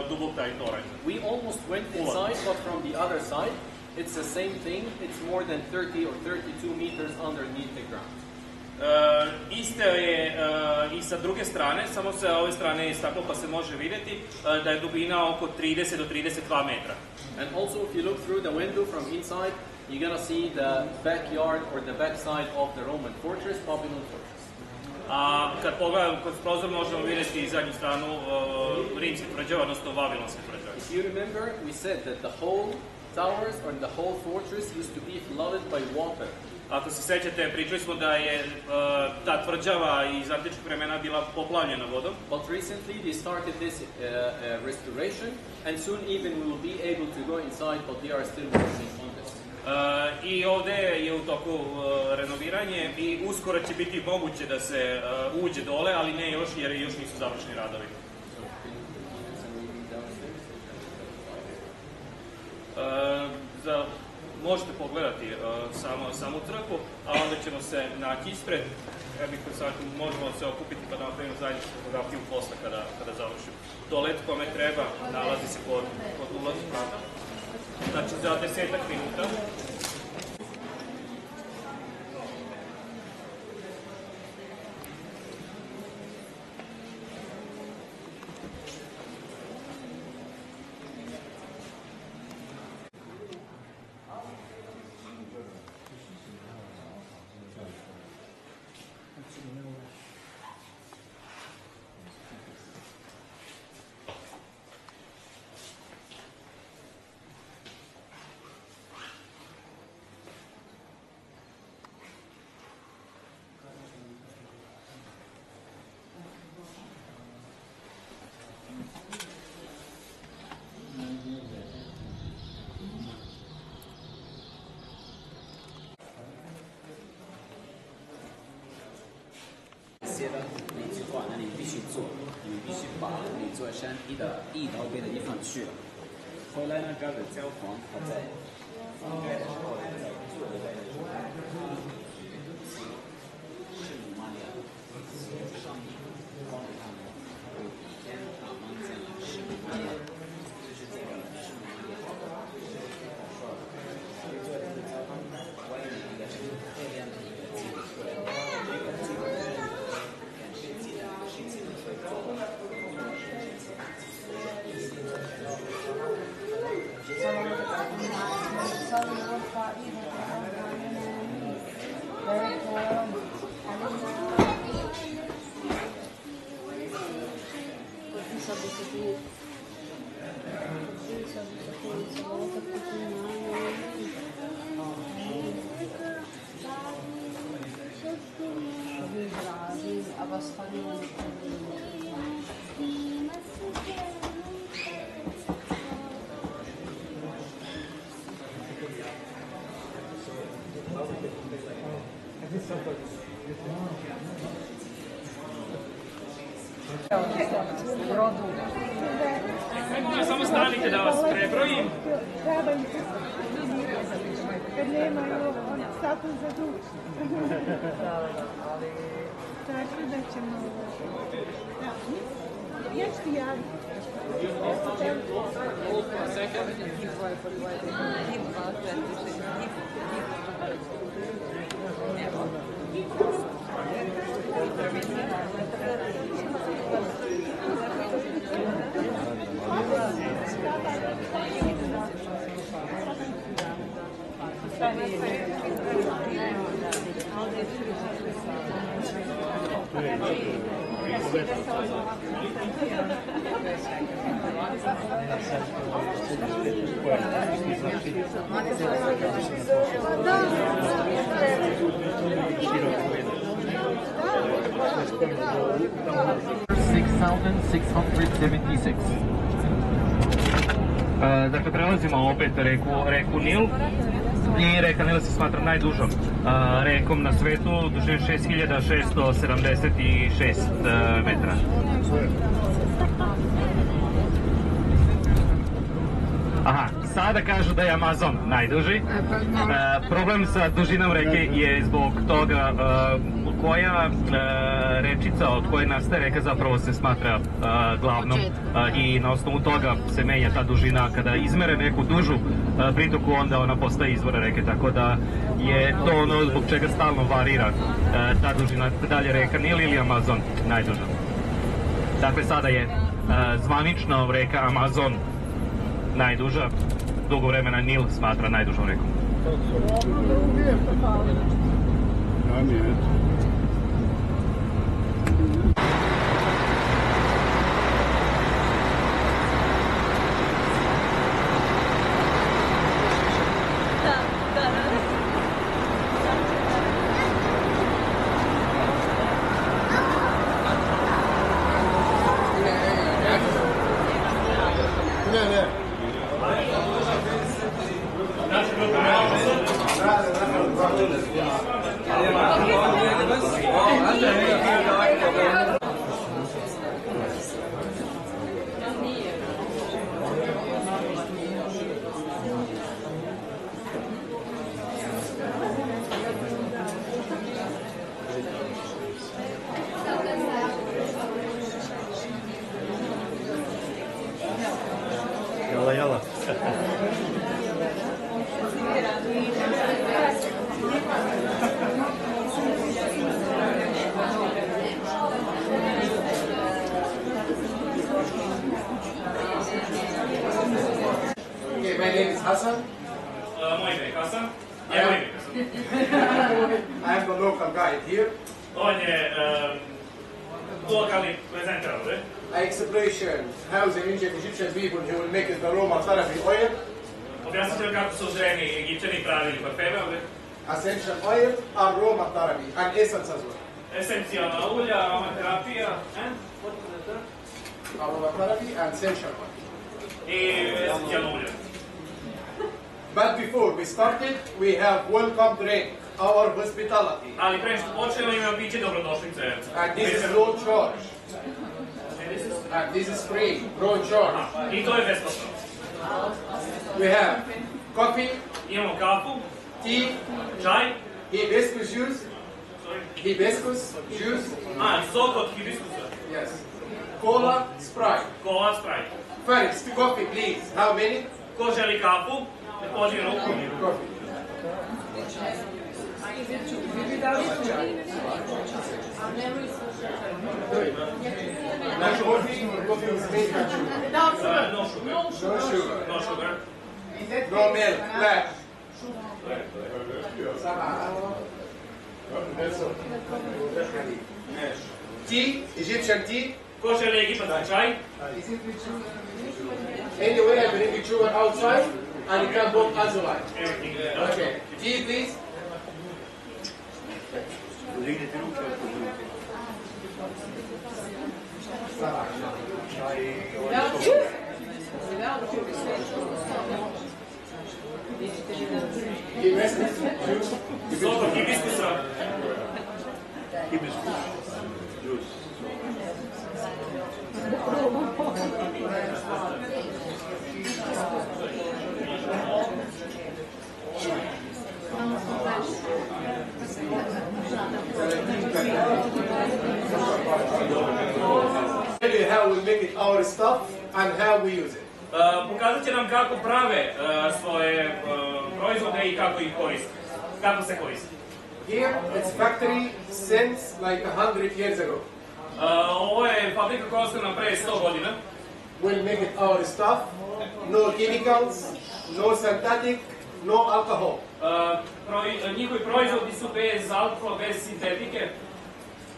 dubok taj toranj. We almost went inside, but from the other side, it's the same thing. It's more than 30 or 32 meters underneath the ground. Isto je i sa druge strane, samo sa ove strane je staklo pa se može vidjeti da je dubina oko 30 do 32 metra. And also if you look through the window from inside, you're gonna see the backyard or the backside of the Roman fortress, Babylon fortress. A kad pogledamo kroz prozor možemo vidjeti i zadnju stranu rimskih tvrđava, odnosno vavilonske tvrđave. If you remember, we said that the whole towers or the whole fortress used to be flooded by water. Ako se sećate, pričali smo da je ta tvrđava iz antičkih vremena bila poplavljena vodom. But recently they started this restoration, and soon even we will be able to go inside, but they are still working on this. I ovdje je u toku renoviranje i uskoro će biti moguće da se uđe dole, ali ne još jer još nisu završeni radovi. možete pogledati samu crkvu, a onda ćemo se naći ispred. Ja bih možemo se okupiti pa da napravimo zajedničku fotografiju posle kada završimo. Toalet kome treba nalazi se kod ulaza. Znači za 10 minuta.那你必须做，你必须把你座山移到别的地方去了。后来呢，这个教皇他在覆盖的时候，在做的在圣母玛利亚上面光着他们，有一天他们讲圣母玛利亚，就是这个圣母玛利亚，说所以做这个教堂外面一个是特别的一个基础出来的，这个基础。Samo stanite da vas prebrojim. Kad nemaju status za dušu. Tako da ćemo... Ja ću ti javiti. Dakle, prelazimo opet reku Nil i reka Nil se smatra najdužom rekom na svetu, dužine 6676 metara. Aha, sada kažu da je Amazon najduži. Problem sa dužinom reke je zbog toga koja rečica od koje nastaje reka zapravo se smatra glavnom i na osnovu toga se menja ta dužina. Kada izmere neku dužu pritoku, onda ona postaje izvora reke, tako da je to ono zbog čega stalno varira ta dužina. Da li je reka Nil ili Amazon najduža. Dakle, sada je zvanično reka Amazon najduža, dugo vremena Nil smatra najdužom rekom. name is Hassan. Moje ime je Hasan. I am the local guide here. On je lokalni prezentar ovde. I explain how the ancient Egyptian people who will make the aromatherapy oil. Objasnit ću vam kako su drevni Egipćani pravili parfeme ovde. Essential oil, aromatherapy, and essence as well. Esencijalna ulja, aromaterapija, aromatherapy and essential oil. I esencijalna ulja. But before we started, we have welcome drink, our hospitality. Ali pre što počnemo imamo piće dobrodošlice. And this is no charge. And this is free, no charge. I to je besplatno. We have coffee, imamo kafu, tea, čaj, hibiscus juice, sok od hibiskusa. Yes. Cola, Sprite. Cola, Sprite. First, coffee please. How many? Ko želi kafu? Podigne ruku. Coffee. No coffee or coffee with milk and sugar? No sugar. No sugar. No milk, black. Tea, Egyptian tea. Ko želi egipatski čaj? Anyway, I bring you sugar outside and you can both as well. Okay. Tea, please. Sok od hibiskusa. Tell you how we make it our stuff and how we use it. Pokazat će nam kako prave svoje proizvode i kako ih koriste. Kako se koriste. Here, it's factory since like 100 years ago. Ovo je fabrika koja ostala nam pre 100 godina. We'll make it our stuff. No chemicals, no synthetic, no alcohol. Njihovi proizvodi su bez alkohola, bez sintetike,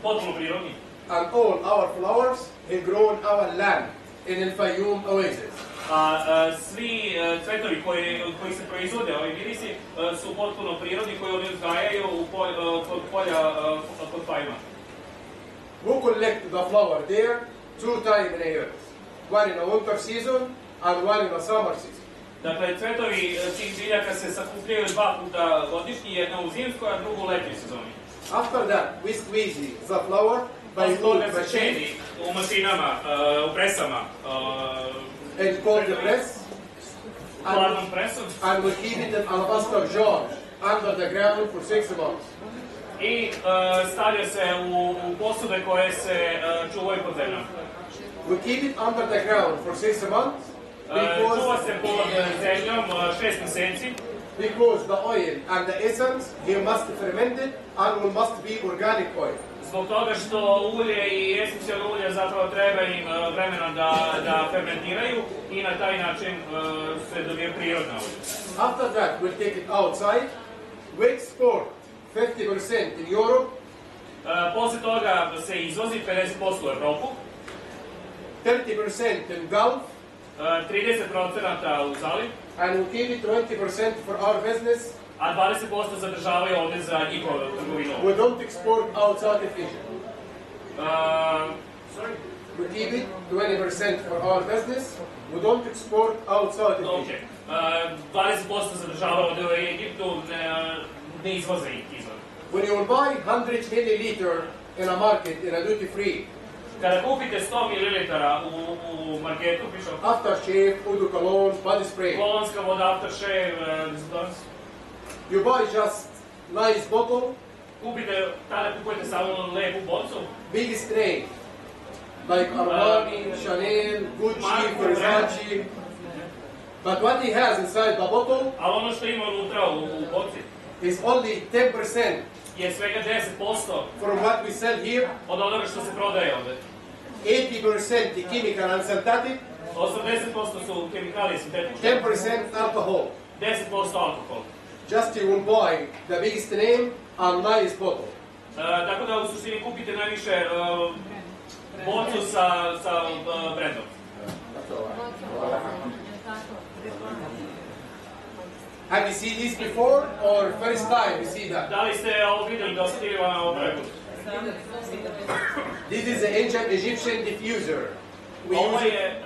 potpuno prirodni. And all our flowers are grown our land in al-Fayoum oasis. Svi cvetovi koji se proizvode, ovi mirisi, su potpuno prirodni, koji oni uzgajaju kod polja kod Fajuma. We collect the flower there 2 times in a year. One in a winter season and one in a summer season. Dakle, cvetovi tih biljaka se sakupljaju 2 puta godišnji, jedno u zimskoj, a drugo u letnjoj sezoni. After that, we squeeze the flower by wood machine. U mašinama, u presama. And cold the press. Hladnom presom. And we keep it in alabaster jar under the ground for 6 months. I stavlja se u posude koje se čuvaju pod zemljom. We keep it under the ground for 6 months. Čuva se pod zemljom 6 meseci. Because the oil and the essence, they must ferment it and it must be organic oil. Zbog toga što ulje i esencijalno ulje zapravo treba im vremena da fermentiraju i na taj način se dobije prirodna ulja. After that, we'll take it outside. We export 50% in Europe. Posle toga se izvozi 50% u Evropu. 30% in Gulf. 30% u Zaliv. And we keep it 20% for our business. A 20% zadržavaju ovde za njihovu trgovinu. We don't export outside of Egypt. Sorry? We keep it 20% for our business. We don't export outside of Egypt. 20% zadržavaju ovde u Egiptu, ne izvoze ih izvan. When you buy 100 milliliter in a market, in a duty free, kada kupite 100 ml u marketu, piše aftershave, eau de cologne, body spray. Kolonska voda, aftershave, you buy just nice bottle. Tada kupujete samo lepu bocu. Big strain. Like Armani, Chanel, Gucci, Versace. But what he has inside the bottle, ali ono što ima unutra u boci, is only 10%. Je svega 10% from what we sell here. Od onoga što se prodaje ovde. 80% chemical and synthetic. 80% 10% su kemikalije sintetičke. 10% alcohol. 10% alkohol. Just you will buy the biggest name and nice bottle. Tako da u suštini kupite najviše bocu sa brendom. Have you seen this before or first time you see that? Da li ste ovo videli do sad ili vam ovo prvi put? This is the ancient Egyptian diffuser. Ovo je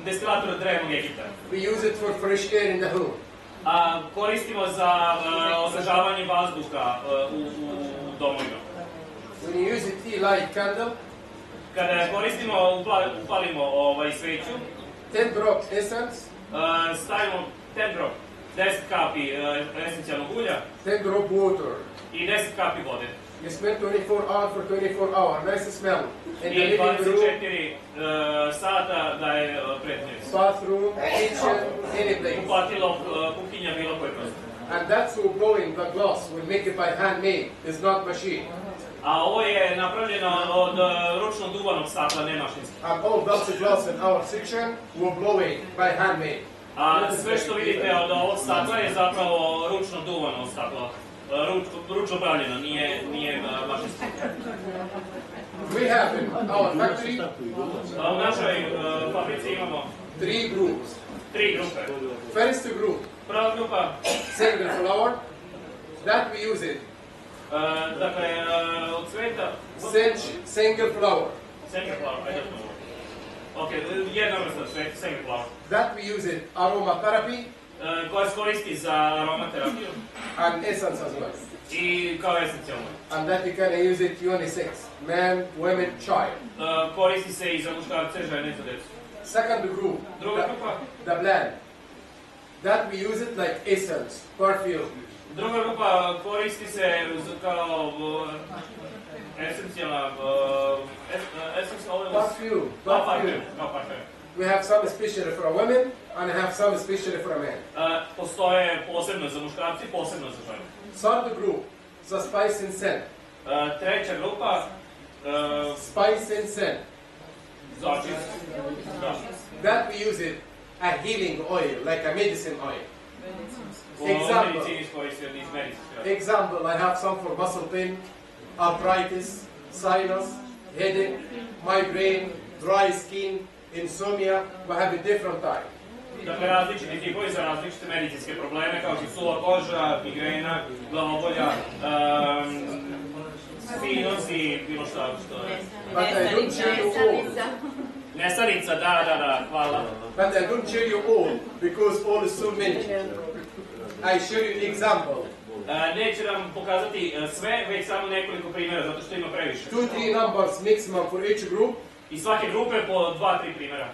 destilator drevnog Egipta. We use it for fresh air in the home. Koristimo za osvežavanje vazduha u domovima. When you use it, you light candle. Kada koristimo, upalimo sveću. 10 drop essence. Stavimo 10 drop, 10 kapi esencijalnog ulja. 10 drop water. I 10 kapi vode. You smell 24 hours for 24 hours. Nice smell. In the I living room. 24 sata da je pretnje. Bathroom, kitchen, any place. Upatilo, kuhinja, bilo koji prostor. And that's who blowing the glass will make it by handmade. It's not machine. A ovo je napravljeno od ručno duvanog stakla, ne mašinski. And all that's glass in our section were blowing by handmade. A sve što vidite od ovog stakla je zapravo ručno duvano staklo. Ručno pravljeno, nije mašinski. We have in our factory U našoj fabrici imamo 3 groups. 3 grupe. First group, Prva grupa, single flower, that we use it. Dakle, od cveta... Single flower. Single flower, I don't know. Ok, jedna vrsta cveta, single flower. That we use it aromatherapy. Koja se koristi za aromaterapiju. And essence as well. I kao esencijalno. And that you can use it unisex, man, women, child. Koristi se i za muškarce, žene i za djecu. Second group, Druga grupa, the blend. That we use it like essence, perfume. Druga grupa koristi se kao esencijalna perfume. We have some especially for a woman and have some especially for a man. Postoje posebno za muškarci, posebno za žene. Third group, the spice and scent. Treća grupa, spice and scent. That we use it a healing oil, like a medicine oil. Example, I have some for muscle pain, arthritis, sinus, headache, migraine, dry skin, insomnia. We have a different type. Dakle, različiti tipovi za različite medicinske probleme, kao što suva koža, migrena, glavobolja, sinus i bilo šta što je. Nesanica, da, hvala. But I don't show you all, because all is so many. I show you an example. Neću vam pokazati sve, već samo nekoliko primjera, zato što ima previše. 2-3 numbers maximum for each group. I svake grupe po 2-3 primjera.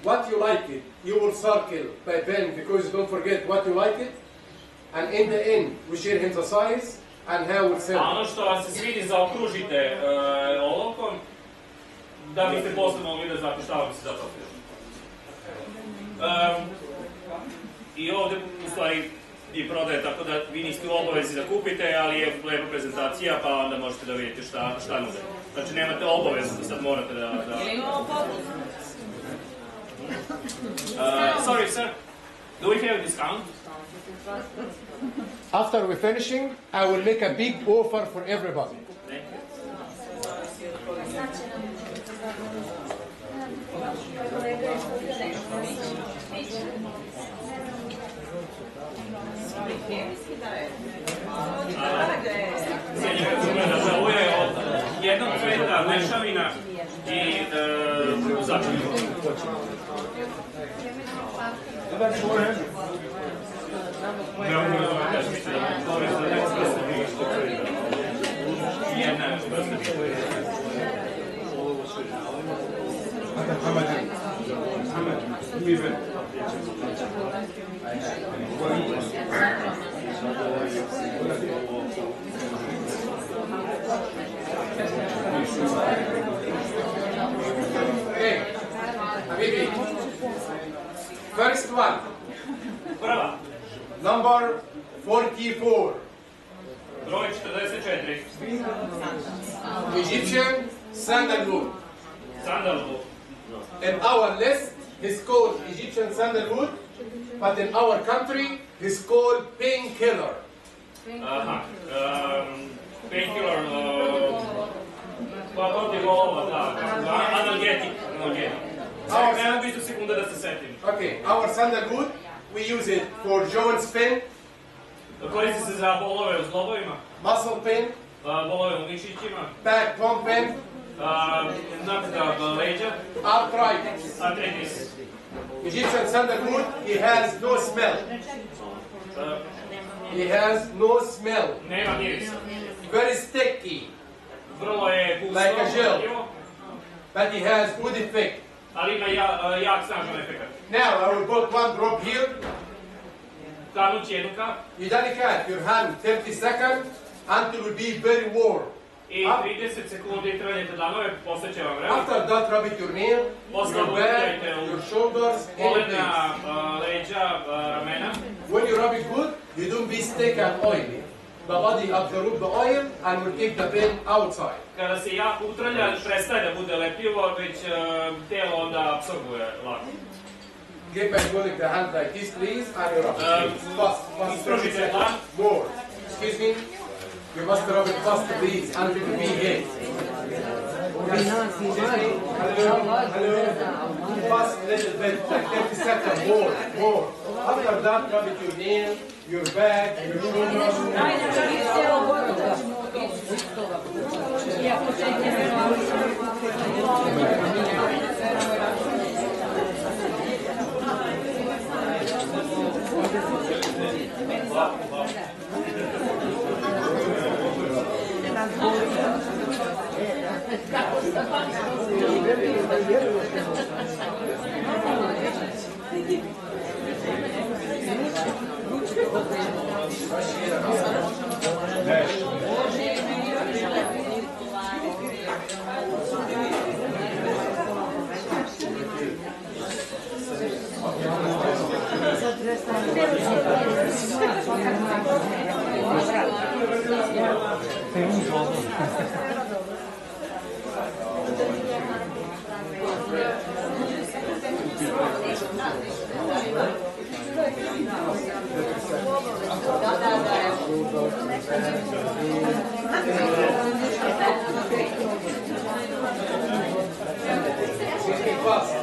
What you like it, you will circle by pen, because you don't forget what you like it. And in the end, we share him the size and how it sells. A ono što vam se svidi zaokružite olovkom, da biste posle mogli da znate šta vam se zapravo. I ovde, u stvari, i prodaje, tako da vi niste u obavezi da kupite, ali je lepa prezentacija, pa onda možete da vidite šta nude. Znači, nemate obavezu da sad morate da... Sorry, sir. Do we have a discount? After we're finishing, I will make a big offer for everybody. Thank you. Ovo je od jednog cveta, mešavina i začinje. Hey, Habibi, first one. Prva. Number 44. Broj 44. Egyptian sandalwood. Sandalwood. In our list, he's called Egyptian sandalwood, but in our country, he's called painkiller. Painkiller, analgetic. Okay, our sandalwood, we use it for joint pain, koristi se za bolove u zglobovima, muscle pain, bolove u mišićima, back bone pain, napreda leđa, arthritis. Egyptian sandalwood, he has no smell. He has no smell. Nema mirisa. Very sticky. Vrlo je gusto. Like a gel. But he has good effect. Ali ima jak snažan efekat. Now I will put one drop here. Kanut će jednu kap. You delicate your hand 30 seconds until it will be very warm. I 30 sekundi trajete dlanove, postaće vam vreme. After that, rub it your nail, your back, your shoulders, kolena, leđa, ramena. When you rub it good, you don't be stick and oily. The body absorb the oil and will take the pain outside. Kada se jako utrlja, prestaje da bude lepljivo, već telo onda apsorbuje lako. Get back going the hand like this, please, and you rub it. Fast. More. Excuse me. You must rub it fast, please, until it be hit. Fast a little bit, like 30 seconds, more. After that, rub it your nail, your back, your shoulders.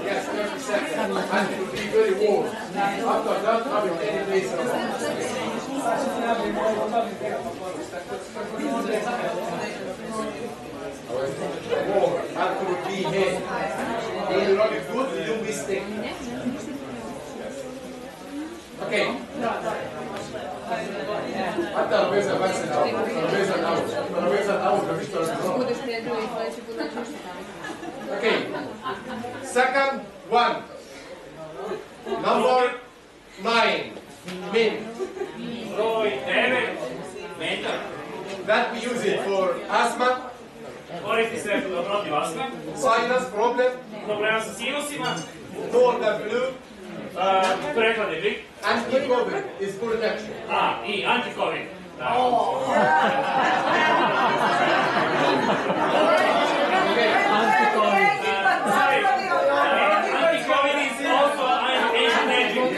Yes, 30 seconds. And it will be very warm. After that, I will any place warm. And it will be here. When you rub it good, you don't be stick. Okay. Hatta robeza bakse na robeza na Okay. Second one. Number 9. Mint. That we use it for asthma. Koristi se protiv astme. Sinus problem. Problema sa sinusima. Northern flu. Prehlade blik. Anti-COVID is protection. I anti-COVID. Anti-COVID is also anti-aging.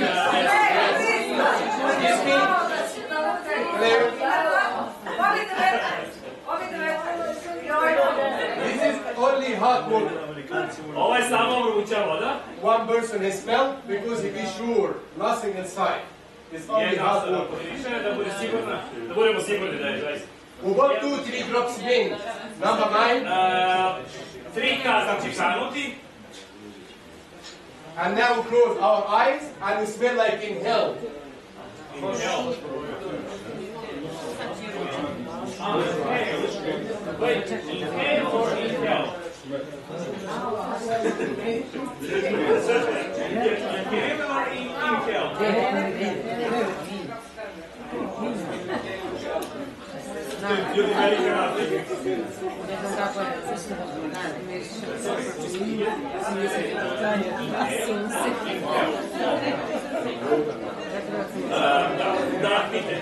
This is only hot water. Ovo je samo vruća voda. One person has smelled because he be sure nothing inside. It's only hot water. Da budemo sigurni da je zaista. We want 2-3 drops mint. Number 9. 3 znači kanuti. And now we close our eyes and we smell like in hell. Wait, inhale or inhale? Inhale or inhale? Ljudi velike razlike. Dahnite.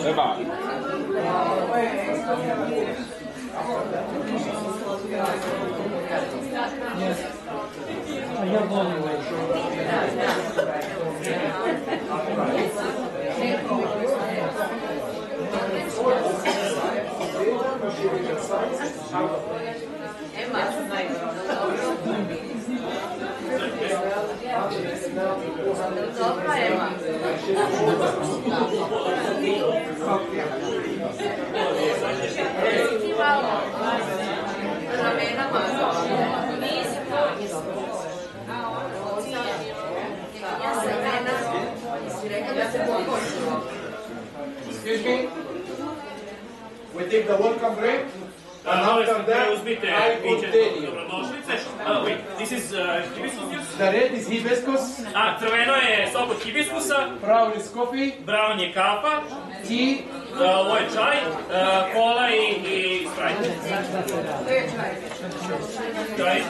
Treba. A ja volim. Dobra, Ema. Ti malo ramena malo. Nisi to. Ja sam ramena. Si rekao da se pokošila. Excuse me? We take the welcome break. And after that, I continue. This is hibiscus juice. The red is hibiscus. A, crveno je sok od hibiskusa. Brown is coffee. Brown je kafa. Tea. Ovo je čaj, kola i Sprite. Čaj.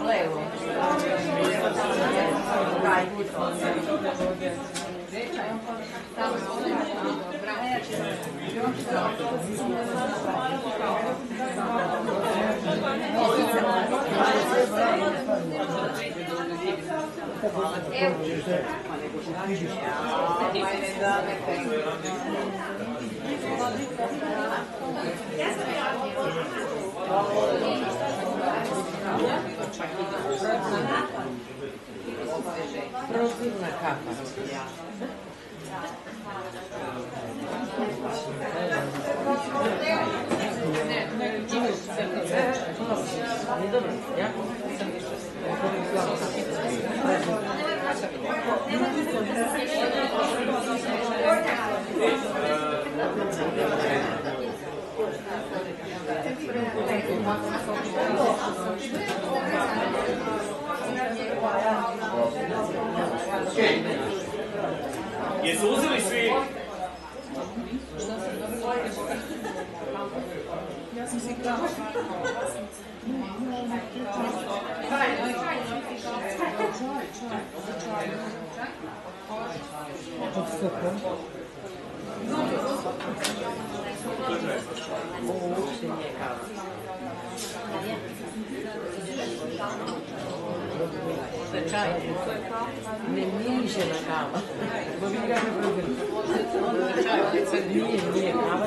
Levo. Prozirna kafa. Dobro, ja? Jesu uzeli svi? Ja sam si kao. Čaj, ne nižena kava. Čaj, nije kava,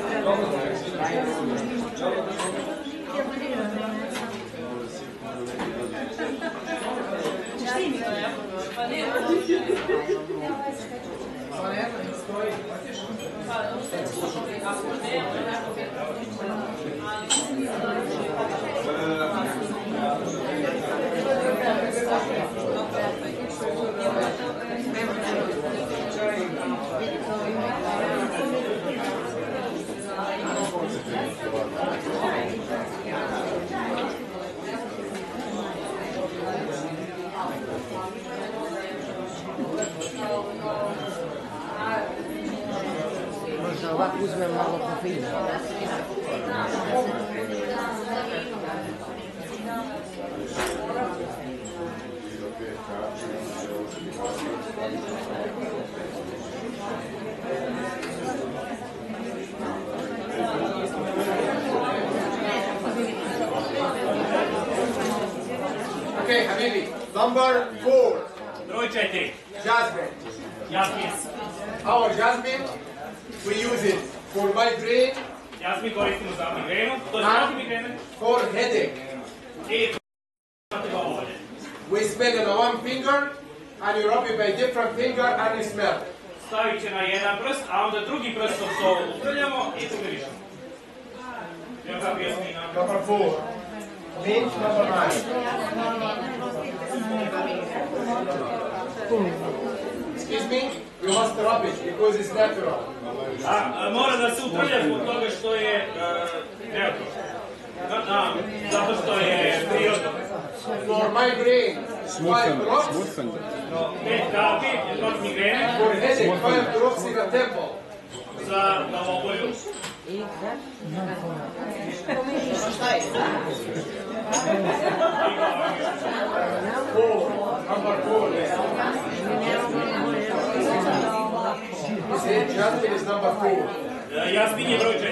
možda ovako uzmem malo kofeina. Okay, Habibi. Number 4. Broj 4. Jasmine. Jasmin. Our jasmine, we use it for migraine. Jasmin koristimo za migrenu. To je za migrene. For headache. I we smell it on one finger, and you rub it by different finger, and you smell. Stavit će na jedan prst, a onda drugi prstom to utrljamo i pomirišamo. Number 4. Mint number 9. Excuse me, you must rub it because it's natural. Mora da se utrlja zbog toga što je neophodno. Zato što je prirodno. For migraine, 5 drops. 5 kapi, protiv migrene. For headache, 5 drops in a temple. za glavobolju. Jasmine is number 4. Jasmin je broj 4.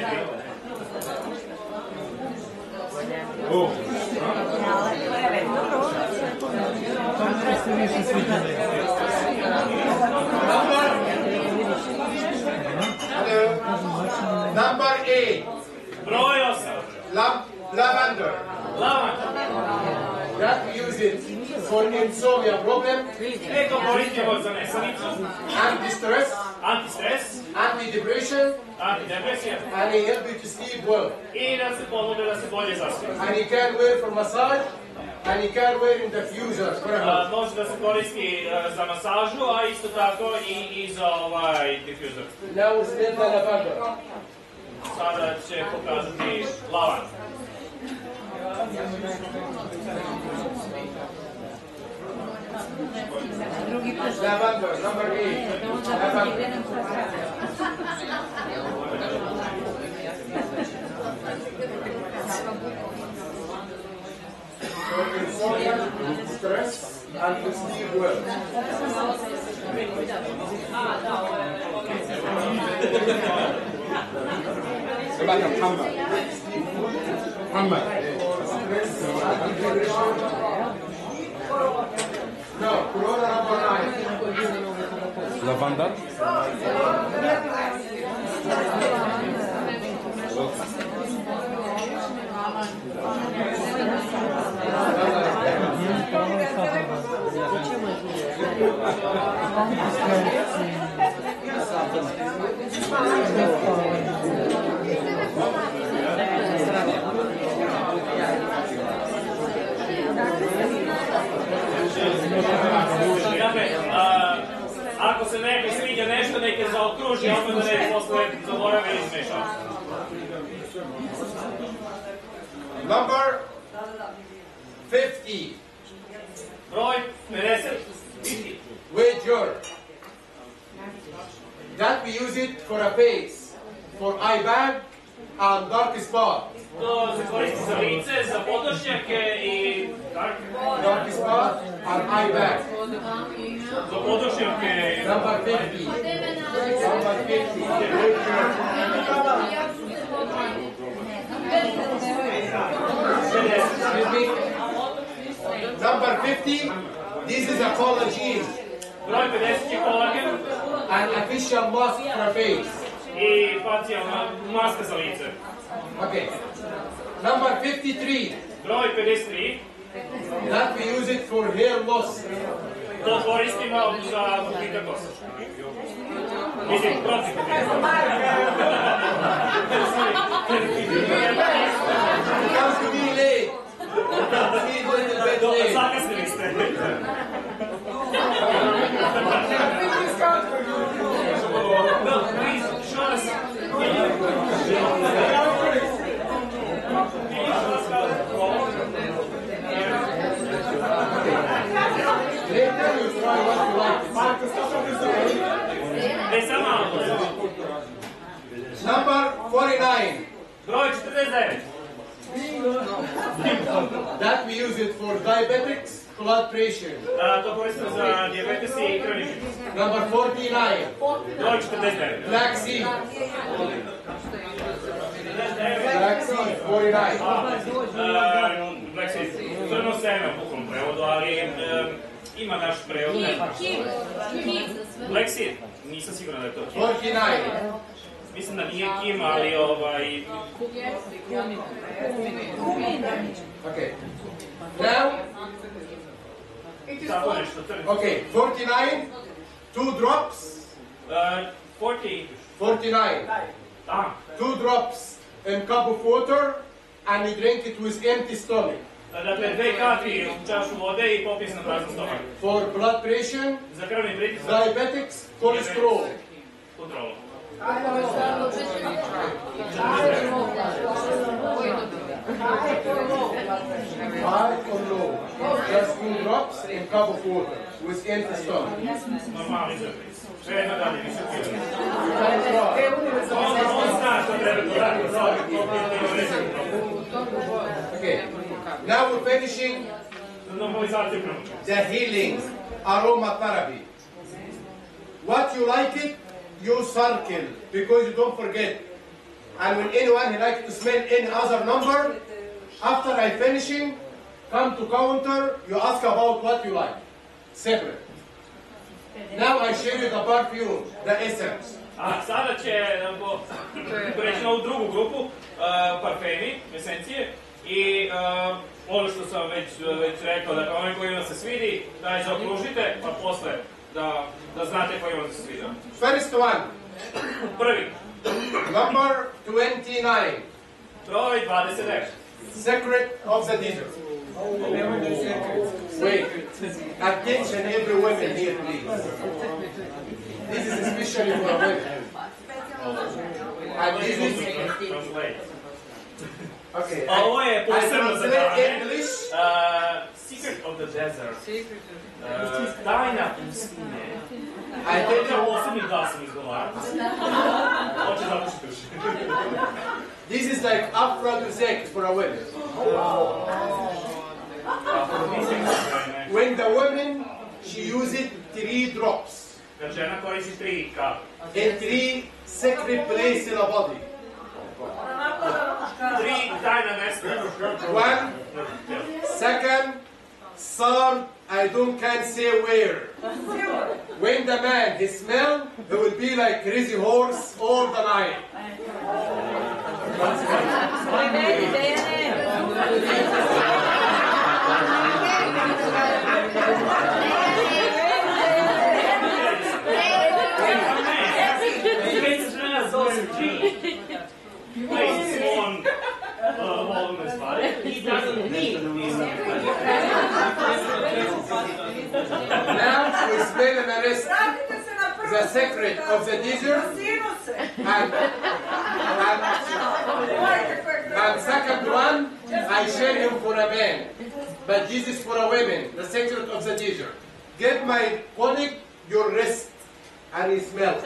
Number 8. Broj 8. Lavender. That we use it for insomnia problem. To koristimo za nesanicu. Anti-stress. Anti-depression. Antidepresija. And it helps you to sleep well. I da se pomogne da se bolje zaspije. And you can wear for massage. And you can wear in diffusers. Može da se koristi za masažu, a isto tako i za diffuser. Now still the lavender. Sada će pokazati lavan. Lavender, number 8. For insomnia, stress, and to sleep well. About Muhammad. No, Corona number 9. Lavender. Ako se neko sviđa nešto, neke zaokruži, a opet da ne posle zaborave i izmeša. Number 50. Broj 50. Wager. That we use it for a face, for eye bag and dark spot. To se koristi za lice, za podršnjake i dark spot and eye bag. Za podršnjake. Number 50. Number 50. Number 50. This is a collagen. Broj 50 je kolagen. An official mask for face. I facijalna maska za lice. Okay. Number 53. Broj 53. That we use it for hair loss. To koristimo za gubitak kosa. Mislim, protiv. Comes to be late. Zakasnili ste. Number 49. Broj 49. That we use it for diabetics, blood pressure. To koristimo za diabetes i krvni pritisk. Number 49. Broj 49. Black seed. Black seed, 49. Black seed. Crno seme u bukvalnom prevodu, ali ima naš prevod. Black seed. Nisam siguran da je to kim. 49. Mislim da nije kim, ali Okay. Now. Tako nešto. Okay, 49. 2 drops. 40. 49. 2 drops in cup of water and you drink it with empty stomach. Dakle, 2 kapi u čašu vode i popis na prazan stomak. For blood pressure, za krvni pritisak, diabetics, cholesterol. Kontrolu. High or low? Just 2 drops in cup of water with empty stomach. Okay. Now we're finishing the healing aromatherapy. What you like it, you circle because you don't forget. And when anyone he like to smell any other number, after I finishing, come to counter, you ask about what you like. Separate. Now I show you the perfume, the essence. A sada će preći na ovu drugu grupu, parfemi, esencije, i ono što sam već rekao, dakle onaj koji vam se svidi, da zaokružite, pa posle da znate koji vam se svida. First one. Prvi. Number 29. Broj 29. Secret of the desert. Wait. Attention every woman here, please. This is especially for women. And this is... Okay. Ovo je posebno za dane. Secret of the desert. Tajna pustine. I tell you... Posebni glasom izgovarati. Hoće zapušiti uši. This is like aphrodisiac for a woman. When the woman, she uses 3 drops. Kad žena koristi 3 kapi. In 3 sacred places in the body. 3 tajna mesta. 1, 2nd, 3rd, I can't say where. When the man, he smell, he will be like crazy horse all the night. He doesn't need Now we spell and arrest the secret of the desert and second one I share him for a man, but this is for a woman, the secret of the desert. Get my colleague your wrist and he smells.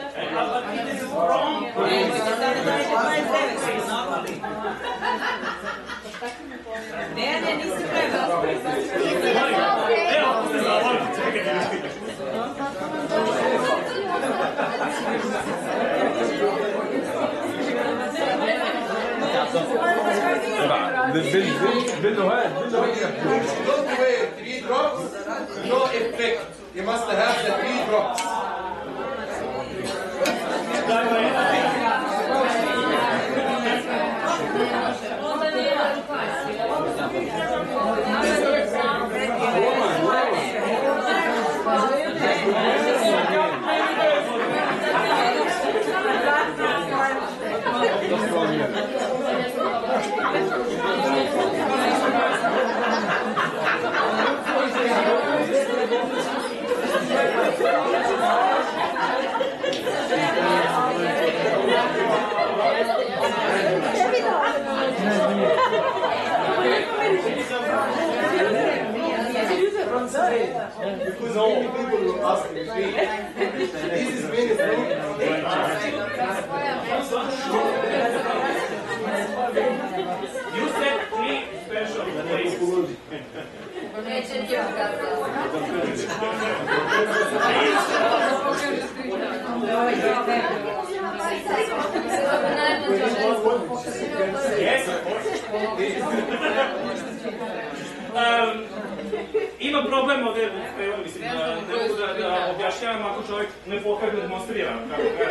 Don't wear 3 drops, no effect. You must have the 3 drops. Because many people will ask me, this is many fruit. You said 3 special places. Yes, of course. Ima problem ovdje, mislim, ne mogu da objašnjavam ako čovjek ne pokaže, demonstrira,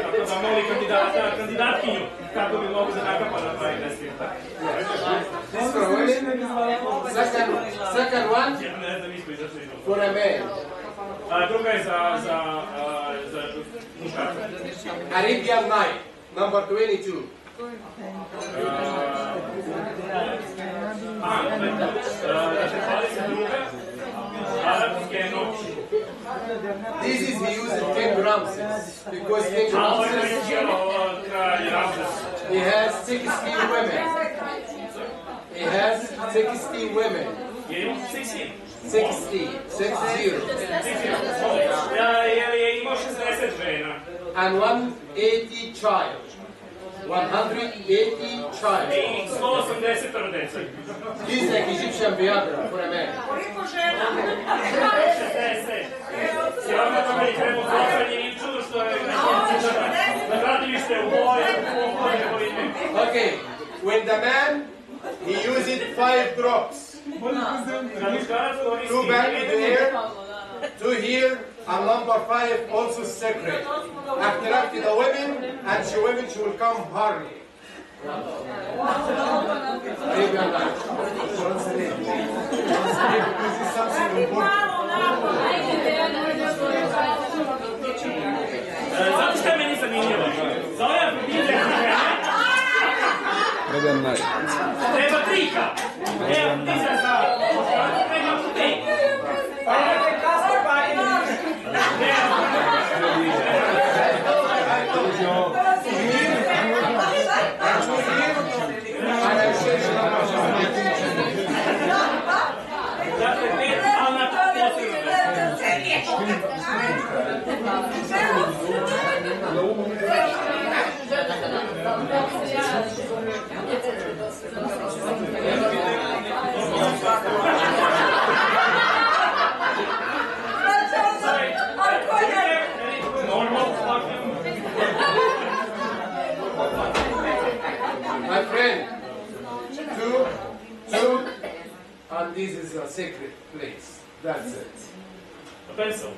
tako da moli kandidatkinju kako bi mogu da nakapa na 2 investita. Second one for a man. Druga je za muškarca. Arabian Night, number 22. This is he uses 10 grams because 10 grams he has 16 women. He has 16 women. 16. 60. 60. Je imao 60 žena. And 180 child. 180 child. I 180 deca. This is like Egyptian Viagra for a man. Koliko žena? 60. Ja onda tamo i krenu zločanje i čudo što je na gradilište u boju. Okay, when the man, he used 5 drops. 2 back in the air, 2 here, and number 5 also sacred. Attract the women, and the women she will come hurry. This is something important. Zato što je meni zanimljivo? Za ove pitanje treba trika. Evo, ti se za... Treba trika. Dakle, 5, ali na My friend, 2, and this is a sacred place. That's it. A pencil.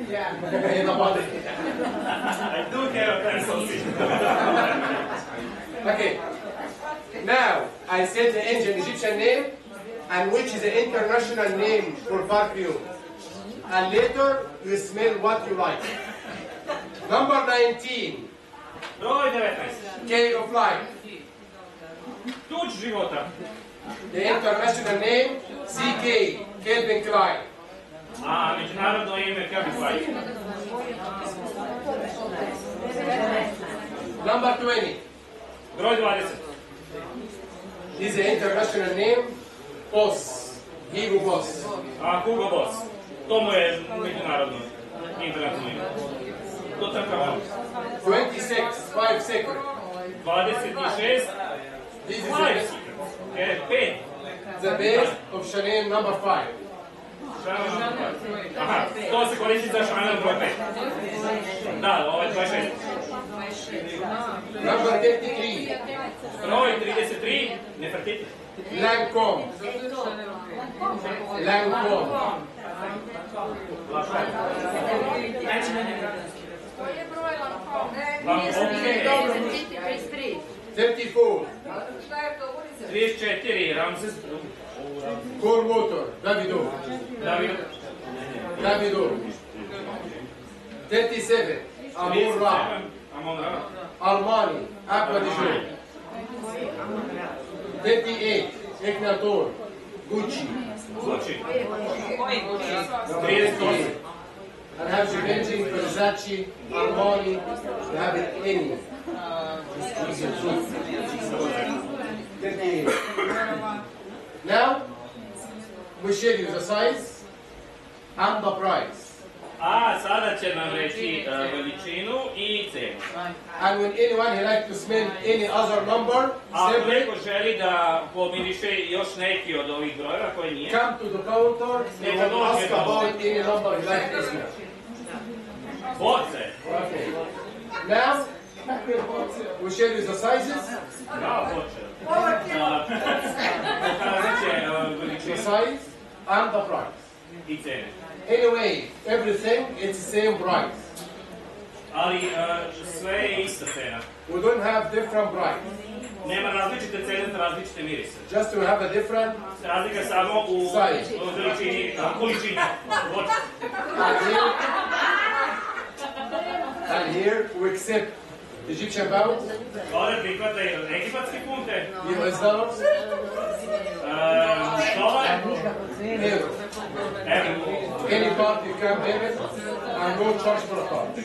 Yeah. In the body. I do have a pencil. Okay. Now, I said the ancient Egyptian name, and which is the international name for perfume. And later, you smell what you like. Number 19. Broj 19. K of life. Tuč života. The international name, CK, Calvin Klein. A međunarodno ime Calvin Klein. Number 20. Broj 20. This is the international name, Boss. Hugo Boss. A Hugo Boss. To mu je međunarodno internacionalno ime. To sam kao 26, 5 secret. 26. This is 5. the, the base of Chanel number 5. Aha, to se koristi za Chanel broj 5. Da, ovo je 26. Number 33. Broj 33, Nefertiti. Lancome. Lancome. Lancome. 34. 34, Ramses. Core motor, Davido. Davido. 37. Amon Ra. Armani. Aqua di Gio. 38. Egnator. Gucci. Gucci. 38. And have Givenchy, Versace, Armani, you have it any. 38. Now, we show you the size and the price. A sada će nam reći veličinu i cenu. And when anyone he like to smell any other number, ako neko želi da pomiriše još neki od ovih brojeva koji nije, come to the counter and ask about any number he like to smell. Boce. Okay. Now, we show you the sizes. Da, boce. Pokazat će veličinu. The size and the price. I cene. Anyway, everything it's the same price. Ali sve je ista cena. We don't have different price. Nema različite cene za različite mirise. Just to have a different razlika samo u veličini, količini. And here we accept Egyptian pounds. Ovdje prihvataju egipatske funte. US dollars. Dolar. Euro. Any part you can pay it and no charge for a card.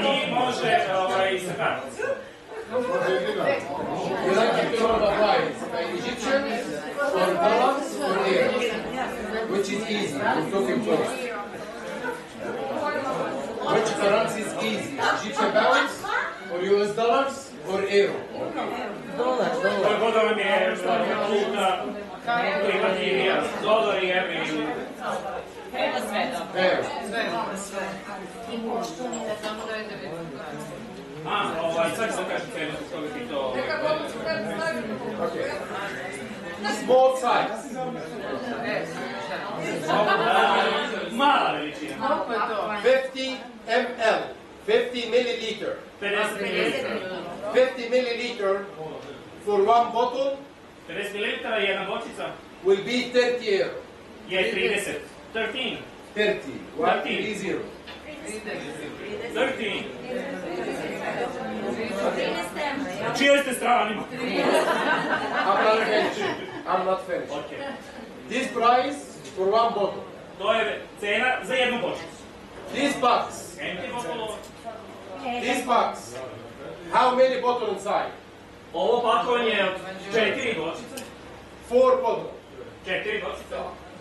I može sa kartice. You like to know the price by Egyptian or dollars or euro? Which is easy? We're talking first. Which currency is easy? Egyptian pounds or US dollars or euro? Koje god vam je valuta prihvatljivija, dolar i evro ili... Euro. Sad ću da kažem cenu, što bi ti to... Small size. Mala veličina. 50 ml. 50 milliliter. 50 mililitra. 50 milliliter for one bottle 50 mililitra je jedna bočica. will be 30 euro. Je 30. 13. 30. 13. 13. Čije ste strani? I'm not finished. Okay. This price for one bottle. To je cena za jednu bočicu. This box. This box. How many bottles inside? Ovo pakovanje je od 4 bočice. 4 bottles. 4 bočice.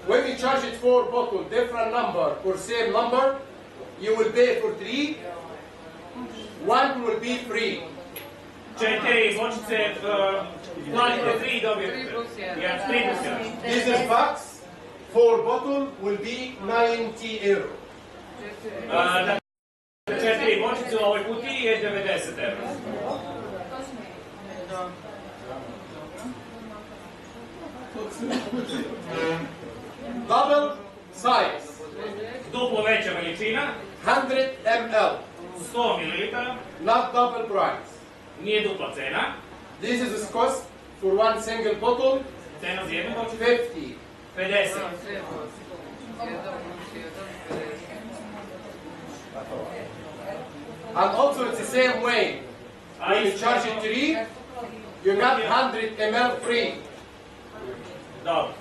When we charge it 4 bottles, different number or same number, you will pay for 3. One will be free. 4 bočice, platite 3 dobijete. 3 plus 1. This is box. 4 bottles will be 90 euro. 4 bočice u ovoj kutiji je 90 euro. Double size. Duplo veća veličina. 100 ml. 100 ml. Not double price. Nije dupla cena. This is the cost for one single bottle. Cena za jednu bočicu. 50. 50. And also it's the same way. When you charge it 3, you got 100 ml free. Dobro.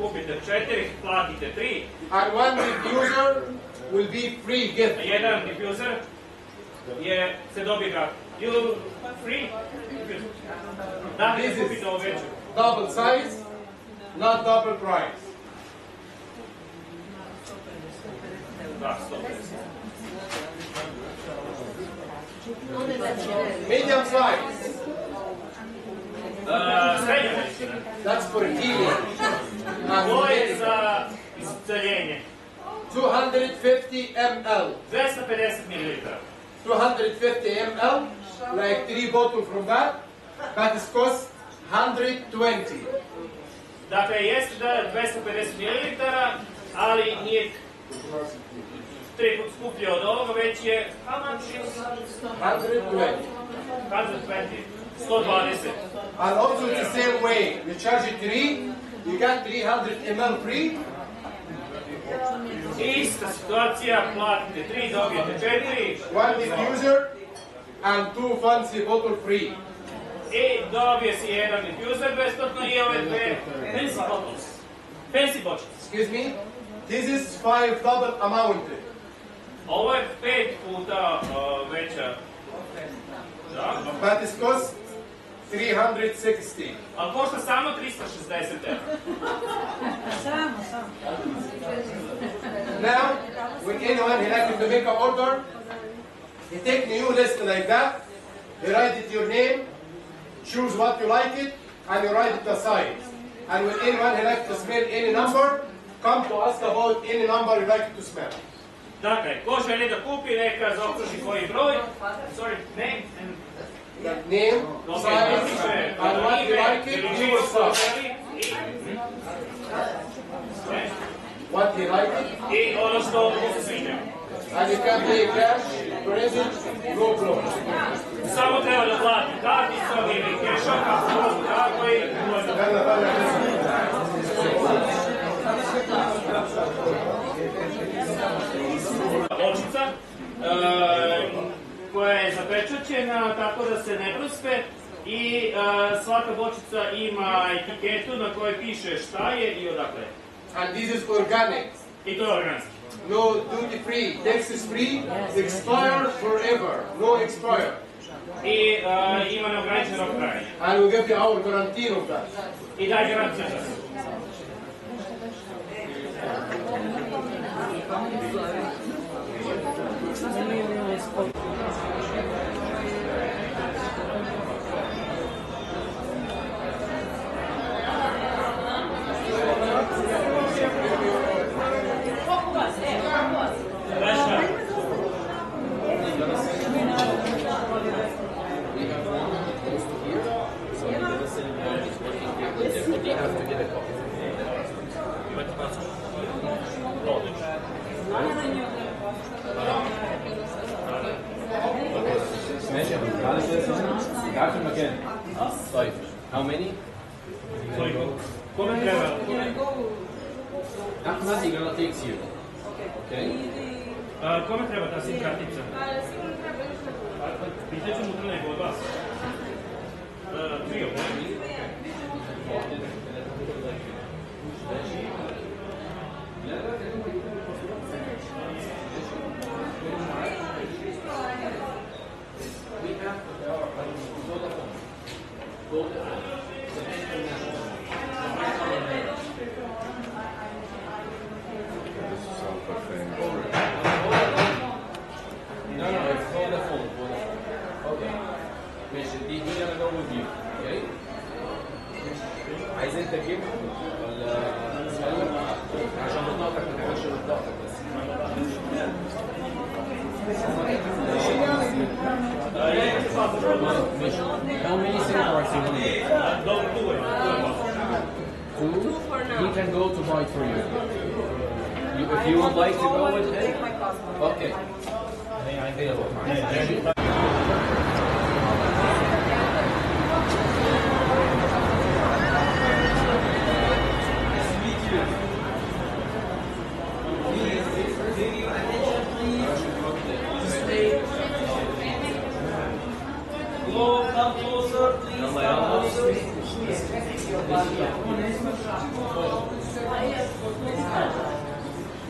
Kupite 4, platite 3. And one diffuser will be free gift. Jedan diffuser se dobije gratis. You free? Da, This kupite is ovo veću. double size, not double price. Da, 150. Medium size. Srednja veličina. That's for healing. To je za isceljenje. 250 ml. 250 ml. 250 ml, like 3 bottles from that, that is cost 120. Dakle, jeste da je 250 ml, ali nije 3 put skuplje od ovoga, već je 120. 120. And also it's the same way. You charge it 3, you got 300 ml free. Ista situacija, platite 3, dobijete 4. One diffuser and 2 fancy bottle free. I dobije se jedan diffuser besplatno i ove dve fancy bottles. Fancy bottles. Excuse me? This is 5 double amounted. Ovo je 5 puta veća. That is cost 360. Ali košta samo 360 €. Samo. Now, when anyone he like to make an order, he take new list like that, he write it your name, choose what you like it, and you write it the size. And when anyone he like to smell any number, come to ask about any number you like to smell. Dakle, ko želi da kupi, neka zaokruži koji broj, sorry, name, Name, size, and what you like it, you will start. What you like it, i ono što mu se sviđa. and you can pay cash, present, no problem. Samo treba da plati karticom ili kešom, tako i bočica koja je zapečaćena tako da se ne prospe i svaka bočica ima etiketu na kojoj piše šta je i odakle. And this is organic. I to je organski. No duty free, tax is free, expire forever, no expire. I ima neograničen rok trajanja. I will give you our guarantee of that. I daje garanciju za to. How many? Come treba? Nothing gonna takes you. Okay? Kome treba ta SIM kartica? Pitaću unutra nego od vas. Trio, ne? عايزين تجيب ولا عشان بطاقتك ما تعملش بطاقتك بس. How many SIM cards you want? Two? He can go to buy for you. If you would like to go with him, okay.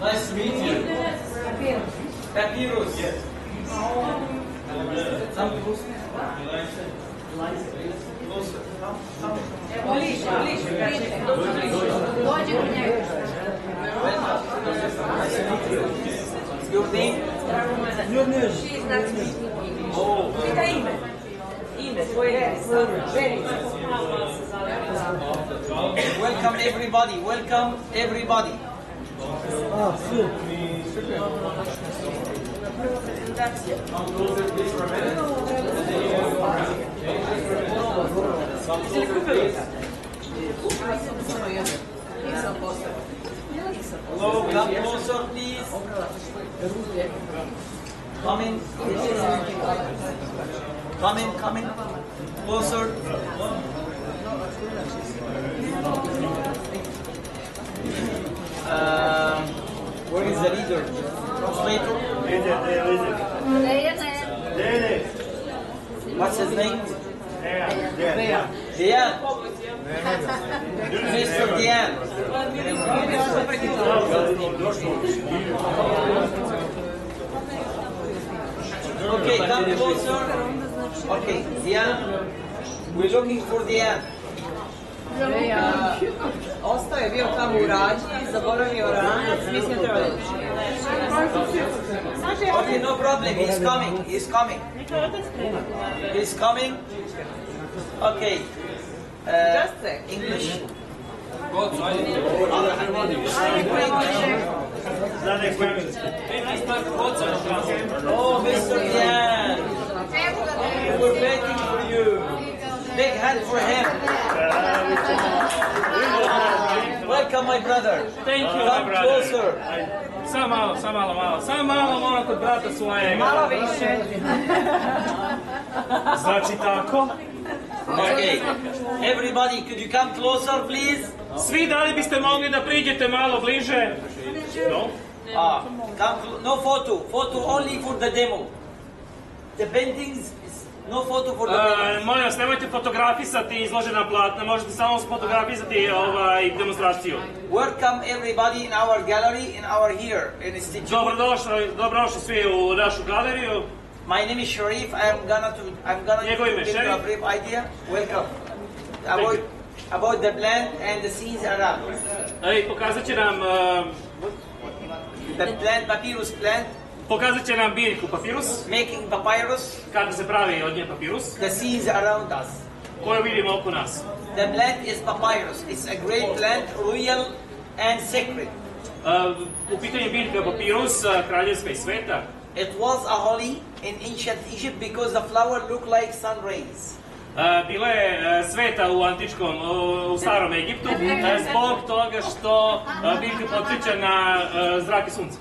Nice to meet you. Papyrus. Yes. Some closer. Your name? Your name. She is not speaking English. Oh. Welcome everybody. Welcome everybody. Hello, come closer, please. Come in. Come in. Closer. Where is the leader? Translator? What's his name? Dian. Mr. Dian. Okay, come closer. Okay, Dian. We're looking for Dian. Ostao je bio tamo u rađi, zaboravio ranac, mislim treba doći. Okay, no problem, he's coming. He's coming. Okay. English. Oh, Mr. Dian. We're waiting for you. Big hand for him. Welcome, my brother. Thank you, Come my brother. Closer. Samo malo kod brata svojega. Malo više. Znači tako. Okay. Everybody, could you come closer, please? Svi, da li biste mogli da priđete malo bliže? No. No photo. Photo only for the demo. The paintings, no photo for the demo. Molim vas, nemojte fotografisati izložena platna, možete samo fotografisati demonstraciju. Welcome everybody in our gallery, in our here institute. Dobrodošli svi u našu galeriju. My name is Sharif. I'm gonna give you a brief idea. Welcome. About the plant and the scenes around. Pokazat će nam the plant, papyrus plant. Pokazat će nam biljku papirus. Making papyrus. Kako se pravi od nje papirus. The scenes around us. Koju vidimo oko nas. The plant is papyrus. It's a great plant, royal and sacred. U pitanju biljka papirus, kraljevska i sveta. It was a holy in ancient Egypt because the flower looked like sun rays. Bila je sveta u starom Egiptu zbog toga što biljka podsjeća na zrake sunca.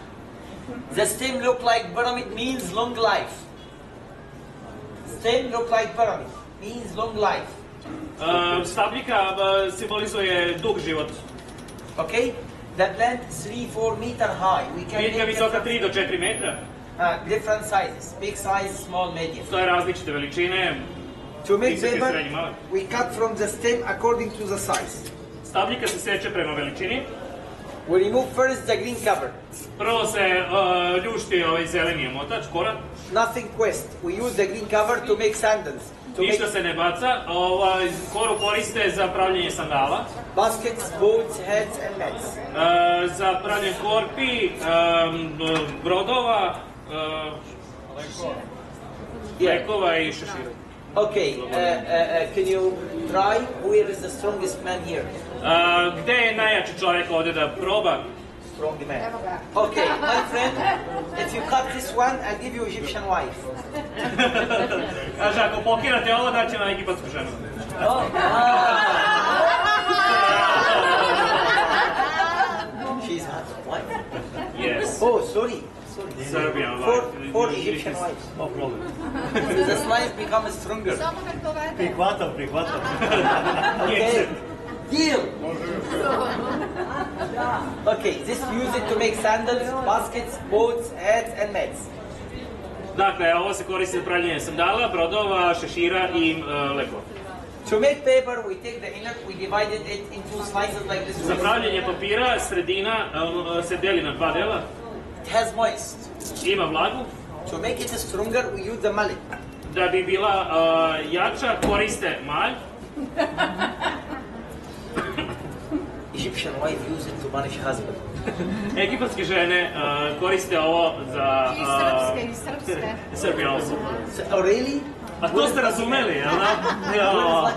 The stem looked like pyramid means long life. Stem looked like pyramid means long life. Stabljika simbolizuje dug život. Okay? The plant 3-4 meter high. Biljka visoka 3 do 4 metra. Different sizes, big size, small, medium. To je različite veličine. To make paper, we cut from the stem according to the size. Stabljika se seče prema veličini. We remove first the green cover. Prvo se ljušti ovaj zeleni omotač, korak. Nothing quest. We use the green cover to make sandals. Ništa se ne baca, koru koriste za pravljenje sandala. Baskets, boats, heads and nets. Za pravljenje korpi, brodova, lekova i šešira. Okay, can you try? Where is the strongest man here? Gde je najjači čovjek ovdje da proba? Strong man. Okay, my friend, if you cut this one, I'll give you Egyptian wife. Kaže, ako pokirate ovo, daće na egipatsku ženu. She's hot wife. Yes. Oh, sorry. Serbian wife. Four Egyptian wives. No problem. So the slice becomes stronger. Prihvatam. Okay. Deal. Okay, this use it to make sandals, baskets, boats, hats and mats. Dakle, ovo se koristi za pravljenje sandala, brodova, šešira i lekova. To make paper, we take the inner, we divided it into slices like this. Za pravljenje papira, sredina se deli na dva dela. It has moist. Ima vlagu. To make it stronger, we use the mallet. Da bi bila jača, koriste malj. Egyptian wife use it to punish husband. Egipatske žene koriste ovo za... I srpske. Serbian also. Oh, really? A to ste razumeli, jel da?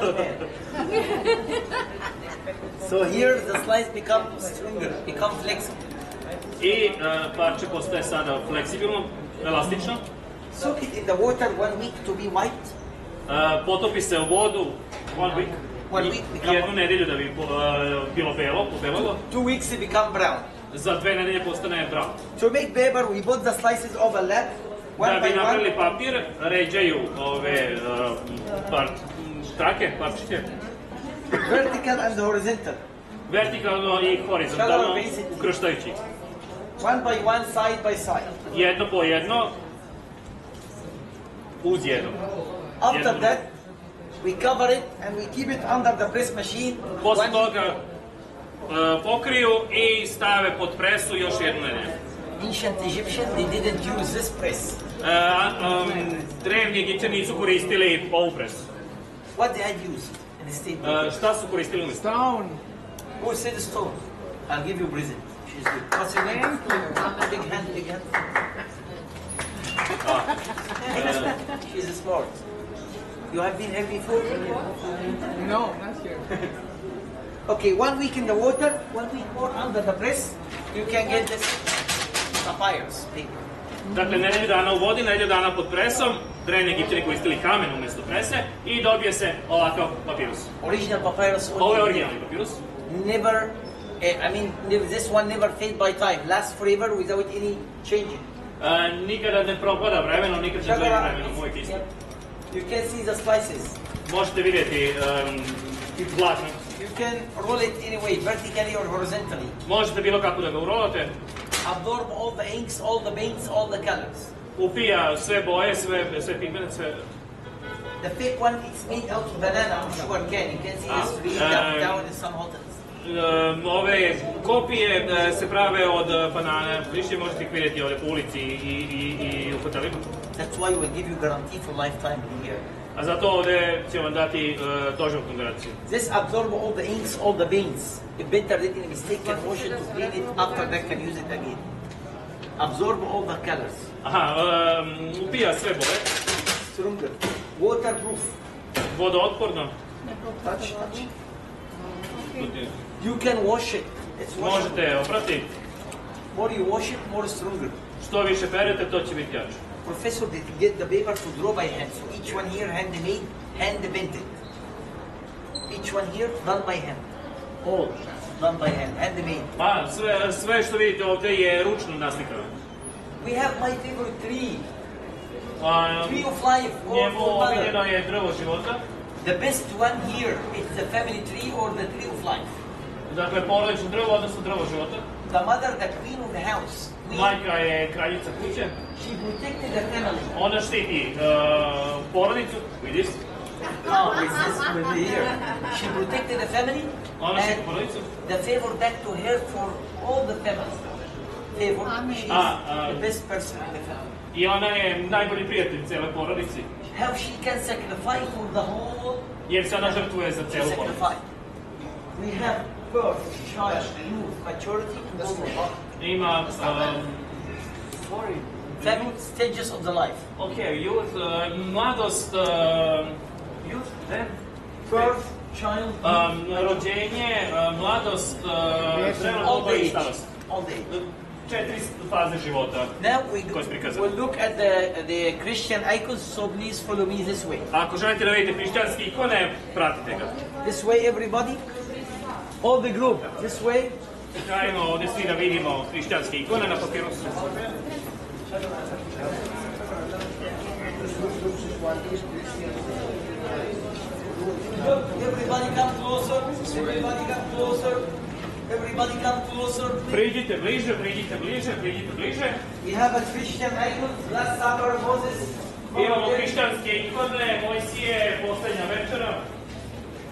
So here the slice becomes stronger, become flexible. I parče postaje sada fleksibilno, elastično. Soak it in the water 1 week to be white. Potopi se u vodu 1 week. 1 week become... Jednu nedelju da bi bilo pobelalo. 2 weeks it become brown. Za 2 nedelje postane brown. To make paper, we put the slices overlap. Da bi napravili papir, ređaju ove parčike. Vertical and horizontal. Vertikalno i horizontalno, ukrštajući. One by one, side by side. Jedno po jedno, uz jedno. After that, we cover it and we keep it under the press machine. Posle toga pokriju i stave pod presu još jednu nedelju. Ancient Egyptian, they didn't use this press. Drevni Egipćani nisu koristili ovu presu. What they had used instead? Šta su koristili umjesto? Stone. Who said stone? I'll give you present. She's good. What's your name? Big hand, big hand. She's smart. You have been here before? No, not here. Okay, 1 week in the water, 1 week more under the press, you can get this papyrus paper. Dakle, nedelju dana u vodi, nedelju dana pod presom, drevni Egipćani koristili kamen umjesto prese i dobije se ovakav papirus. Original papyrus. Ovo je originalni papirus. Never, I mean, this one never fade by time, lasts forever without any changing. Nikada ne propada vremenom, nikada ne gleda vremenom, moj isto. You can see the slices. Možete vidjeti vlakna. You can roll it anyway, vertically or horizontally. Možete bilo kako da ga urolate. Absorb all the inks, all the paints, all the colors. Upija sve boje, sve pigmente, sve... The fake one, it's made out of banana or sugar cane. You can see it's really down in some hotels. ove kopije se prave od banana. Više možete ih vidjeti ovdje po ulici i u hotelima. That's why we give you guarantee for lifetime here. A zato ovdje će vam dati doživotnu garanciju. This absorb all the inks, all the beans. If better did any mistake, can wash it to clean it. After that, can use it again. Absorb all the colors. Aha, upija sve boje. Stronger. Waterproof. Vodootporno. Touch. You can wash it. It's možete oprati. More you wash it, more stronger. Što više perete, to će biti jače. Professor did get the paper to draw by hand. So each one here handmade, hand painted. Each one here done by hand. All done by hand, handmade. Sve što vidite ovdje je ručno naslikano. We have my favorite tree. Tree of life. Njemu omiljeno je drvo života. The best one here is the family tree or the tree of life. Dakle, porodično drvo, odnosno drvo života. The mother, the queen of the house. Majka je kraljica kuće. She protected the family. Ona štiti porodicu, vidiš? Oh, it's this with here. She protected the family. Ona štiti porodicu. The favor back to her for all the family. Favor. She is the best person in the family. I ona je najbolji prijatelj cijele porodici. How she can sacrifice for the whole. Jer se ona žrtvuje za cijelu porodicu. We have birth, child, youth, maturity, and old. Ima seven stages of the life. Okay, youth, mladost, youth, then birth, child, rođenje, mladost, old age, starost. Old age. 4 faze života. Now we'll look at the Christian icons, so please follow me this way. Ako želite da vidite hrišćanske ikone, pratite ga. This way, everybody. All the group, this way. Trajimo ovdje svi da vidimo hrišćanske ikone na papirusu. Everybody come closer. Everybody come closer. Everybody come closer. Priđite bliže, priđite bliže, priđite bliže. We have a Christian icon, Last Supper, Moses. Imamo hrišćanske ikone, Mojsije, posljednja večera.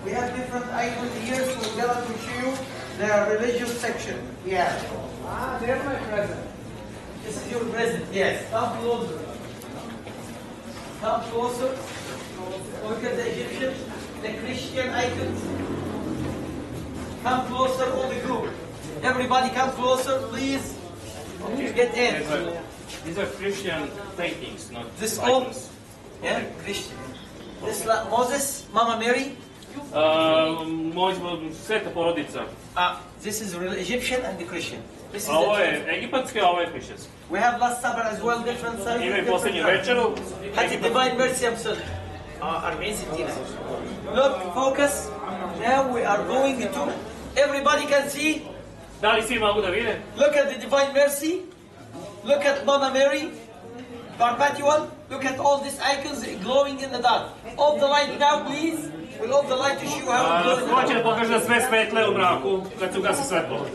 We have different icons here, so we're going to show you the religious section. Yeah. There's my present. This is your present, yes. Come closer. Come closer. Look at the Egyptian, the Christian icons. Come closer, all the group. Everybody come closer, please. Get in. These are Christian paintings, not this icons. old, yeah, Christian. This Moses, Mama Mary. Sveta porodica. This is Egyptian and the Christian. This is ovo je egipatski, a ovo je hrišćanski. We have Last Supper as well, different sizes. Imaju posljednju večeru. Had the Divine Mercy himself. Argentina. Look, focus. Now we are going to. Everybody can see. Da li svi mogu da vide? Look at the Divine Mercy. Look at Mama Mary. Perpetual. Look at all these icons glowing in the dark. Off the light now, please. We'll off the light to show how it glows. Hoće da pokaže da sve svetle u mraku kad se ugasi svetlo.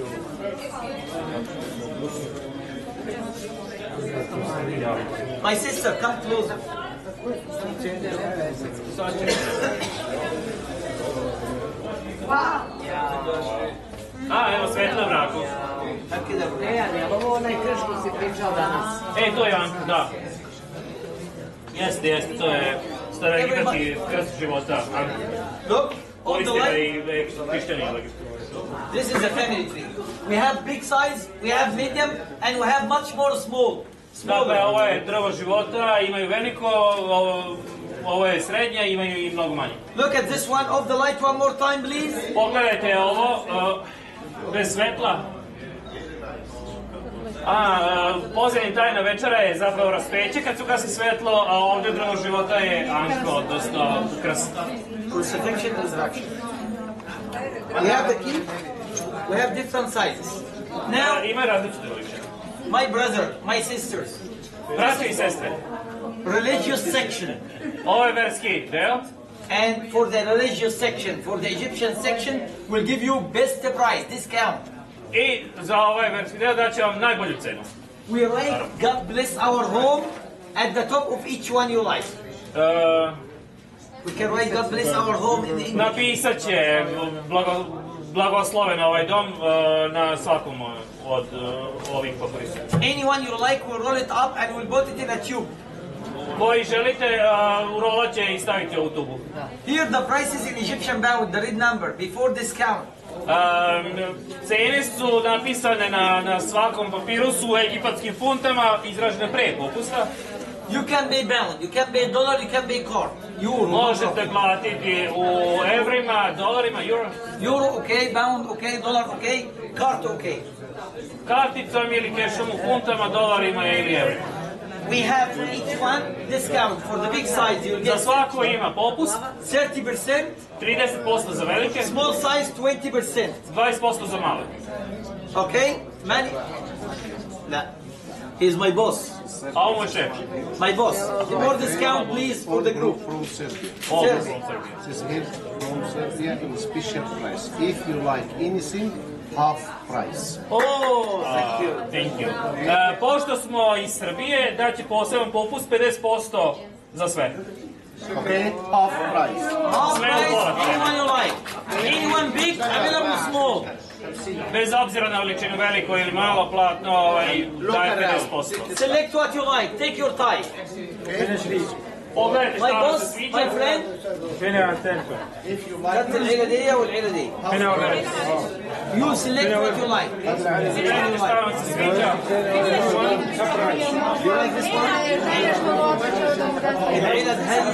My sister, come closer. Wow. Evo svetlo u mraku. Ovo onaj krš koji si pričao danas. To je Anka, da. Jeste, to je staroegipatski krst života. Look, on the light. This is a family tree. We have big size, we have medium, and we have much more small. Dakle, ovo je drvo života, imaju veliko, ovo je srednje, imaju i mnogo manje. Look at this one, off the light one more time, please. Pogledajte ovo, bez svetla. Posljednja tajna večera je zapravo raspeće kad se ugasi svetlo, a ovdje drvo života je anko, odnosno krst. Crucifixion and resurrection. We have the key. We have different sizes. Now, Ima različite velike. My brother, my sisters. Braće i sestre. Religious section. Ovo je verski deo. And for the religious section, for the Egyptian section, we'll give you best price, discount. I za ovaj verski deo daće vam najbolju cenu. We write God bless our home at the top of each one you like. We can write God bless our home in the English. Napisat će blagosloven ovaj dom na svakom od ovih pokorisa. Anyone you like will roll it up and we'll put it in a tube. Koji želite, urolat će i staviti ovu tubu. Here the price is in Egyptian pound, the red number, before discount. Cene su napisane na svakom papirusu u egipatskim funtama, izražene pre popusta. You can pay pound, you can pay dollar, you can pay card. Euro. Možete platiti u evrima, dolarima, euro. Euro, okay, pound, okay, dollar, okay, card, okay. Karticom ili kešom u funtama, dolarima ili evrima. We have for each one discount for the big size. You Za svako ima popust. 30%. 30% za velike. Small size 20%. 20% za male. Okay? Many. No. He's my boss. A ovo je šef. My boss. More discount, please, for the group. From Serbia. All from Serbia. This is here from Serbia in special price. If you like anything, half price. Oh, thank you. Thank you. Pošto smo iz Srbije, daće poseban popust 50% za sve. Okay, half price. Half price, anyone you like. Anyone big, available small. Bez obzira na veličinu, veliko ili malo platno, daje 50%. Select what you like, take your time. Pogledajte My šta vam se boss, sviđa. my friend. That's العيلة دي والعيلة دي. You select what you like. Pogledajte šta vam se sviđa. You like this one? العيلة هذه.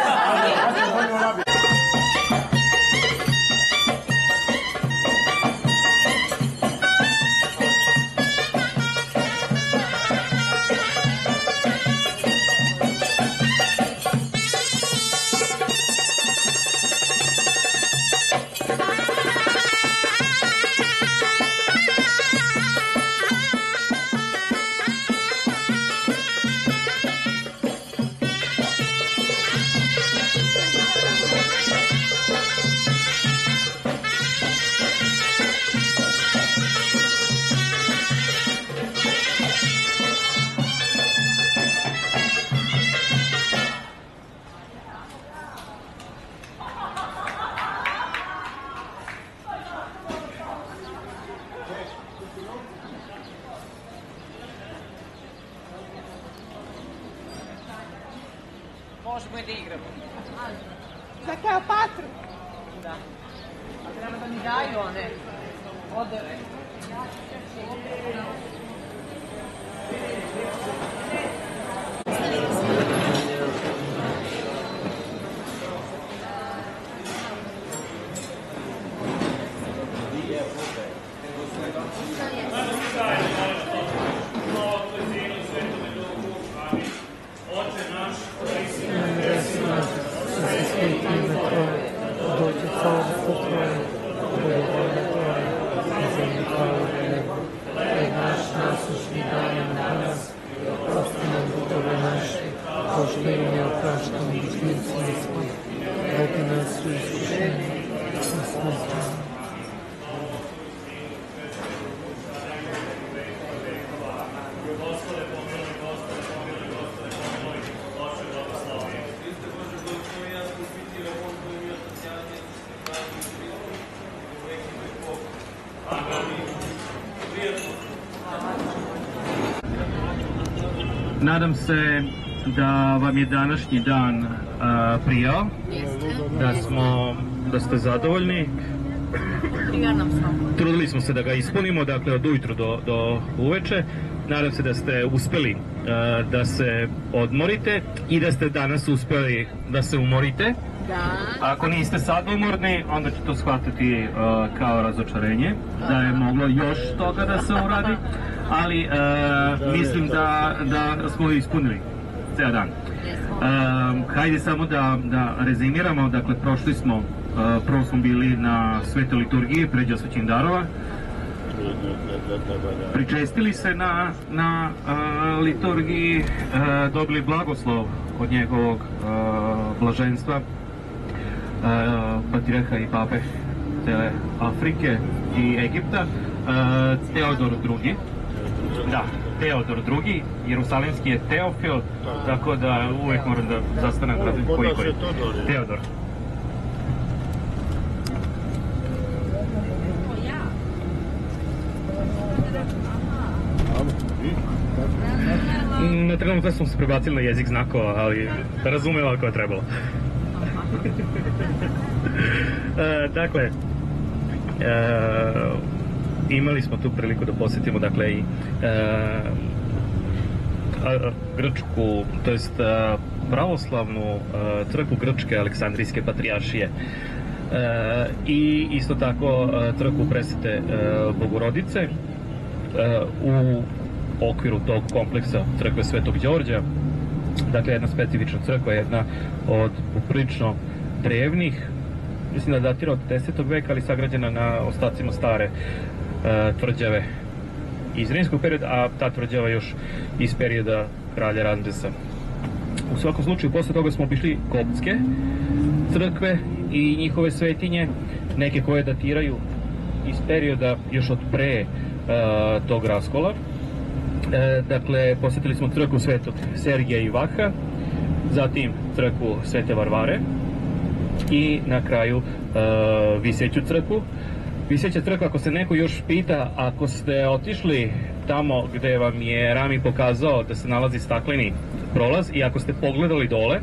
Možemo i da igramo. Za Kleopatru. Da. A treba da mi daju one odore. Dođe carstvo tvoje, bude volja tvoja, na zemlji kao u nebu. Hljeb naš nasušni daj nam danas, i oprosti nam dugove naše, kao što i mi opraštamo dužnicima svojim. Ne vodi nas u iskušenje, i nas zbavi. Nadam se da vam je današnji dan prijao, da ste zadovoljni. Trudili smo se da ga ispunimo, dakle od ujutru do uveče. Nadam se da ste uspeli da se odmorite i da ste danas uspeli da se umorite. Ako niste sad umorni, onda ću to shvatiti kao razočarenje, da je moglo još toga da se uradi, ali mislim da smo ispunili ceo dan. Hajde samo da rezimiramo, dakle prvo smo bili na svetoj liturgiji pređe osvećenja darova, pričestili se na liturgiji, dobili blagoslov od njegovog blaženstva, patrijarha i pape cele Afrike i Egipta, Teodor II. Da, Teodor II, jerusalimski je Teofil, tako da uvek moram da zastanem koji je. Teodor. Na trenutno smo se prebacili na jezik znakova, ali razumemo ako je trebalo. Dakle, imali smo tu priliku da posjetimo dakle i grčku, to jest pravoslavnu crkvu Grčke Aleksandrijske patrijaršije i isto tako crkvu Presvete Bogorodice u okviru tog kompleksa crkve Svetog Đorđa. Dakle, jedna specifična crkva, jedna od prilično drevnih, mislim da datira od 10. veka, ali sagrađena na ostacima stare tvrđave iz rimskog perioda, a ta tvrđava još iz perioda kralja Ramzesa. U svakom slučaju, posle toga smo obišli koptske crkve i njihove svetinje, neke koje datiraju iz perioda još od pre tog raskola. Dakle, posjetili smo crkvu Svetog Sergija i Vaha, zatim crkvu Svete Varvare i na kraju Viseću crkvu. Viseća crkva, ako se neko još pita, ako ste otišli tamo gde vam je Rami pokazao da se nalazi stakleni prolaz i ako ste pogledali dole,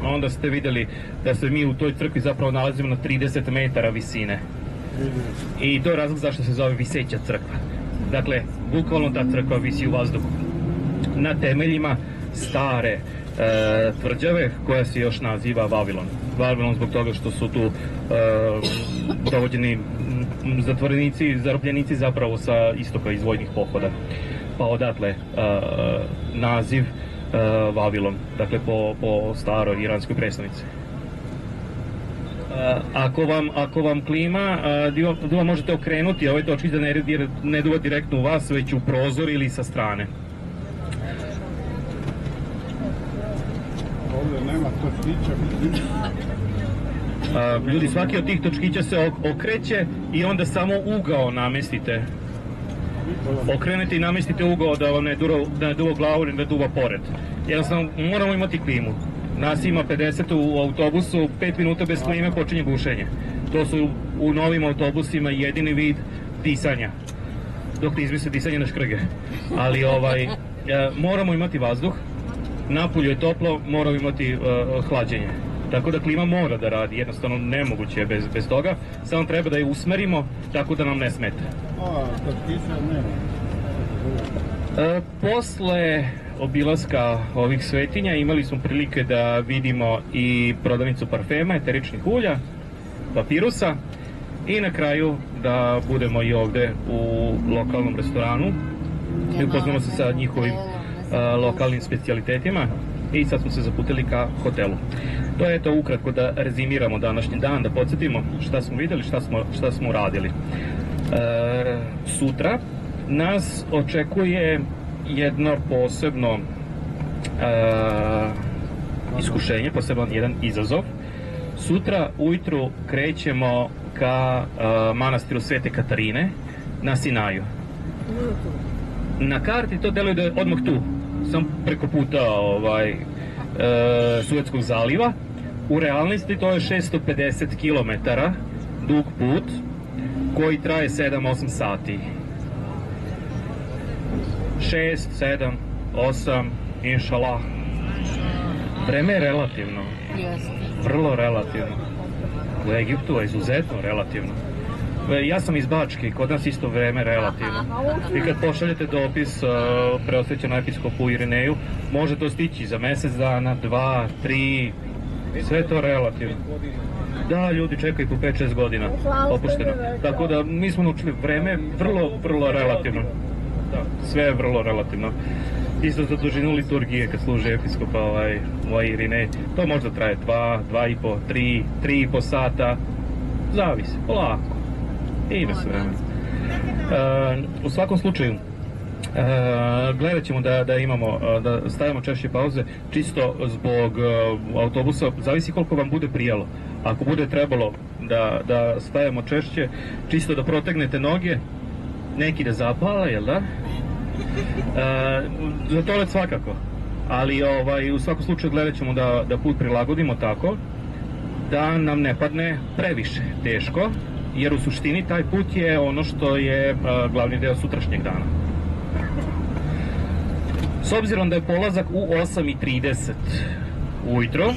onda ste vidjeli da se mi u toj crkvi zapravo nalazimo na 30 metara visine. I to je razlog zašto se zove Viseća crkva. Dakle, bukvalno ta crkva visi u vazduhu. Na temeljima stare tvrđave koja se još naziva Vavilon. Vavilon zbog toga što su tu dovođeni zatvorenici, zarobljenici zapravo sa istoka iz vojnih pohoda. Pa odatle naziv Vavilon, dakle po staroj iranskoj predstavnici. Ako vam klima, da možete okrenuti ovaj točkić da ne duva direktno u vas, već u prozor ili sa strane. Ovdje nema točkića. Ljudi, svaki od tih točkića se okreće i onda samo ugao namestite. Okrenete i namestite ugao da vam ne duva glavu i ne duva pored. Jednostavno moramo imati klimu. Nas ima 50 u autobusu, 5 minuta bez klime počinje gušenje. To su u novim autobusima jedini vid disanja. Dok ne izmisle disanje na škrge. Ali moramo imati vazduh, napolju je toplo, moramo imati hlađenje. Tako da klima mora da radi, jednostavno nemoguće je bez toga. Samo treba da je usmerimo tako da nam ne smeta. Posle obilaska ovih svetinja imali smo prilike da vidimo i prodavnicu parfema, eteričnih ulja, papirusa i na kraju da budemo i ovde u lokalnom restoranu i upoznamo se sa njihovim lokalnim specijalitetima i sad smo se zaputili ka hotelu. To je to ukratko da rezimiramo današnji dan, da podsjetimo šta smo videli, šta smo uradili. Sutra nas očekuje jedno posebno iskušenje, poseban jedan izazov. Sutra ujutru krećemo ka manastiru Svete Katarine na Sinaju. Na karti to deluje da je odmah tu, sam preko puta Suetskog zaliva. U realnosti to je 650 km dug put koji traje 7-8 sati. 6, 7, 8, inšalah. Vreme je relativno. Vrlo relativno. U Egiptu je izuzetno relativno. Ja sam iz Bačke, kod nas isto vreme relativno. I kad pošaljete dopis preosvećenom episkopu Irineju, može to stići za mesec dana, 2, 3, sve to relativno. Da, ljudi čekaju po 5-6 godina, opušteno. Tako da mi smo naučili vreme vrlo relativno. Da, sve je vrlo relativno. Isto za dužinu liturgije kad služe episkopa Irinej, to možda traje 2, 2,5, 3, 3,5 sata, zavisi, polako. Ima se vremena. U svakom slučaju, gledat ćemo da imamo, da stavimo češće pauze, čisto zbog autobusa, zavisi koliko vam bude prijalo. Ako bude trebalo da stavimo češće, čisto da protegnete noge, neki da zapala, jel da? Za toalet svakako, ali u svakom slučaju gledat ćemo da put prilagodimo tako da nam ne padne previše teško, jer u suštini taj put je ono što je glavni deo sutrašnjeg dana. S obzirom da je polazak u 8:30 ujutro,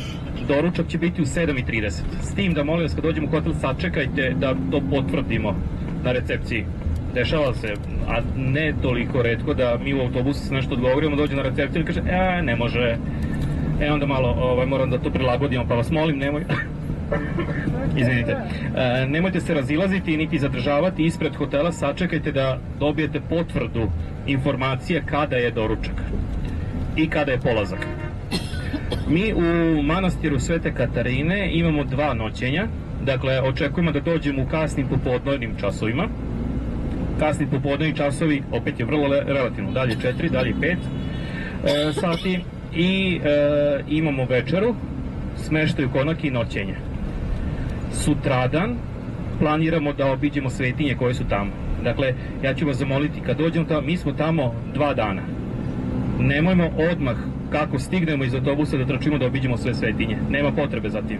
doručak će biti u 7:30. S tim da molim vas kad dođemo u hotel sačekajte da to potvrdimo na recepciji. Dešava se, a ne toliko retko da mi u autobusu se nešto odgovorimo, dođe na recepciju i kaže ne može. Onda malo moram da to prilagodimo, pa vas molim nemoj... Izvinite. Nemojte se razilaziti niti zadržavati ispred hotela, sačekajte da dobijete potvrdu informacije kada je doručak i kada je polazak. Mi u manastiru Svete Katarine imamo 2 noćenja, dakle očekujemo da dođemo u kasnim popodnevnim časovima. Kasni popodnevni časovi opet je vrlo relativno, dalje 4, dalje 5 sati i imamo večeru, smeštaju konak i noćenje. Sutradan planiramo da obiđemo svetinje koje su tamo. Dakle, ja ću vas zamoliti, kad dođemo tamo, mi smo tamo 2 dana. Nemojmo odmah, kako stignemo iz autobusa, da trčimo da obiđemo sve svetinje. Nema potrebe za tim.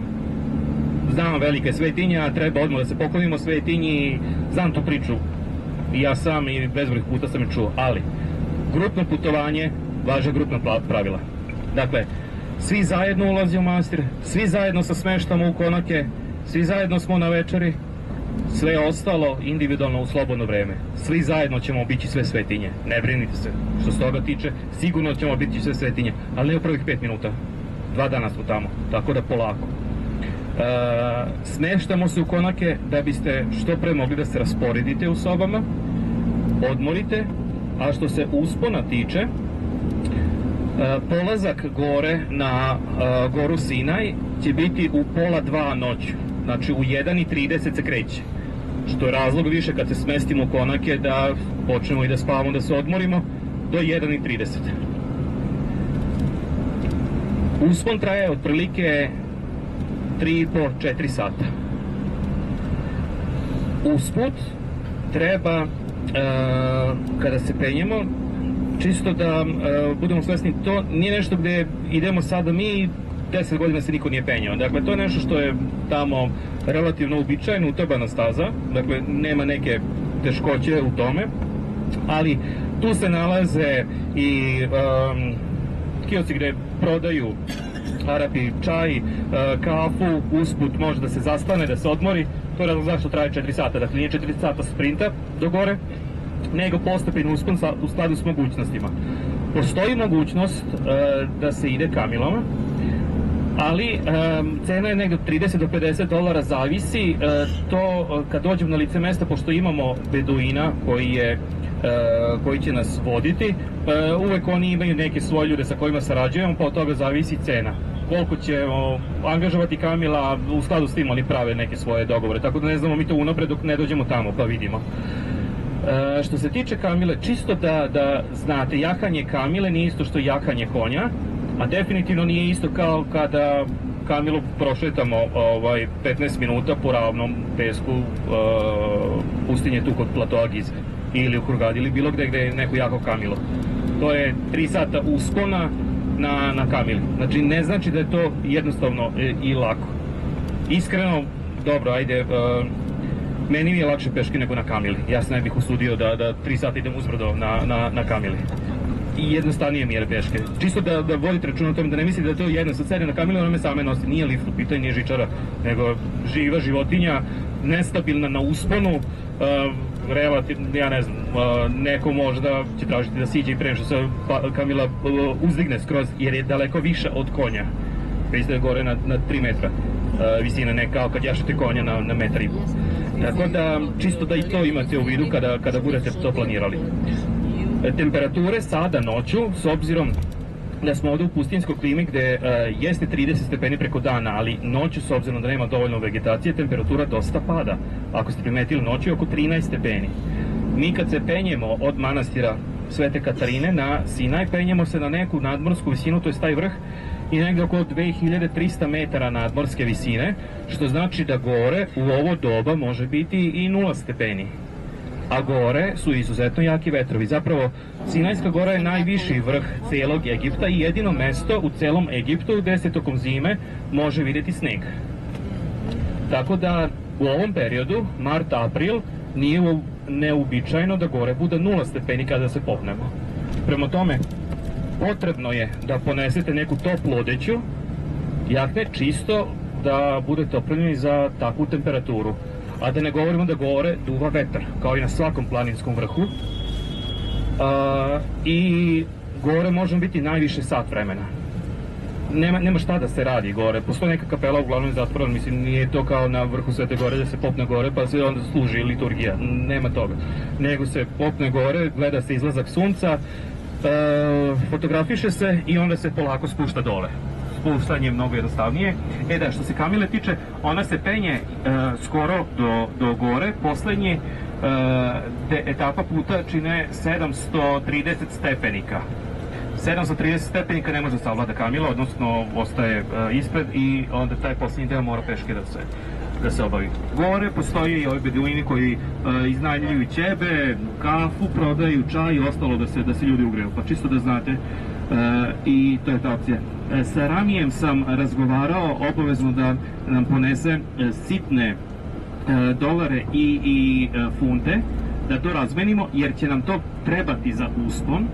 Znam velike svetinje, a treba odmah da se poklonimo svetinji, znam tu priču. I ja sam i bezbroj puta sam je čuo, ali grupno putovanje važe grupna pravila. Dakle, svi zajedno ulazi u manastir, svi zajedno se smeštamo u konake, svi zajedno smo na večeri, sve ostalo individualno u slobodno vreme. Svi zajedno ćemo obići sve svetinje, ne brinite se. Što se toga tiče, sigurno ćemo obići sve svetinje, ali ne u prvih 5 minuta. 2 dana smo tamo, tako da polako. Smeštamo se u konake da biste što pre mogli da se rasporedite u sobama, odmorite, a što se uspona tiče, polazak gore na goru Sinaj će biti u 1:30 noću, znači u 1:30 se kreće, što je razlog više kad se smestimo u konake da počnemo i da spavamo, da se odmorimo do 1:30. Uspon traje otprilike 3,5-4 sata. Usput treba, kada se penjemo, čisto da budemo svesni, to nije nešto gde idemo sada mi, 10 godina se niko nije penjao. Dakle, to je nešto što je tamo relativno uobičajeno, utabana staza, dakle, nema neke teškoće u tome, ali tu se nalaze i kioci gde prodaju Arapi čaj, kafu, usput može da se zastane, da se odmori. To je razlog zašto traje 4 sata, dakle nije 4 sata sprinta do gore, nego postepen uspon u skladu s mogućnostima. Postoji mogućnost da se ide kamilama, ali cena je negde od 30 do 50 dolara, zavisi. To kad dođemo na lice mesta, pošto imamo beduina koji će nas voditi, uvek oni imaju neke svoje ljude sa kojima sarađujemo, pa od toga zavisi cena. Koliko će angažovati kamila, u skladu s tim oni prave neke svoje dogovore, tako da ne znamo mi to unapred dok ne dođemo tamo, pa vidimo. Što se tiče kamile, čisto da znate, jahanje kamile nije isto što jahanje konja, a definitivno nije isto kao kada kamilu prošetamo 15 minuta po ravnom pesku pustinje tu kod platoa Gize ili u Hurgadi ili bilo gde je neko jako kamilo. To je 3 sata uspona na kamili. Znači ne znači da je to jednostavno i lako. Iskreno, dobro, ajde, meni mi je lakše peške nego na kamili. Ja se ne bih usudio da 3 sata idem uzbrdo na kamili. I jednostavnije mi je peške. Čisto da vodite računa o tome, da ne mislite da je to jedno sad sede na kamilu, ona me same nosi. Nije lift u pitanju, nije žičara, nego živa životinja, nestabilna na usponu, relativno, ja ne znam, neko možda će tražiti da siđe i pre što se kamila uzdigne skroz, jer je daleko više od konja. Vidite gore na 3 metra visina, ne kao kad jašete konja na 1,5 metra. Tako da, čisto da i to imate u vidu kada budete to planirali. Temperature sada noću, s obzirom da smo ovde u pustinskoj klimi gde jeste 30 stepeni preko dana, ali noću, s obzirom da nema dovoljno vegetacije, temperatura dosta pada. Ako ste primetili, noću je oko 13 stepeni. Mi kad se penjemo od manastira Svete Katarine na Sinaj, penjemo se na neku nadmorsku visinu, to je taj vrh, i negde oko 2300 metara nadmorske visine, što znači da gore u ovo doba može biti i 0 stepeni. A gore su izuzetno jaki vetrovi. Zapravo, Sinajska gora je najviši vrh celog Egipta i jedino mesto u celom Egiptu gde se tokom zime može videti sneg. Tako da u ovom periodu, mart-april, nije neuobičajeno da gore bude 0 stepeni kada se popnemo. Prema tome, potrebno je da ponesete neku toplu odeću, jakne, čisto, da budete opremljeni za takvu temperaturu. A da ne govorimo da gore duva vetar, kao i na svakom planinskom vrhu. I gore možemo biti najviše sat vremena. Nema šta da se radi gore. Postoji neka kapela, uglavnom je zatvorena, mislim, nije to kao na vrhu Svete gore da se popne gore pa se onda služi liturgija. Nema toga. Nego se popne gore, gleda se izlazak sunca, fotografiše se i onda se polako spušta dole. Spuštanje je mnogo jednostavnije. Da, što se Kamile tiče, ona se penje skoro do gore. Poslednje etapa puta čine 730 stepenika. 730 stepenika ne može da savlada Kamila, odnosno ostaje ispred i onda taj poslednji deo mora peške da se obavi. Gore postoji i ovi beduini koji iznajmljuju ćebe, kafu, prodaju čaj i ostalo da se ljudi ugreju. Pa čisto da znate, i to je ta opcija. Sa Ramijem sam razgovarao obavezno da nam ponese sitne dolare i funte, da to razmenimo, jer će nam to trebati za uspon,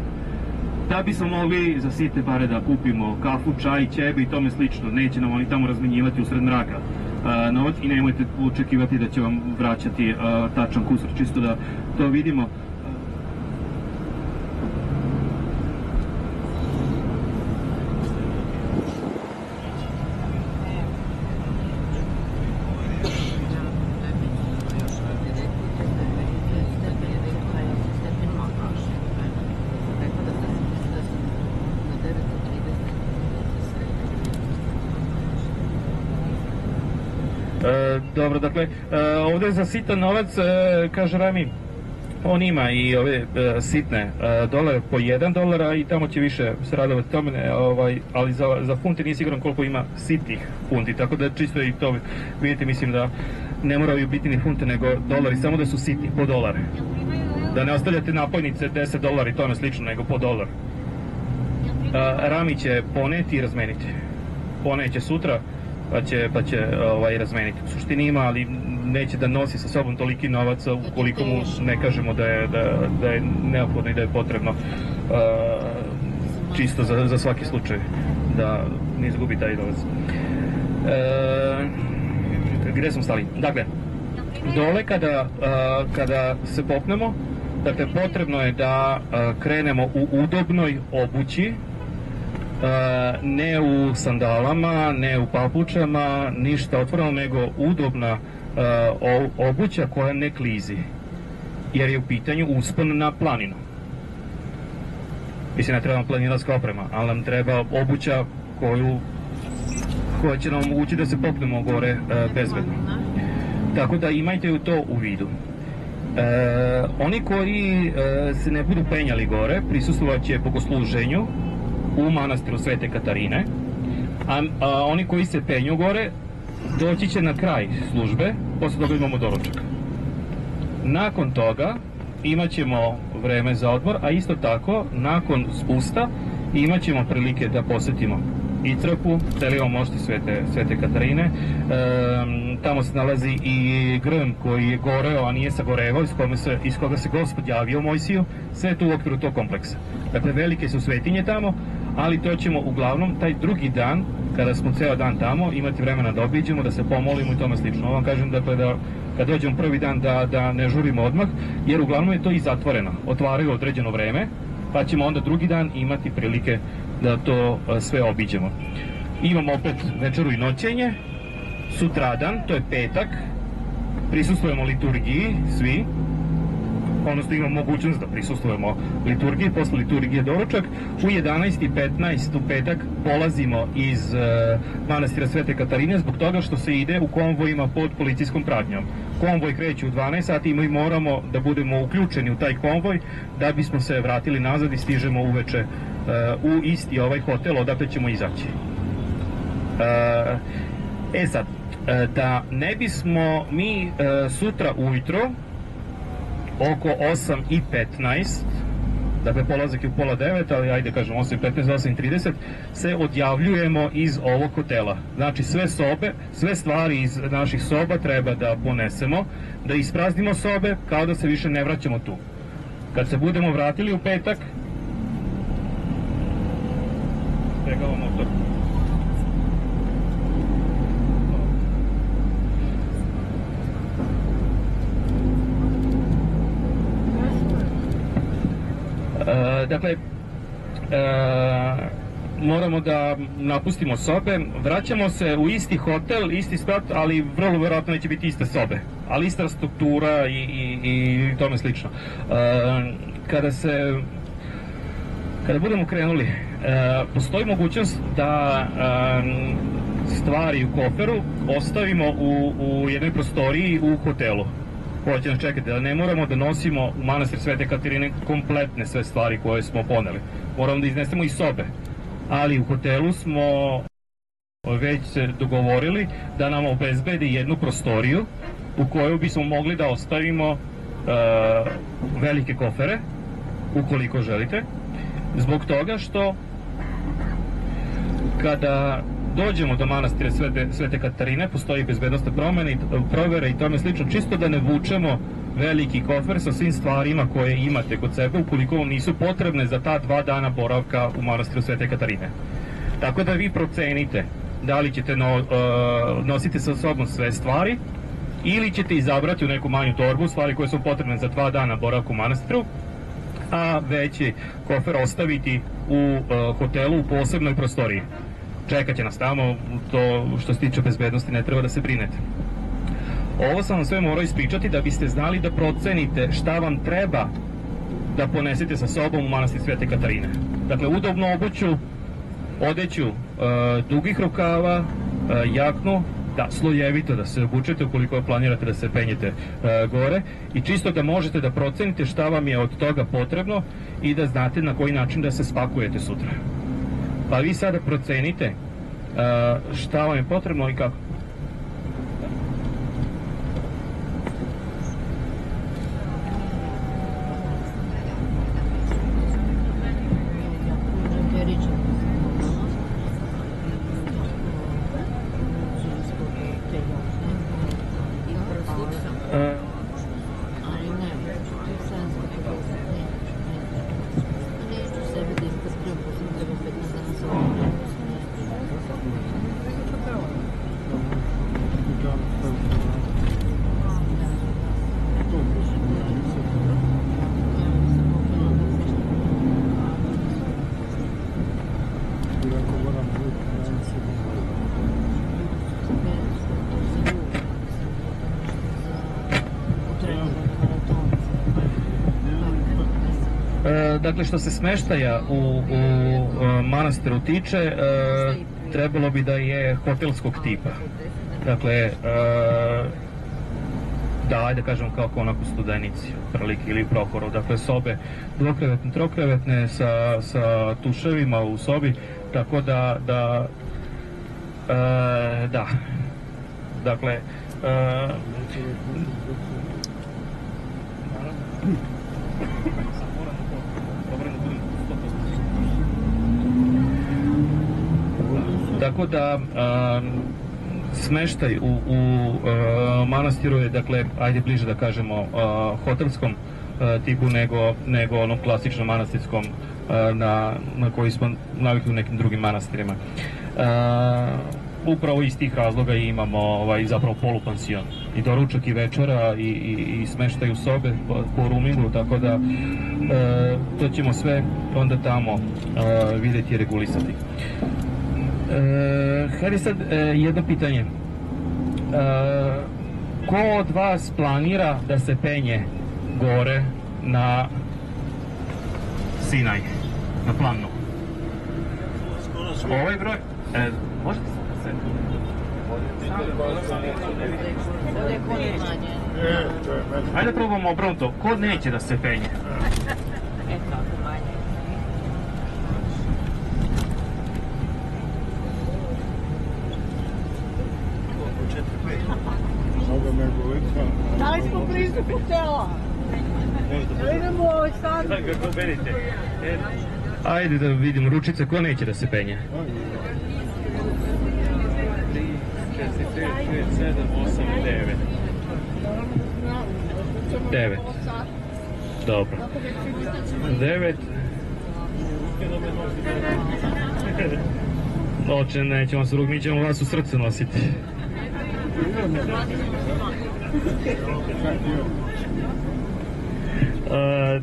da bismo mogli za sitne pare da kupimo kafu, čaj, ćebe i tome slično. Neće nam oni tamo razmenjivati usred mraka novac i nemojte očekivati da će vam vraćati tačan kusur, čisto da to vidimo. Dobro, dakle, ovde za sitan novac, kaže Rami, on ima i ove sitne dolare po $1 i tamo će više se radovati tome, ali za funti nije siguran koliko ima sitnih funti, tako da čisto i to vidite, mislim da ne moraju biti ni funte nego dolari, samo da su sitni, po $1. Da ne ostavljate napojnice $10 i tome slično, nego po $1. Rami će poneti i razmeniti. Poneće sutra, pa će razmeniti. U suštini ima, ali neće da nosi sa sobom toliki novac ukoliko mu ne kažemo da je neophodno i da je potrebno, čisto za svaki slučaj, da ne izgubi taj novac. Gde smo stali? Dakle, dole kada se popnemo, dakle, potrebno je da krenemo u udobnoj obući, ne u sandalama, ne u papučama, ništa otvoreno, nego udobna obuća koja ne klizi, jer je u pitanju uspon na planinu. Mislim, ne treba nam planinarska oprema, ali nam treba obuća koja će nam omogućiti da se popnemo gore bezbedno. Tako da imajte to u vidu. Oni koji se ne budu penjali gore, prisustvovat će bogosluženju u manastiru Svete Katarine, a oni koji se penju gore doći će na kraj službe, posle toga imamo doručak. Nakon toga imat ćemo vreme za odmor, a isto tako nakon spusta imat ćemo prilike da posetimo i crkvu, celi mošti Svete Katarine. Tamo se nalazi i grm koji je goreo, a nije sagorevao, iz koga se Gospod javio Mojsiju, sve to u okviru tog kompleksa. Dakle, velike su svetinje tamo, ali to ćemo uglavnom taj drugi dan, kada smo ceo dan tamo, imati vremena da obiđemo, da se pomolimo i tome slično. Vam kažem, dakle, da kad dođemo prvi dan da ne žurimo odmah, jer uglavnom je to i zatvoreno. Otvaraju određeno vreme, pa ćemo onda drugi dan imati prilike da to sve obiđemo. Imamo opet večeru i noćenje. Sutradan, to je petak, prisustvujemo liturgiji, svi, odnosno imamo mogućnost da prisustvujemo liturgiji, posle liturgije doručak. U 11:15 u petak polazimo iz manastira Svete Katarine, zbog toga što se ide u konvojima pod policijskom pratnjom. Konvoj kreće u 12 sati i mi moramo da budemo uključeni u taj konvoj da bismo se vratili nazad i stižemo uveče u isti ovaj hotel odakle ćemo izaći. Sad, da ne bismo mi sutra ujutro oko 8:15, dakle polazak je u 8:30, ali ajde kažem 8:15, 8:30, se odjavljujemo iz ovog hotela. Znači sve sobe, sve stvari iz naših soba treba da ponesemo, da ispraznimo sobe kao da se više ne vraćamo tu. Kad se budemo vratili u petak, pegava motor. Dakle, moramo da napustimo sobe, vraćamo se u isti hotel, isti sprat, ali vrlo vjerojatno neće biti iste sobe, ali ista struktura i tome slično. Kada budemo krenuli, postoji mogućnost da stvari u koferu ostavimo u jednoj prostoriji u hotelu. Koja će nas čekati, da ne moramo da nosimo u manastir Svete Katarine kompletne sve stvari koje smo poneli. Moramo da iznesemo i sobe. Ali u hotelu smo već se dogovorili da nam obezbedi jednu prostoriju u kojoj bismo mogli da ostavimo velike kofere, ukoliko želite, zbog toga što kada dođemo do manastira Svete Katarine, postoji bezbednostne provere i tome slično, čisto da ne vučemo veliki kofer sa svim stvarima koje imate kod sebe, ukoliko vam nisu potrebne za ta 2 dana boravka u manastiru Svete Katarine. Tako da vi procenite da li ćete nositi sa sobom sve stvari ili ćete izabrati u neku manju torbu stvari koje su potrebne za 2 dana boravka u manastiru, a veći kofer ostaviti u hotelu u posebnoj prostoriji. Čekat će nas tamo, to što se tiče bezbednosti ne treba da se brinete. Ovo sam vam sve morao ispričati da biste znali da procenite šta vam treba da ponesete sa sobom u manastir Svete Katarine. Dakle, udobnu obuću, odeću dugih rukava, jaknu, da, slojevito da se obučete ukoliko planirate da se penjete gore i čisto da možete da procenite šta vam je od toga potrebno i da znate na koji način da se spakujete sutra. Pa vi sada procenite šta vam je potrebno i kako. Dakle, što se smeštaja u manastiru tiče, trebalo bi da je hotelskog tipa. Dakle, da, ajde kažem kao onako studenici, prilike ili prohoru. Dakle, sobe dvokrevetne, trokrevetne sa tuševima u sobi, tako da, dakle, tako da smeštaj u manastiru je, dakle, ajde bliže da kažemo hotelskom tipu nego onom klasičnom manastirskom na koji smo navikli u nekim drugim manastirima. Upravo iz tih razloga imamo zapravo polupansion i doručak i večera i smeštaj u sobe po roomingu, tako da to ćemo sve onda tamo vidjeti i regulisati. Hajde sad jedno pitanje. Ko od vas planira da se penje gore na Sinaj, na planu? Ovaj broj? Možete se... Hajde probamo obrnuto. Ko neće da se penje? Da li smo blizu hotela? Da vidimo sad. Kako berite? Ajde da vidimo ručice, ko neće da se penje? 3, 4, 5, 6, 7, 8, 9. 9. Dobro. 9. Oče, nećemo se ruk, mi ćemo vas u srcu nositi.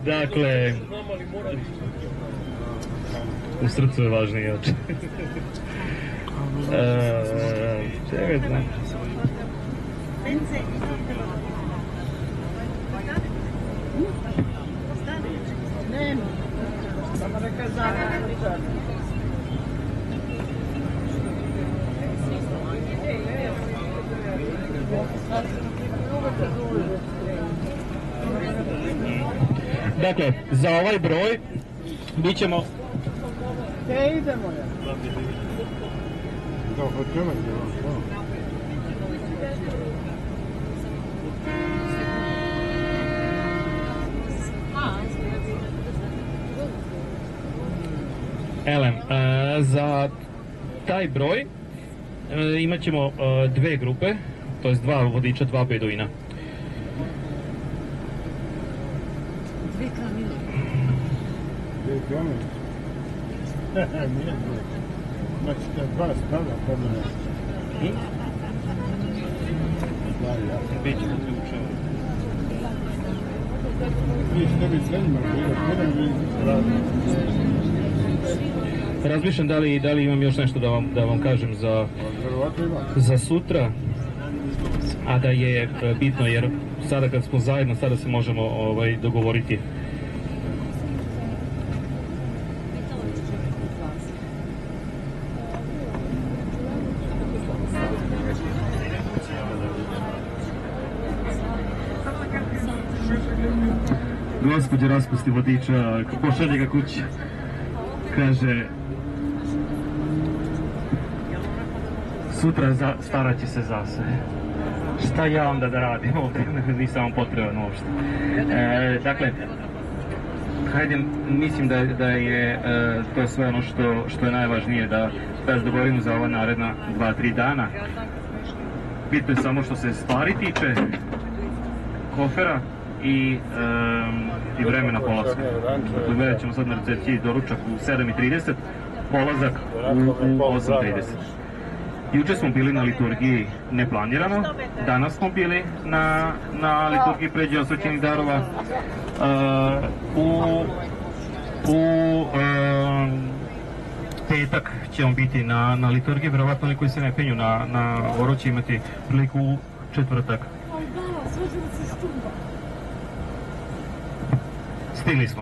Dakle, u srcu je važnije, oče. Čekaj, znam. Dakle, za ovaj broj bit ćemo... idemo ja. Elem, za taj broj imat ćemo dve grupe, to je dva vodiča, dva beduina. Dve kamile. Dve kamile? Nije dve. Znači dva stada pomene. Biće da te učeo. Vi ste bi sve njima, Razmišljam da li imam još nešto da vam kažem za sutra, a da je bitno jer sada kad smo zajedno, sada se možemo dogovoriti. Gospodje raspusti vodiča, pošalje ga kući. Kaže, sutra starat će se za sve. Šta ja onda da radim ovdje? Nisam vam potreban uopšte. Dakle, hajde, mislim da je to sve ono što je najvažnije, da se dogovorimo za ova naredna 2-3 dana. Bitno je samo što se stvari tiče, kofera i vremena polaska. Gledat ćemo sad na recepciji doručak u 7:30, polazak u 8:30. Juče smo bili na liturgiji neplanirano, danas smo bili na liturgiji pređe osvećenih darova. U petak ćemo biti na liturgiji, verovatno oni koji se ne penju na Oru će imati priliku u četvrtak. Stigli smo.